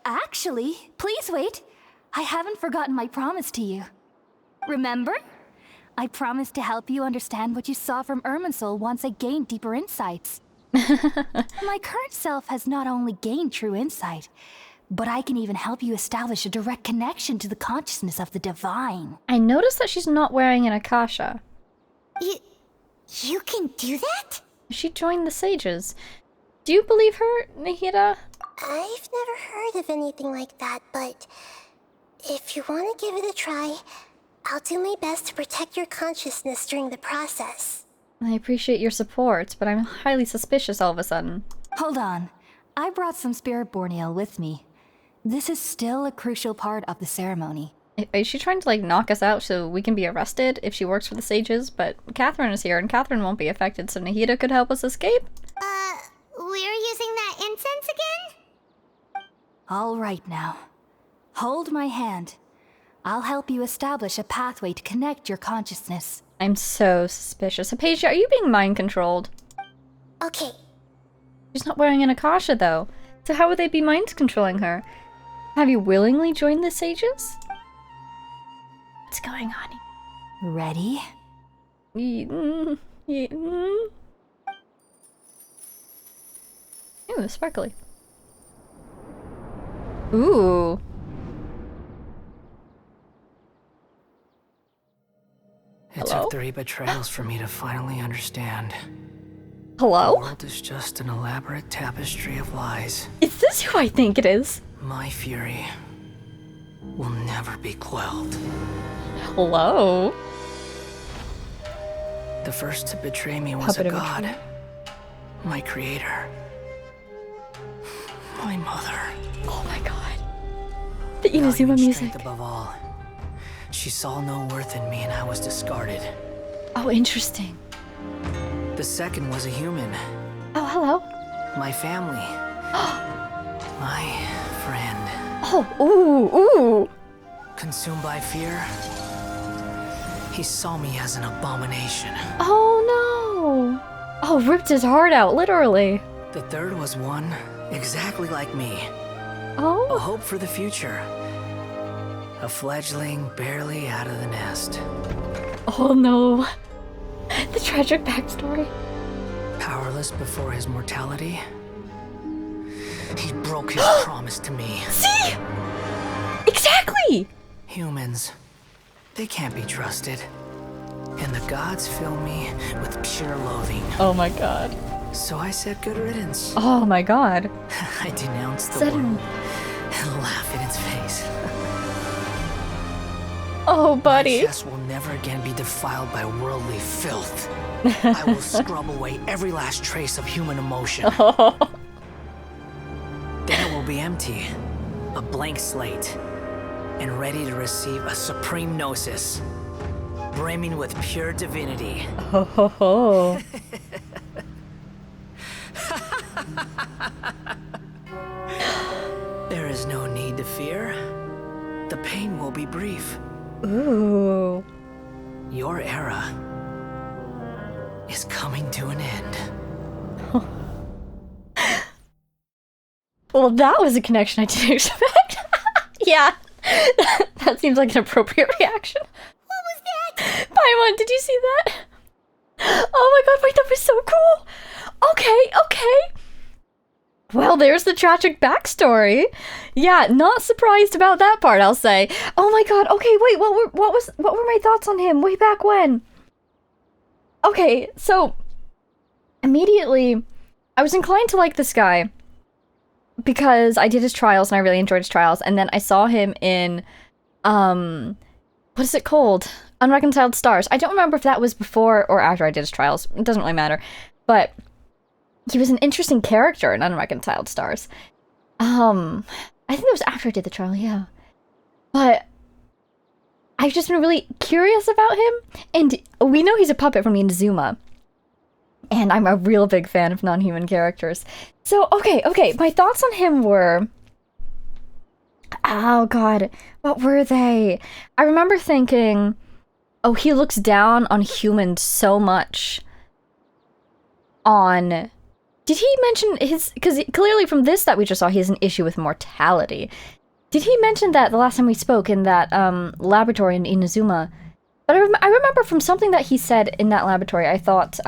Actually, please wait. I haven't forgotten my promise to you. Remember? I promised to help you understand what you saw from Irminsul once I gained deeper insights. My current self has not only gained true insight, but I can even help you establish a direct connection to the consciousness of the divine. I noticed that she's not wearing an Akasha. You can do that? She joined the sages. Do you believe her, Nahida? I've never heard of anything like that, but if you want to give it a try, I'll do my best to protect your consciousness during the process. I appreciate your support, but I'm highly suspicious all of a sudden. Hold on. I brought some spirit borneal with me. This is still a crucial part of the ceremony. Is she trying to, like, knock us out so we can be arrested if she works for the sages? But Catherine is here, and Catherine won't be affected, so Nahida could help us escape? We're using that incense again? All right now. Hold my hand. I'll help you establish a pathway to connect your consciousness. I'm so suspicious. Hypatia, are you being mind-controlled? Okay. She's not wearing an Akasha, though. So how would they be mind-controlling her? Have you willingly joined the sages? What's going on? Ready? Ooh, sparkly. Ooh. It Hello? took 3 betrayals for me to finally understand. Hello? The world is just an elaborate tapestry of lies. Is this who I think it is? My fury will never be quelled. Hello? The first to betray me was Puppet a of a god. tree. My creator. My mother. Oh my god. The Valuing Inazuma music. strength above all. She saw no worth in me and I was discarded. Oh, interesting. The second was a human. Oh, hello. My family. My friend. Oh, ooh. Consumed by fear, he saw me as an abomination. Oh no. Oh, ripped his heart out, literally. The third was one exactly like me. Oh. A hope for the future. A fledgling barely out of the nest. Oh no. The tragic backstory. Powerless before his mortality, he broke his promise to me. See? Exactly! Humans, they can't be trusted. And the gods fill me with pure loathing. Oh my god. So I said good riddance. Oh my god. I denounced the world and laughed in its face. Oh, buddy. My chest will never again be defiled by worldly filth. I will scrub away every last trace of human emotion. Then it will be empty, a blank slate, and ready to receive a supreme gnosis, brimming with pure divinity. Oh. There is no need to fear. The pain will be brief. Ooh. Your era is coming to an end. Well, that was a connection I didn't expect. Yeah. That seems like an appropriate reaction. What was that? Paimon, did you see that? Oh my god, wait, that was so cool. Okay. Well, there's the tragic backstory. Yeah, not surprised about that part, I'll say. Oh my god, okay, wait, what were my thoughts on him way back when? Okay, so immediately I was inclined to like this guy because I did his trials and I really enjoyed his trials, and then I saw him in what is it called? Unreconciled Stars. I don't remember if that was before or after I did his trials. It doesn't really matter. But he was an interesting character in Unreconciled Stars. I think that was after I did the trial, yeah. But I've just been really curious about him. And we know he's a puppet from Inazuma. And I'm a real big fan of non-human characters. So, okay, my thoughts on him were... Oh god, what were they? I remember thinking, oh, he looks down on humans so much. Did he mention his... Because clearly from this that we just saw, he has an issue with mortality. Did he mention that the last time we spoke in that laboratory in Inazuma? But I remember from something that he said in that laboratory, I thought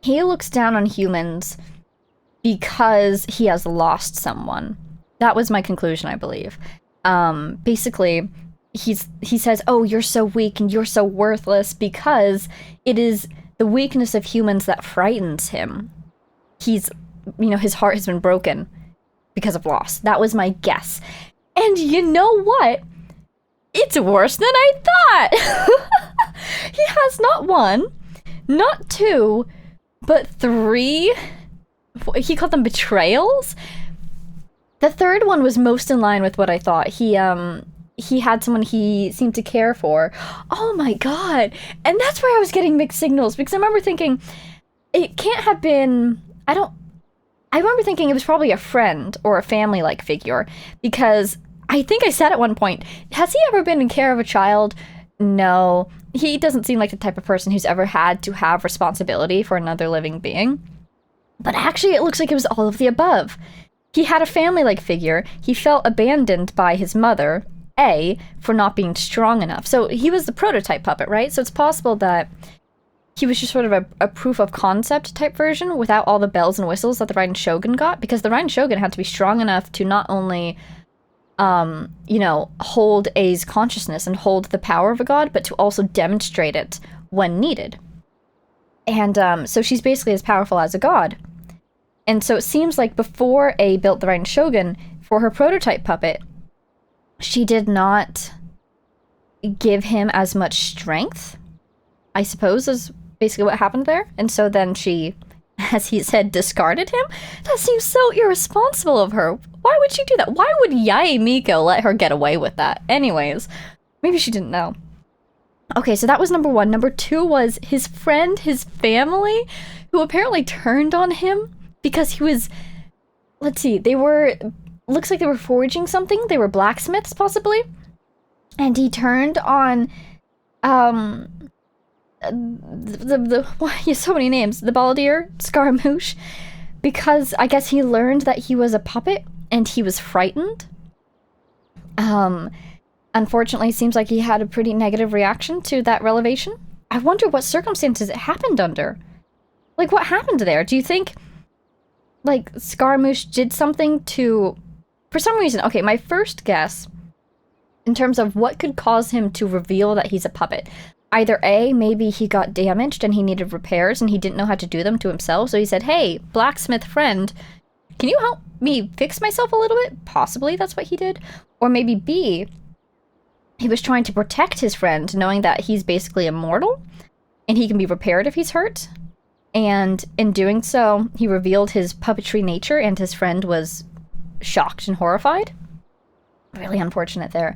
he looks down on humans because he has lost someone. That was my conclusion, I believe. Basically, he says, oh, you're so weak and you're so worthless because it is the weakness of humans that frightens him. His heart has been broken because of loss. That was my guess. And you know what? It's worse than I thought! He has not one, not two, but three, he called them betrayals? The third one was most in line with what I thought. He had someone he seemed to care for. Oh my god! And that's why I was getting mixed signals, because I remember thinking, it can't have been... I remember thinking it was probably a friend or a family-like figure, because I think I said at one point, has he ever been in care of a child? No. He doesn't seem like the type of person who's ever had to have responsibility for another living being. But actually, it looks like it was all of the above. He had a family-like figure. He felt abandoned by his mother, for not being strong enough. So he was the prototype puppet, right? So it's possible that he was just sort of a proof of concept type version without all the bells and whistles that the Raiden Shogun got, because the Raiden Shogun had to be strong enough to not only, hold A's consciousness and hold the power of a god, but to also demonstrate it when needed. And so she's basically as powerful as a god. And so it seems like before A built the Raiden Shogun, for her prototype puppet, she did not give him as much strength, I suppose, is basically what happened there. And so then she, as he said, discarded him? That seems so irresponsible of her. Why would she do that? Why would Yae Miko let her get away with that? Anyways, maybe she didn't know. Okay, so that was number one. Number two was his friend, his family, who apparently turned on him because he was, let's see, looks like they were forging something. They were blacksmiths, possibly. And he turned on, so many names. The Balladeer, Scaramouche, because I guess he learned that he was a puppet and he was frightened. Unfortunately, it seems like he had a pretty negative reaction to that revelation. I wonder what circumstances it happened under. Like, what happened there? Do you think, like, Scaramouche did something to... For some reason, okay, my first guess, in terms of what could cause him to reveal that he's a puppet. Either A, maybe he got damaged and he needed repairs and he didn't know how to do them to himself, so he said, hey, blacksmith friend, can you help me fix myself a little bit? Possibly that's what he did. Or maybe B, he was trying to protect his friend, knowing that he's basically immortal and he can be repaired if he's hurt. And in doing so, he revealed his puppetry nature and his friend was shocked and horrified. Really unfortunate there.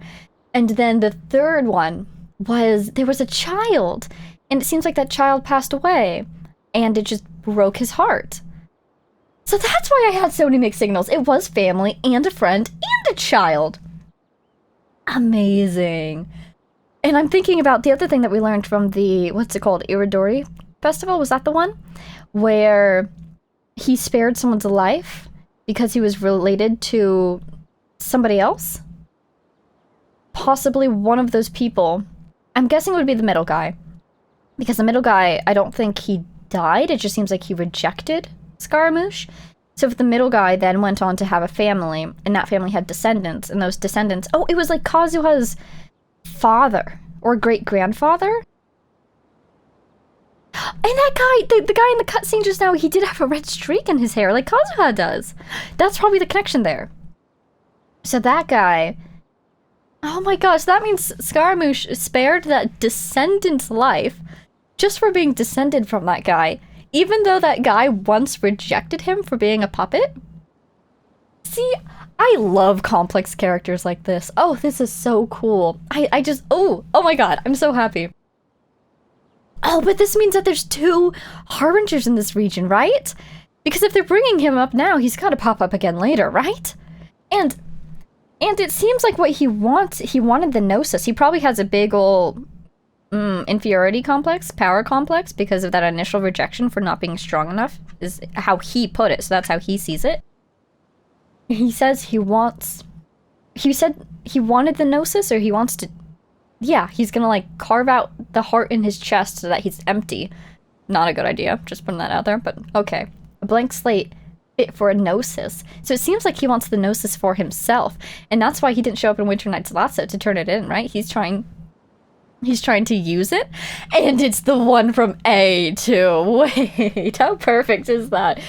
And then the third one was there was a child, and it seems like that child passed away, and it just broke his heart. So that's why I had so many mixed signals. It was family and a friend and a child. Amazing. And I'm thinking about the other thing that we learned from the, what's it called, Iridori Festival? Was that the one? Where he spared someone's life because he was related to somebody else? Possibly one of those people. I'm guessing it would be the middle guy. Because the middle guy, I don't think he died. It just seems like he rejected Scaramouche. So if the middle guy then went on to have a family, and that family had descendants, and those descendants... Oh, it was like Kazuha's father, or great-grandfather? And that guy, the guy in the cutscene just now, he did have a red streak in his hair, like Kazuha does. That's probably the connection there. So that guy... Oh my gosh, that means Scaramouche spared that descendant's life just for being descended from that guy. Even though that guy once rejected him for being a puppet? See, I love complex characters like this. Oh, this is so cool. I just, oh my god, I'm so happy. Oh, but this means that there's 2 Harbingers in this region, right? Because if they're bringing him up now, he's gotta pop up again later, right? And it seems like what he wants, he wanted the Gnosis. He probably has a big ol' inferiority complex, power complex, because of that initial rejection for not being strong enough, is how he put it, so that's how he sees it. He says he wants... He said he wanted the Gnosis, or he wants to... Yeah, he's gonna, like, carve out the heart in his chest so that he's empty. Not a good idea, just putting that out there, but okay. A blank slate fit for a Gnosis. So it seems like he wants the Gnosis for himself, and that's why he didn't show up in Winter Night's Lasso to turn it in, right? He's trying to use it, and it's the one from A too. Wait, how perfect is that?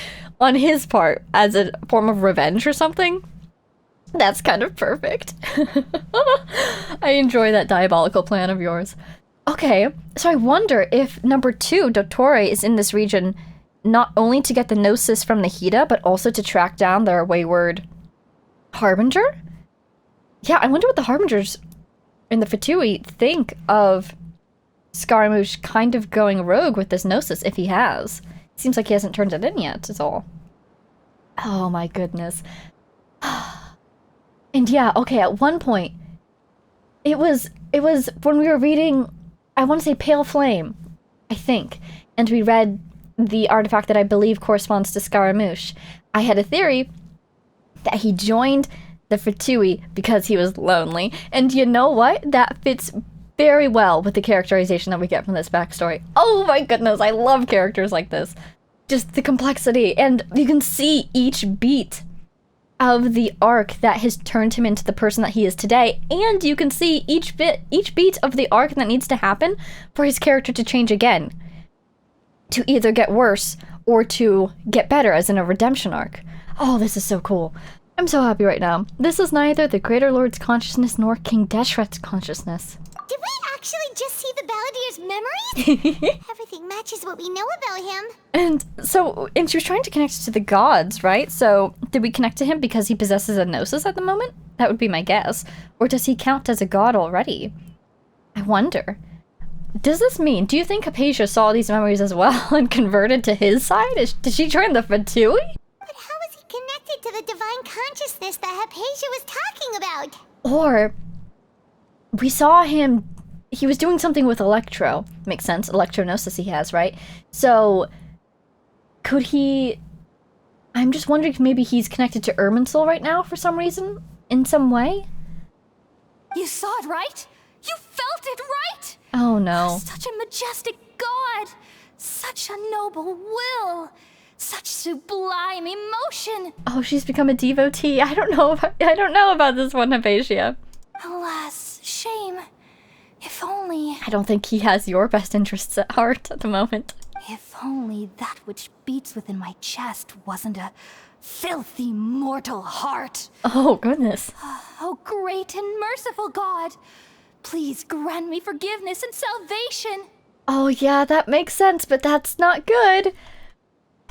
On his part, as a form of revenge or something? That's kind of perfect. I enjoy that diabolical plan of yours. Okay, so I wonder if number 2, Dottore, is in this region not only to get the Gnosis from the Hida, but also to track down their wayward Harbinger? Yeah, I wonder what the Harbingers in the Fatui think of Scaramouche kind of going rogue with this Gnosis, if he has. Seems like he hasn't turned it in yet, is all. Oh my goodness. And yeah, okay, at one point, it was when we were reading, I want to say Pale Flame, I think, and we read the artifact that I believe corresponds to Scaramouche. I had a theory that he joined the Fatui because he was lonely, and you know what? That fits very well with the characterization that we get from this backstory. Oh my goodness, I love characters like this. Just the complexity, and you can see each beat of the arc that has turned him into the person that he is today, and you can see each beat of the arc that needs to happen for his character to change again. To either get worse or to get better, as in a redemption arc. Oh, this is so cool. I'm so happy right now. This is neither the Greater Lord's consciousness nor King Deshret's consciousness. Did we actually just see the Balladier's memories? Everything matches what we know about him. And she was trying to connect to the gods, right? So, did we connect to him because he possesses a Gnosis at the moment? That would be my guess. Or does he count as a god already? I wonder. Does this mean, do you think Hypatia saw these memories as well and converted to his side? Did she join the Fatui? But how is he connected to the divine consciousness that Hypatia was talking about? Or, we saw him, he was doing something with Electro. Makes sense, electronosis he has, right? So, could he... I'm just wondering if maybe he's connected to Irminsul right now for some reason? In some way? You saw it, right? You felt it, right? Oh no. Such a majestic god! Such a noble will! Such sublime emotion! Oh, she's become a devotee. I don't know about this one, Hypatia. Alas, shame. If only... I don't think he has your best interests at heart at the moment. If only that which beats within my chest wasn't a filthy mortal heart. Oh, goodness. Oh, great and merciful God! Please grant me forgiveness and salvation! Oh yeah, that makes sense, but that's not good.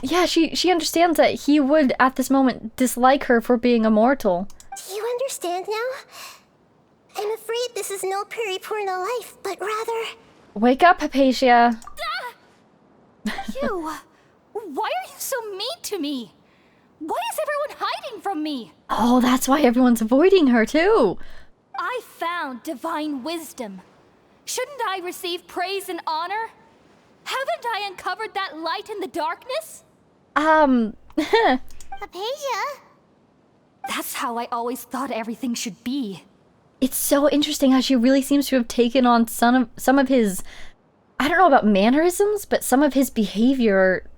Yeah, she understands that he would, at this moment, dislike her for being immortal. Do you understand now? I'm afraid this is no Peripurna life, but rather... Wake up, Hypatia. You! Why are you so mean to me? Why is everyone hiding from me? Oh, that's why everyone's avoiding her, too. I found divine wisdom. Shouldn't I receive praise and honor? Haven't I uncovered that light in the darkness? Hypatia? That's how I always thought everything should be. It's so interesting how she really seems to have taken on some of his... I don't know about mannerisms, but some of his behavior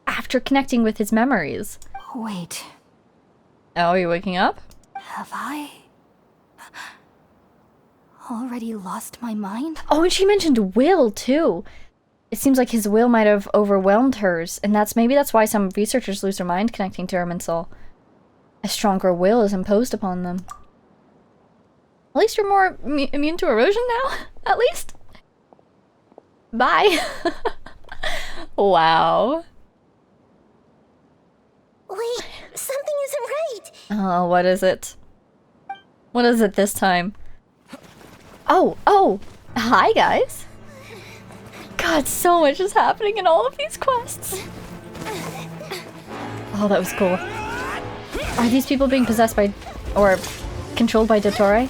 after connecting with his memories. Wait. Oh, are you waking up? Have I already lost my mind? Oh, and she mentioned will, too. It seems like his will might have overwhelmed hers, and maybe that's why some researchers lose their mind connecting to Irminsul. A stronger will is imposed upon them. At least you're more immune to erosion now, at least. Bye. Wow. Wait, something isn't right. Oh, what is it? What is it this time? Oh, hi guys. God, so much is happening in all of these quests. Oh, that was cool. Are these people being possessed by, or controlled by Dottore?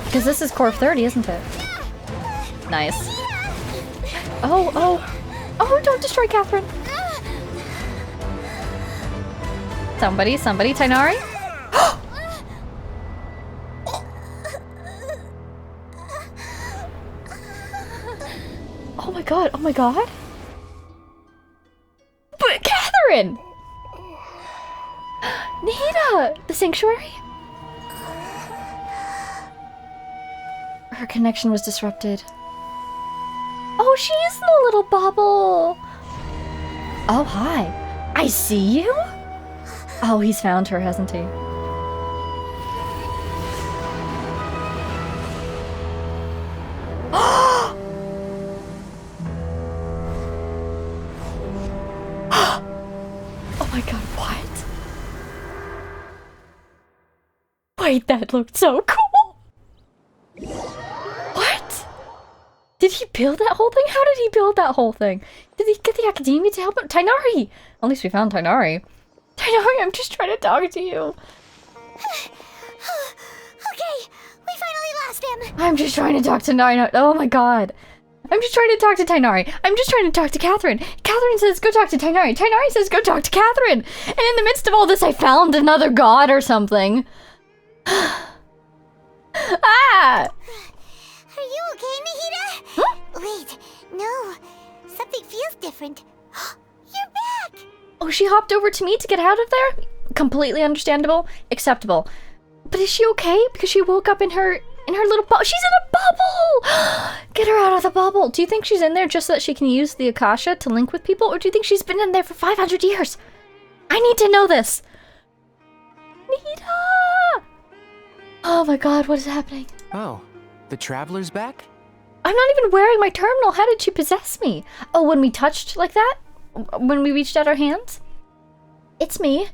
Because this is Corp 30, isn't it? Nice. Oh, don't destroy Catherine. Somebody, Tighnari? Oh my god. But Catherine! Nita! The sanctuary? Her connection was disrupted. Oh, she's the little bubble! Oh, hi. I see you? Oh, he's found her, hasn't he? Oh my god, what? Wait, that looked so cool! What? Did he build that whole thing? How did he build that whole thing? Did he get the academia to help him? Tighnari! At least we found Tighnari. Tighnari, I'm just trying to talk to you. Okay, we finally lost him. I'm just trying to talk to Tighnari. Oh my god. I'm just trying to talk to Tighnari. I'm just trying to talk to Catherine. Catherine says go talk to Tighnari. Tighnari says go talk to Catherine. And in the midst of all this, I found another god or something. Ah! Are you okay, Nahida? Huh? Wait, no. Something feels different. You're back! Oh, she hopped over to me to get out of there? Completely understandable. Acceptable. But is she okay? Because she woke up in her little bubble. She's in a bubble! Get her out of the bubble. Do you think she's in there just so that she can use the Akasha to link with people? Or do you think she's been in there for 500 years? I need to know this. Nita! Oh my god, what is happening? Oh, the Traveler's back? I'm not even wearing my terminal. How did she possess me? Oh, when we touched like that? When we reached out our hands? It's me.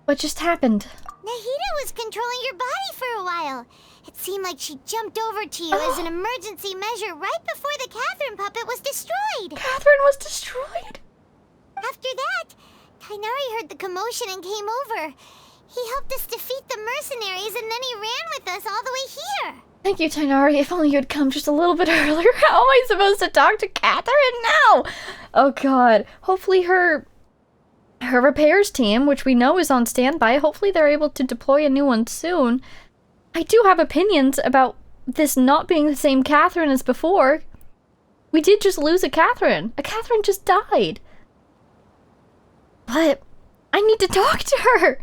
What just happened? Nahida was controlling your body for a while. It seemed like she jumped over to you as an emergency measure right before the Catherine puppet was destroyed. Catherine was destroyed? After that, Tighnari heard the commotion and came over. He helped us defeat the mercenaries and then he ran with us all the way here. Thank you, Tighnari. If only you had come just a little bit earlier. How am I supposed to talk to Catherine now? Oh god. Hopefully her repairs team, which we know is on standby, hopefully they're able to deploy a new one soon. I do have opinions about this not being the same Catherine as before. We did just lose a Catherine. A Catherine just died. But I need to talk to her.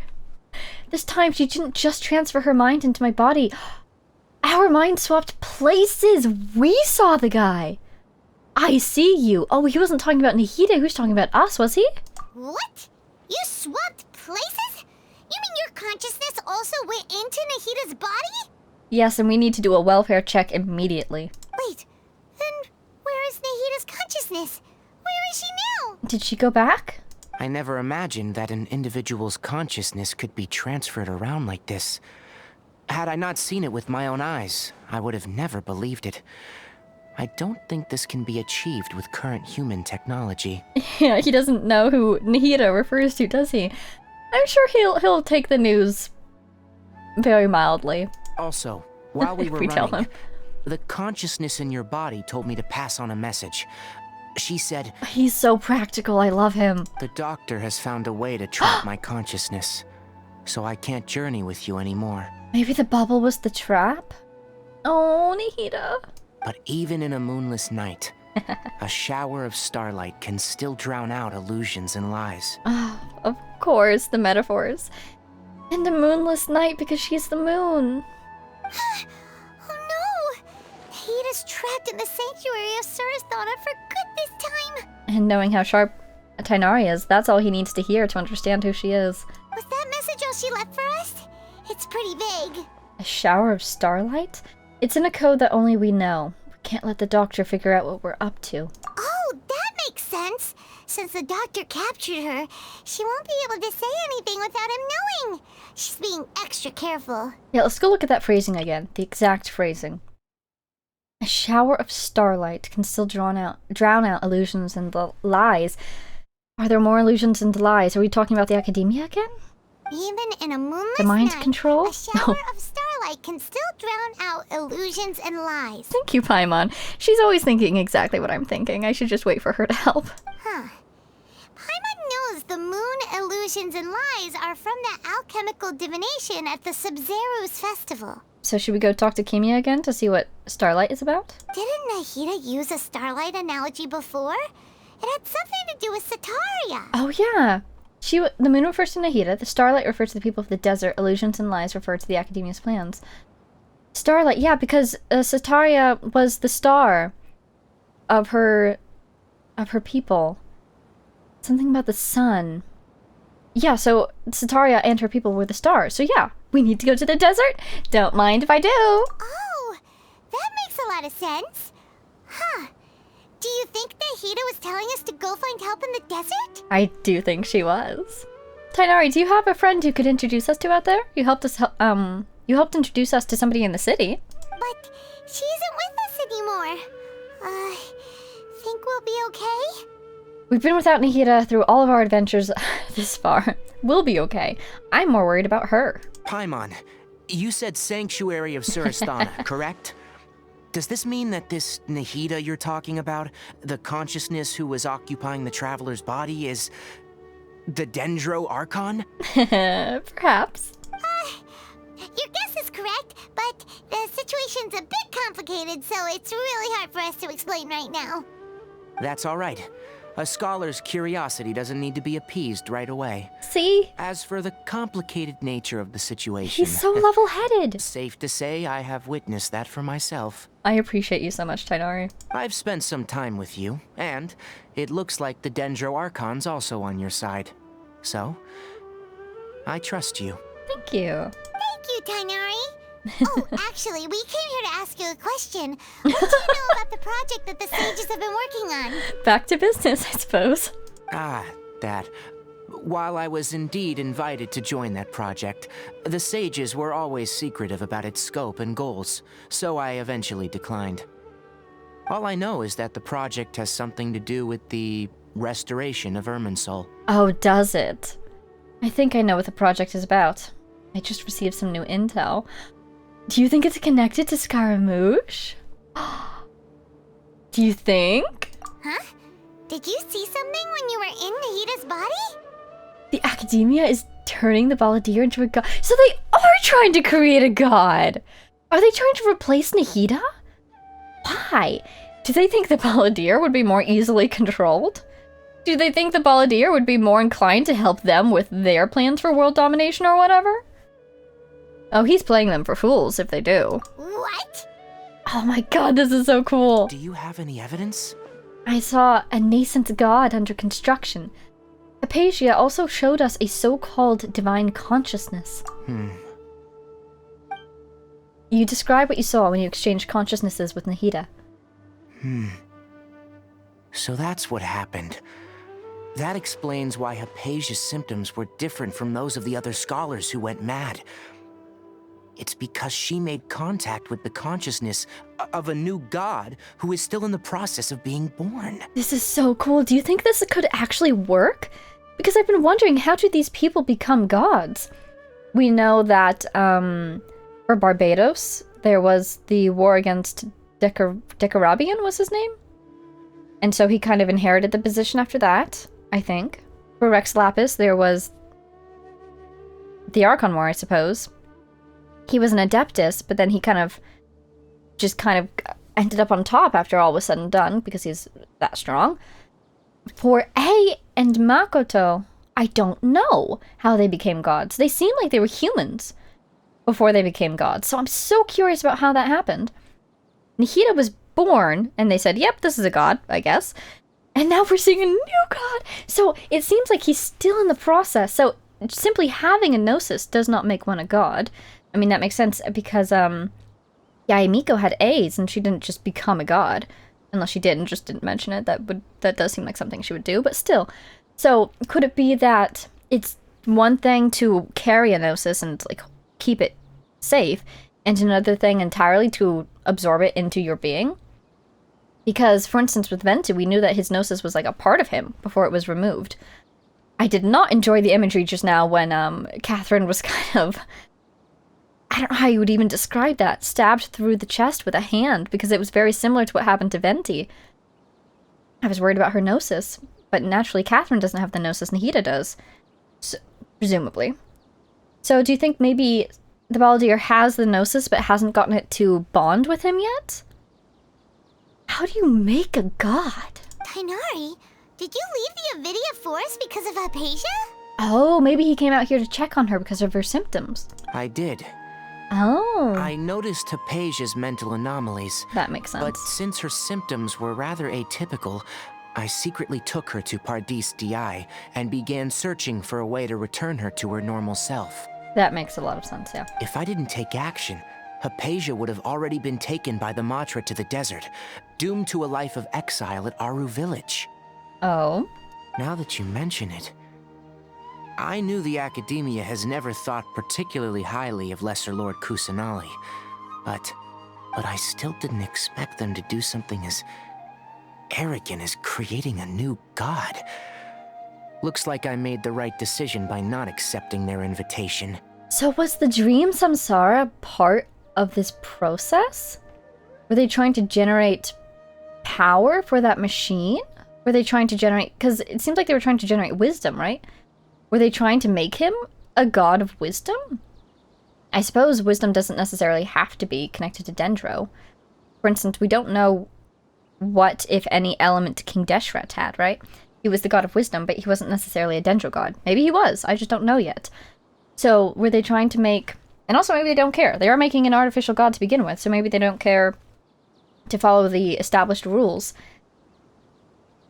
This time she didn't just transfer her mind into my body. Our minds swapped places. We saw the guy. I see you. Oh, he wasn't talking about Nahida. He was talking about us, was he? What? You swapped places? You mean your consciousness also went into Nahida's body? Yes, and we need to do a welfare check immediately. Wait, then where is Nahida's consciousness? Where is she now? Did she go back? I never imagined that an individual's consciousness could be transferred around like this. Had I not seen it with my own eyes, I would have never believed it. I don't think this can be achieved with current human technology. Yeah, he doesn't know who Nahida refers to, does he? I'm sure he'll take the news very mildly. Also, while we were We tell running, him. the consciousness in your body told me to pass on a message. She said, He's so practical, I love him. the doctor has found a way to trap my consciousness, so I can't journey with you anymore. Maybe the bubble was the trap? Oh, Nahida. But even in a moonless night, a shower of starlight can still drown out illusions and lies. Oh, of course, the metaphors. And a moonless night because she's the moon. Oh no! Nahida's trapped in the sanctuary of Surasthana for good this time. And knowing how sharp Tighnari is, that's all he needs to hear to understand who she is. Was that message all she left for us? It's pretty vague. A shower of starlight? It's in a code that only we know. We can't let the doctor figure out what we're up to. Oh, that makes sense. Since the doctor captured her, she won't be able to say anything without him knowing. She's being extra careful. Yeah, let's go look at that phrasing again. The exact phrasing. A shower of starlight can still drown out illusions and lies. Are there more illusions and lies? Are we talking about the academia again? Even in a moonless The mind night, control? a shower of starlight can still drown out illusions and lies. Thank you, Paimon. She's always thinking exactly what I'm thinking. I should just wait for her to help. Huh. Paimon knows the moon illusions and lies are from the alchemical divination at the Sub-Zero's festival. So should we go talk to Kimia again to see what starlight is about? Didn't Nahida use a starlight analogy before? It had something to do with Sataria. Oh yeah. The moon refers to Nahida, the starlight refers to the people of the desert, illusions and lies refer to the academia's plans. Starlight, yeah, because Sataria was the star of her people. Something about the sun. Yeah, so Sataria and her people were the stars. So yeah, we need to go to the desert. Don't mind if I do. Oh, that makes a lot of sense. Huh. Do you think Nahida was telling us to go find help in the desert? I do think she was. Tighnari, do you have a friend you could introduce us to out there? You helped introduce us to somebody in the city. But she isn't with us anymore. Think we'll be okay? We've been without Nahida through all of our adventures this far. We'll be okay. I'm more worried about her. Paimon, you said Sanctuary of Surasthana, correct? Does this mean that this Nahida you're talking about, the consciousness who was occupying the traveler's body, is the Dendro Archon? Perhaps. Your guess is correct, but the situation's a bit complicated, so it's really hard for us to explain right now. That's all right. A scholar's curiosity doesn't need to be appeased right away. See? As for the complicated nature of the situation... He's so level-headed. Safe to say I have witnessed that for myself. I appreciate you so much, Tighnari. I've spent some time with you, and it looks like the Dendro Archon's also on your side. So, I trust you. Thank you. Thank you, Tighnari. Oh, actually, we came here to ask you a question. What do you know about the project that the sages have been working on? Back to business, I suppose. Ah, that. While I was indeed invited to join that project, the sages were always secretive about its scope and goals, so I eventually declined. All I know is that the project has something to do with the restoration of Irminsul. Oh, does it? I think I know what the project is about. I just received some new intel. Do you think it's connected to Scaramouche? Do you think? Huh? Did you see something when you were in Nahida's body? The Academia is turning the Balladeer into a god. So they are trying to create a god! Are they trying to replace Nahida? Why? Do they think the Balladeer would be more easily controlled? Do they think the Balladeer would be more inclined to help them with their plans for world domination or whatever? Oh, he's playing them for fools if they do. What? Oh my god, this is so cool. Do you have any evidence? I saw a nascent god under construction. Hypatia also showed us a so-called divine consciousness. You describe what you saw when you exchanged consciousnesses with Nahida. So that's what happened. That explains why Hypatia's symptoms were different from those of the other scholars who went mad. It's because she made contact with the consciousness of a new god who is still in the process of being born. This is so cool. Do you think this could actually work? Because I've been wondering, how do these people become gods? We know that for Barbados, there was the war against Decarabian, was his name? And so he kind of inherited the position after that, I think. For Rex Lapis, there was the Archon War, I suppose. He was an Adeptus, but then he kind of ended up on top after all was said and done, because he's that strong. For A and Makoto, I don't know how they became gods. They seem like they were humans before they became gods, so I'm so curious about how that happened. Nahida was born, and they said, yep, this is a god, I guess. And now we're seeing a new god! So it seems like he's still in the process, so simply having a gnosis does not make one a god. I mean, that makes sense because, Yaemiko had A's and she didn't just become a god. Unless she did and just didn't mention it. That does seem like something she would do, but still. So, could it be that it's one thing to carry a gnosis and, like, keep it safe, and another thing entirely to absorb it into your being? Because, for instance, with Venti, we knew that his gnosis was, like, a part of him before it was removed. I did not enjoy the imagery just now when, Catherine was kind of... I don't know how you would even describe that. Stabbed through the chest with a hand, because it was very similar to what happened to Venti. I was worried about her gnosis, but naturally Catherine doesn't have the gnosis Nahida does. So, presumably. So do you think maybe the Balladeer has the gnosis but hasn't gotten it to bond with him yet? How do you make a god? Tighnari, did you leave the Avidia Forest because of Hypatia? Oh, maybe he came out here to check on her because of her symptoms. I did. Oh. I noticed Hypatia's mental anomalies. That makes sense. But since her symptoms were rather atypical, I secretly took her to Pardis DI and began searching for a way to return her to her normal self. That makes a lot of sense, yeah. If I didn't take action, Hypatia would have already been taken by the Matra to the desert, doomed to a life of exile at Aru village. Oh? Now that you mention it, I knew the Academia has never thought particularly highly of Lesser Lord Kusanali, but I still didn't expect them to do something as arrogant as creating a new god. Looks like I made the right decision by not accepting their invitation. So was the Dream Samsara part of this process? Were they trying to generate power for that machine? Were they trying to generate... Because it seems like they were trying to generate wisdom, right? Were they trying to make him a god of wisdom? I suppose wisdom doesn't necessarily have to be connected to Dendro. For instance, we don't know what, if any, element King Deshret had, right? He was the god of wisdom, but he wasn't necessarily a Dendro god. Maybe he was, I just don't know yet. So, were they trying to make... And also, maybe they don't care. They are making an artificial god to begin with, so maybe they don't care to follow the established rules.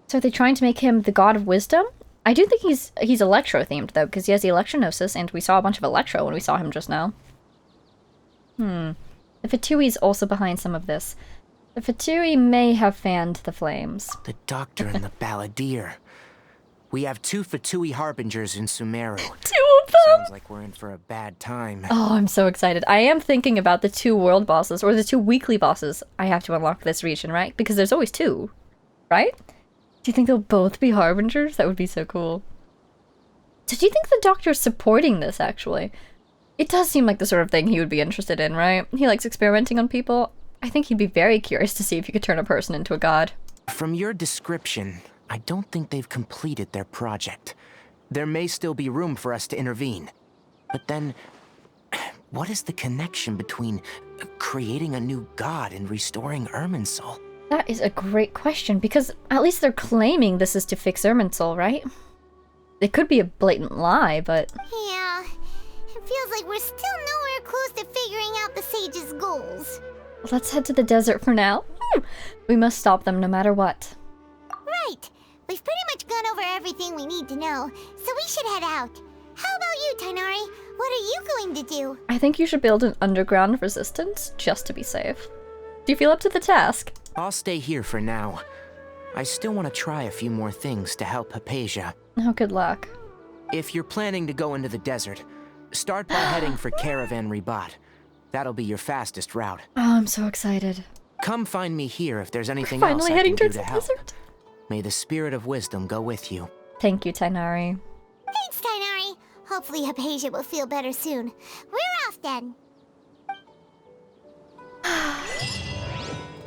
So are they trying to make him the god of wisdom? I do think he's Electro-themed, though, because he has the Electro-Gnosis, and we saw a bunch of Electro when we saw him just now. The Fatui's also behind some of this. The Fatui may have fanned the flames. The doctor and the Balladeer. We have 2 Fatui Harbingers in Sumeru. 2 of them? Sounds like we're in for a bad time. Oh, I'm so excited. I am thinking about the 2 world bosses, or the 2 weekly bosses I have to unlock this region, right? Because there's always 2, right? Do you think they'll both be Harbingers? That would be so cool. So do you think the Doctor's supporting this, actually? It does seem like the sort of thing he would be interested in, right? He likes experimenting on people. I think he'd be very curious to see if you could turn a person into a god. From your description, I don't think they've completed their project. There may still be room for us to intervene. But then, what is the connection between creating a new god and restoring Irminsul? That is a great question, because at least they're claiming this is to fix Irminsul, right? It could be a blatant lie, but... Yeah, it feels like we're still nowhere close to figuring out the Sage's goals. Let's head to the desert for now. We must stop them no matter what. Right. We've pretty much gone over everything we need to know, so we should head out. How about you, Tighnari? What are you going to do? I think you should build an underground resistance, just to be safe. Do you feel up to the task? I'll stay here for now. I still want to try a few more things to help Hypatia. Oh, good luck. If you're planning to go into the desert, start by heading for Caravan Ribat. That'll be your fastest route. Oh, I'm so excited. Come find me here if there's anything We're else finally I heading can do towards to the help. desert. May the spirit of wisdom go with you. Thank you, Tighnari. Thanks, Tighnari. Hopefully Hypatia will feel better soon. We're off then.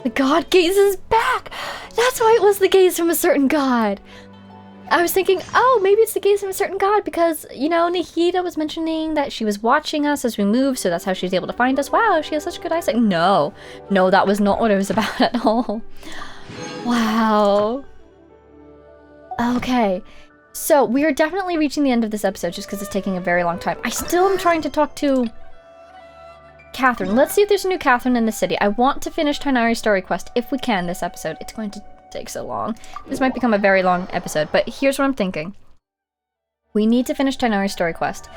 The god gaze is back! That's why it was the gaze from a certain god. I was thinking, oh, maybe it's the gaze from a certain god because, you know, Nahida was mentioning that she was watching us as we moved, so that's how she was able to find us. Wow, she has such good eyesight. No, that was not what it was about at all. Wow. Okay, so we are definitely reaching the end of this episode just because it's taking a very long time. I still am trying to talk to Catherine. Let's see if there's a new Catherine in the city. I want to finish Tighnari's story quest if we can this episode. It's going to take so long. This might become a very long episode, but here's what I'm thinking. We need to finish Tighnari's story quest.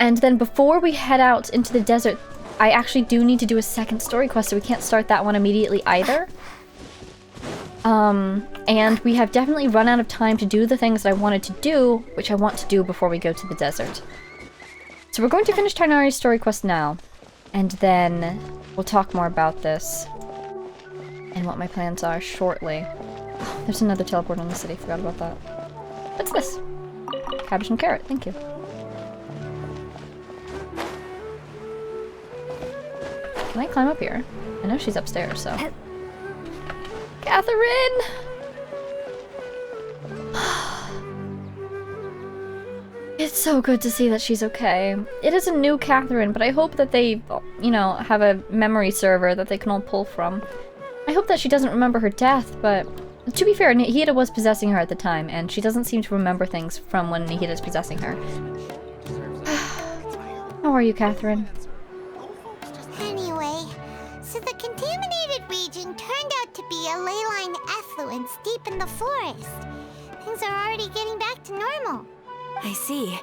And then before we head out into the desert, I actually do need to do a second story quest, so we can't start that one immediately either. And we have definitely run out of time to do the things that I wanted to do, which I want to do before we go to the desert. So we're going to finish Tighnari's story quest now. And then we'll talk more about this and what my plans are shortly. Oh, there's another teleport in the city. Forgot about that. What's this? Cabbage and carrot. Thank you. Can I climb up here? I know she's upstairs, so... Catherine! It's so good to see that she's okay. It is a new Catherine, but I hope that they, you know, have a memory server that they can all pull from. I hope that she doesn't remember her death, but to be fair, Nahida was possessing her at the time, and she doesn't seem to remember things from when Nahida's possessing her. How are you, Catherine? Anyway, so the contaminated region turned out to be a ley line effluence deep in the forest. Things are already getting back to normal. I see.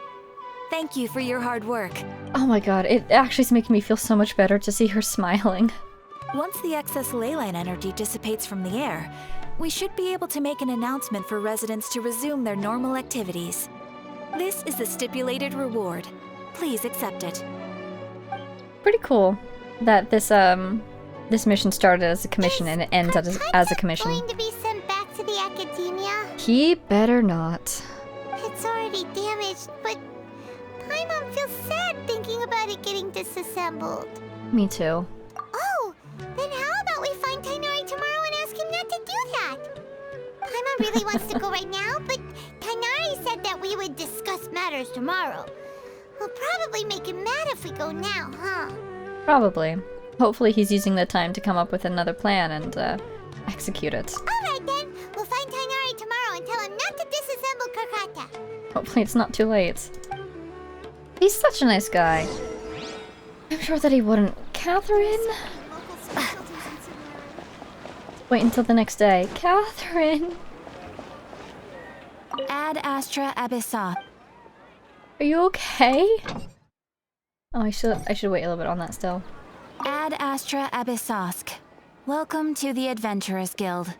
Thank you for your hard work. Oh my god, it actually is making me feel so much better to see her smiling. Once the excess ley line energy dissipates from the air, we should be able to make an announcement for residents to resume their normal activities. This is the stipulated reward. Please accept it. Pretty cool that this this mission started as a commission and it ends as a commission. Going to be sent back to the academia? He better not. It's already damaged, but Paimon feels sad thinking about it getting disassembled. Me too. Oh, then how about we find Tighnari tomorrow and ask him not to do that? Paimon really wants to go right now, but Tighnari said that we would discuss matters tomorrow. We'll probably make him mad if we go now, huh? Probably. Hopefully he's using the time to come up with another plan and execute it. Alright then, we'll find Tighnari tomorrow and tell him not to disassemble Karkata. Hopefully it's not too late. He's such a nice guy. I'm sure that he wouldn't. Catherine? Wait until the next day. Catherine! Ad Astra Abyssa. Are you okay? Oh, I should wait a little bit on that still. Ad Astra Abyssosk. Welcome to the Adventurers Guild.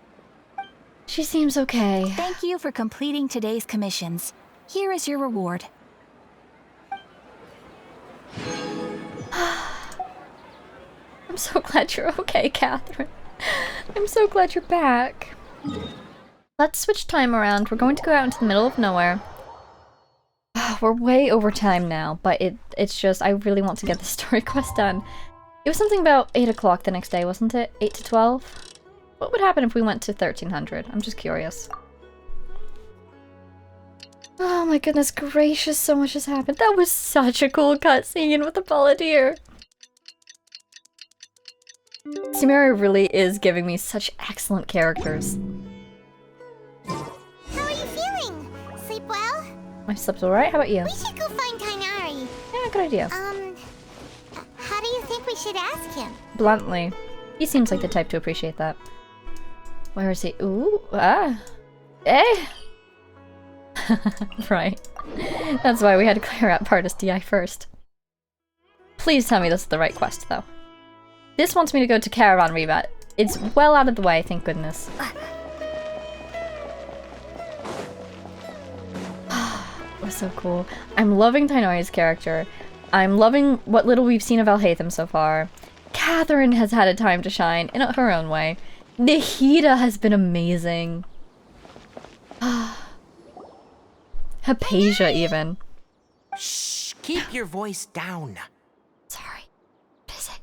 She seems okay. Thank you for completing today's commissions. Here is your reward. I'm so glad you're okay, Catherine. I'm so glad you're back. Let's switch time around. We're going to go out into the middle of nowhere. We're way over time now, but it's just, I really want to get the story quest done. It was something about 8 o'clock the next day, wasn't it? 8 to 12? What would happen if we went to 1300? I'm just curious. Oh my goodness gracious, so much has happened. That was such a cool cutscene with the Palladir. Tighnari really is giving me such excellent characters. How are you feeling? Sleep well? I slept alright, how about you? We should go find Tighnari. Yeah, good idea. How do you think we should ask him? Bluntly, he seems like the type to appreciate that. Where is he? Ooh, ah. Eh? Right. That's why we had to clear out Partis DI first. Please tell me this is the right quest, though. This wants me to go to Caravan Rebat. It's well out of the way, thank goodness. It was so cool. I'm loving Tighnari's character. I'm loving what little we've seen of Alhaitham so far. Catherine has had a time to shine in her own way. Nahida has been amazing. Hypatia, even. Shh, keep your voice down. Sorry. What is it?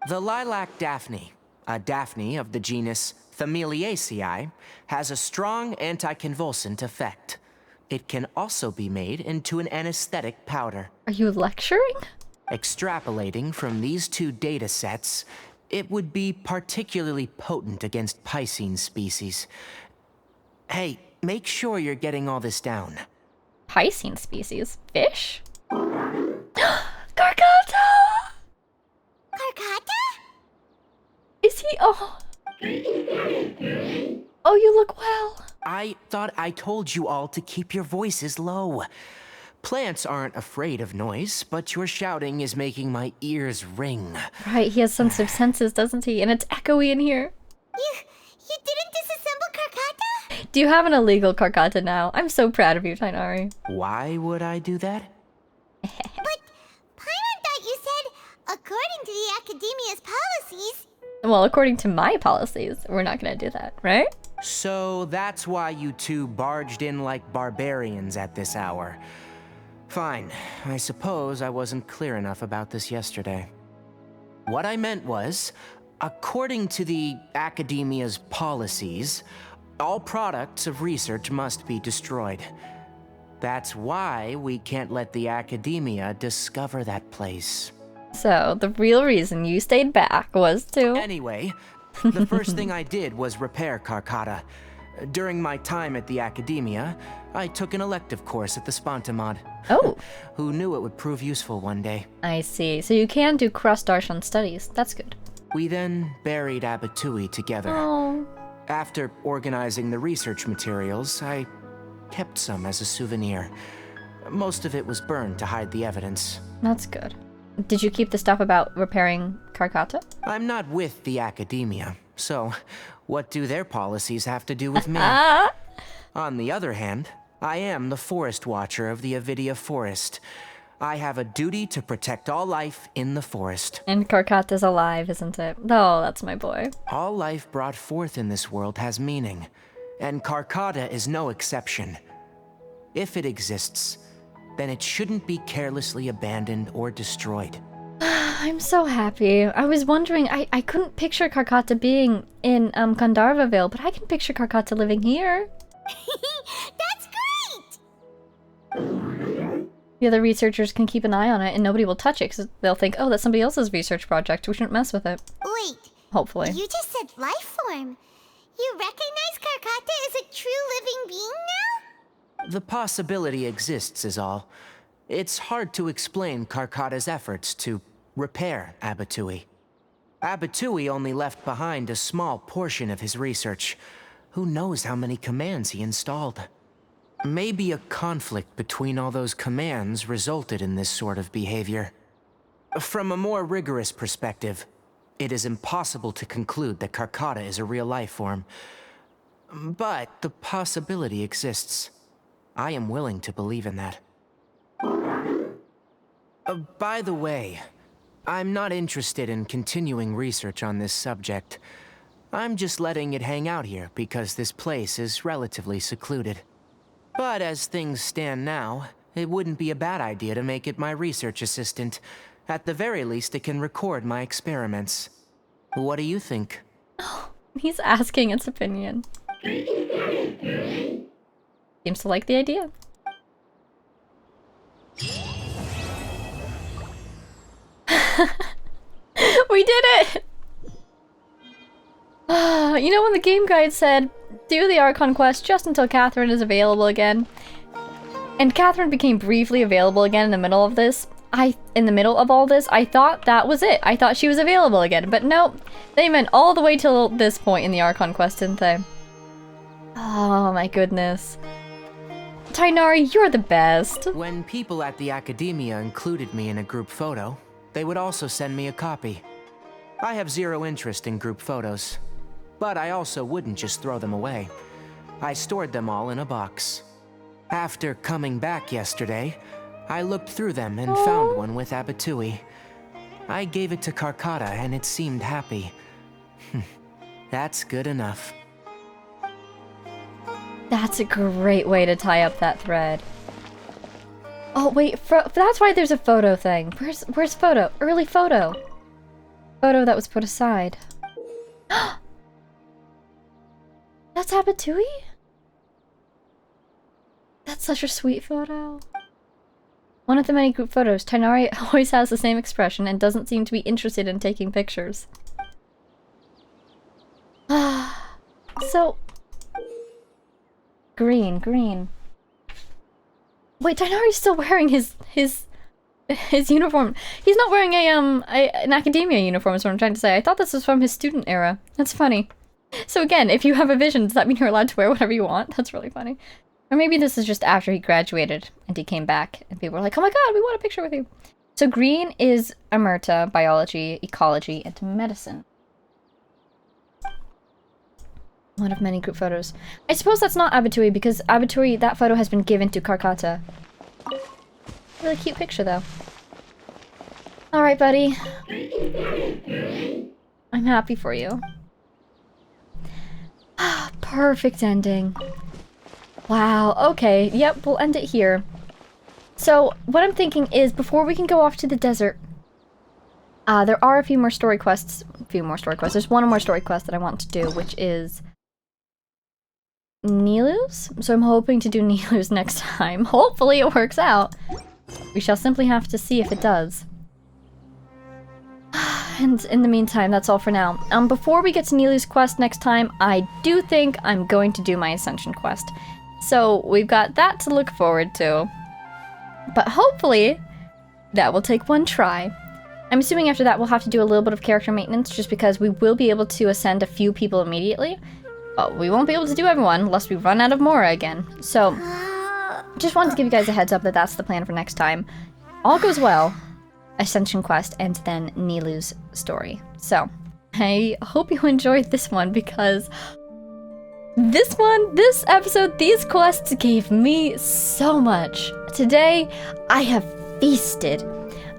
The lilac daphne, a daphne of the genus Thameliaceae, has a strong anticonvulsant effect. It can also be made into an anesthetic powder. Are you lecturing? Extrapolating from these two data sets, it would be particularly potent against Piscine species. Hey, make sure you're getting all this down. Piscine species? Fish? Karkata! Karkata? Is he? Oh. Oh, you look well. I thought I told you all to keep your voices low. Plants aren't afraid of noise, but your shouting is making my ears ring. Right, he has sensitive senses, doesn't he? And it's echoey in here. You didn't disassemble Karkata? Do you have an illegal Karkata now? I'm so proud of you, Tighnari. Why would I do that? But Paimon thought you said, according to the Academia's policies... Well, according to my policies, we're not gonna do that, right? So that's why you two barged in like barbarians at this hour. Fine, I suppose I wasn't clear enough about this yesterday. What I meant was, according to the Academia's policies, all products of research must be destroyed. That's why we can't let the Academia discover that place. So, the real reason you stayed back was to... Anyway, the first thing I did was repair Karkata. During my time at the Academia, I took an elective course at the Spontamod. Oh. Who knew it would prove useful one day? I see. So you can do cross-Darshan studies. That's good. We then buried Abatui together. Oh. After organizing the research materials, I kept some as a souvenir. Most of it was burned to hide the evidence. That's good. Did you keep the stuff about repairing Karkata? I'm not with the Academia, so what do their policies have to do with me? On the other hand, I am the Forest Watcher of the Avidia Forest. I have a duty to protect all life in the forest. And Karkata's alive, isn't it? Oh, that's my boy. All life brought forth in this world has meaning, and Karkata is no exception. If it exists, then it shouldn't be carelessly abandoned or destroyed. I'm so happy. I was wondering, I couldn't picture Karkata being in Gandharvaville, but I can picture Karkata living here. That's great! The other researchers can keep an eye on it and nobody will touch it because they'll think, oh, that's somebody else's research project. We shouldn't mess with it. Wait. Hopefully. You just said life form. You recognize Karkata as a true living being now? The possibility exists is all. It's hard to explain Karkata's efforts to repair Abatui. Abatui only left behind a small portion of his research. Who knows how many commands he installed? Maybe a conflict between all those commands resulted in this sort of behavior. From a more rigorous perspective, it is impossible to conclude that Karkata is a real life form. But the possibility exists. I am willing to believe in that. By the way, I'm not interested in continuing research on this subject. I'm just letting it hang out here because this place is relatively secluded. But as things stand now, it wouldn't be a bad idea to make it my research assistant. At the very least, it can record my experiments. What do you think? Oh, he's asking its opinion. Seems to like the idea. We did it! You know when the game guide said, do the Archon quest just until Catherine is available again? And Catherine became briefly available again in the middle of this. In the middle of all this, I thought that was it. I thought she was available again, but nope. They meant all the way till this point in the Archon quest, didn't they? Oh my goodness. Tighnari, you're the best. When people at the academia included me in a group photo, they would also send me a copy. I have zero interest in group photos, but I also wouldn't just throw them away. I stored them all in a box. After coming back yesterday, I looked through them and found one with Abatui. I gave it to Carcotta and it seemed happy. That's good enough. That's a great way to tie up that thread. Oh wait, that's why there's a photo thing. Where's photo? Early photo. Photo that was put aside. That's Abatui? That's such a sweet photo. One of the many group photos, Tighnari always has the same expression and doesn't seem to be interested in taking pictures. So... Green. Wait, Tighnari's still wearing his uniform. He's not wearing an academia uniform is what I'm trying to say. I thought this was from his student era. That's funny. So again, if you have a vision, does that mean you're allowed to wear whatever you want? That's really funny. Or maybe this is just after he graduated and he came back and people were like, oh my god, we want a picture with you. So green is Emerta, biology, ecology, and medicine. One of many group photos. I suppose that's not Abatui because Abatui, that photo has been given to Carcotta. Really cute picture though. Alright, buddy. I'm happy for you. Perfect ending. Wow, okay, yep, we'll end it here. So, what I'm thinking is, before we can go off to the desert, there are a few more story quests. There's one more story quest that I want to do, which is... Nilus? So I'm hoping to do Nilus next time. Hopefully it works out. We shall simply have to see if it does. And in the meantime, that's all for now. Before we get to Nilus' quest next time, I do think I'm going to do my Ascension quest. So we've got that to look forward to. But hopefully, that will take one try. I'm assuming after that we'll have to do a little bit of character maintenance just because we will be able to ascend a few people immediately. But we won't be able to do everyone unless we run out of Mora again. So, just wanted to give you guys a heads up that that's the plan for next time. All goes well. Ascension quest and then Nilu's story. So, I hope you enjoyed this one because this episode, these quests gave me so much. Today, I have feasted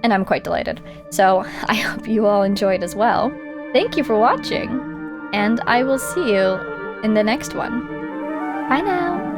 and I'm quite delighted. So, I hope you all enjoyed as well. Thank you for watching and I will see you in the next one. Bye now!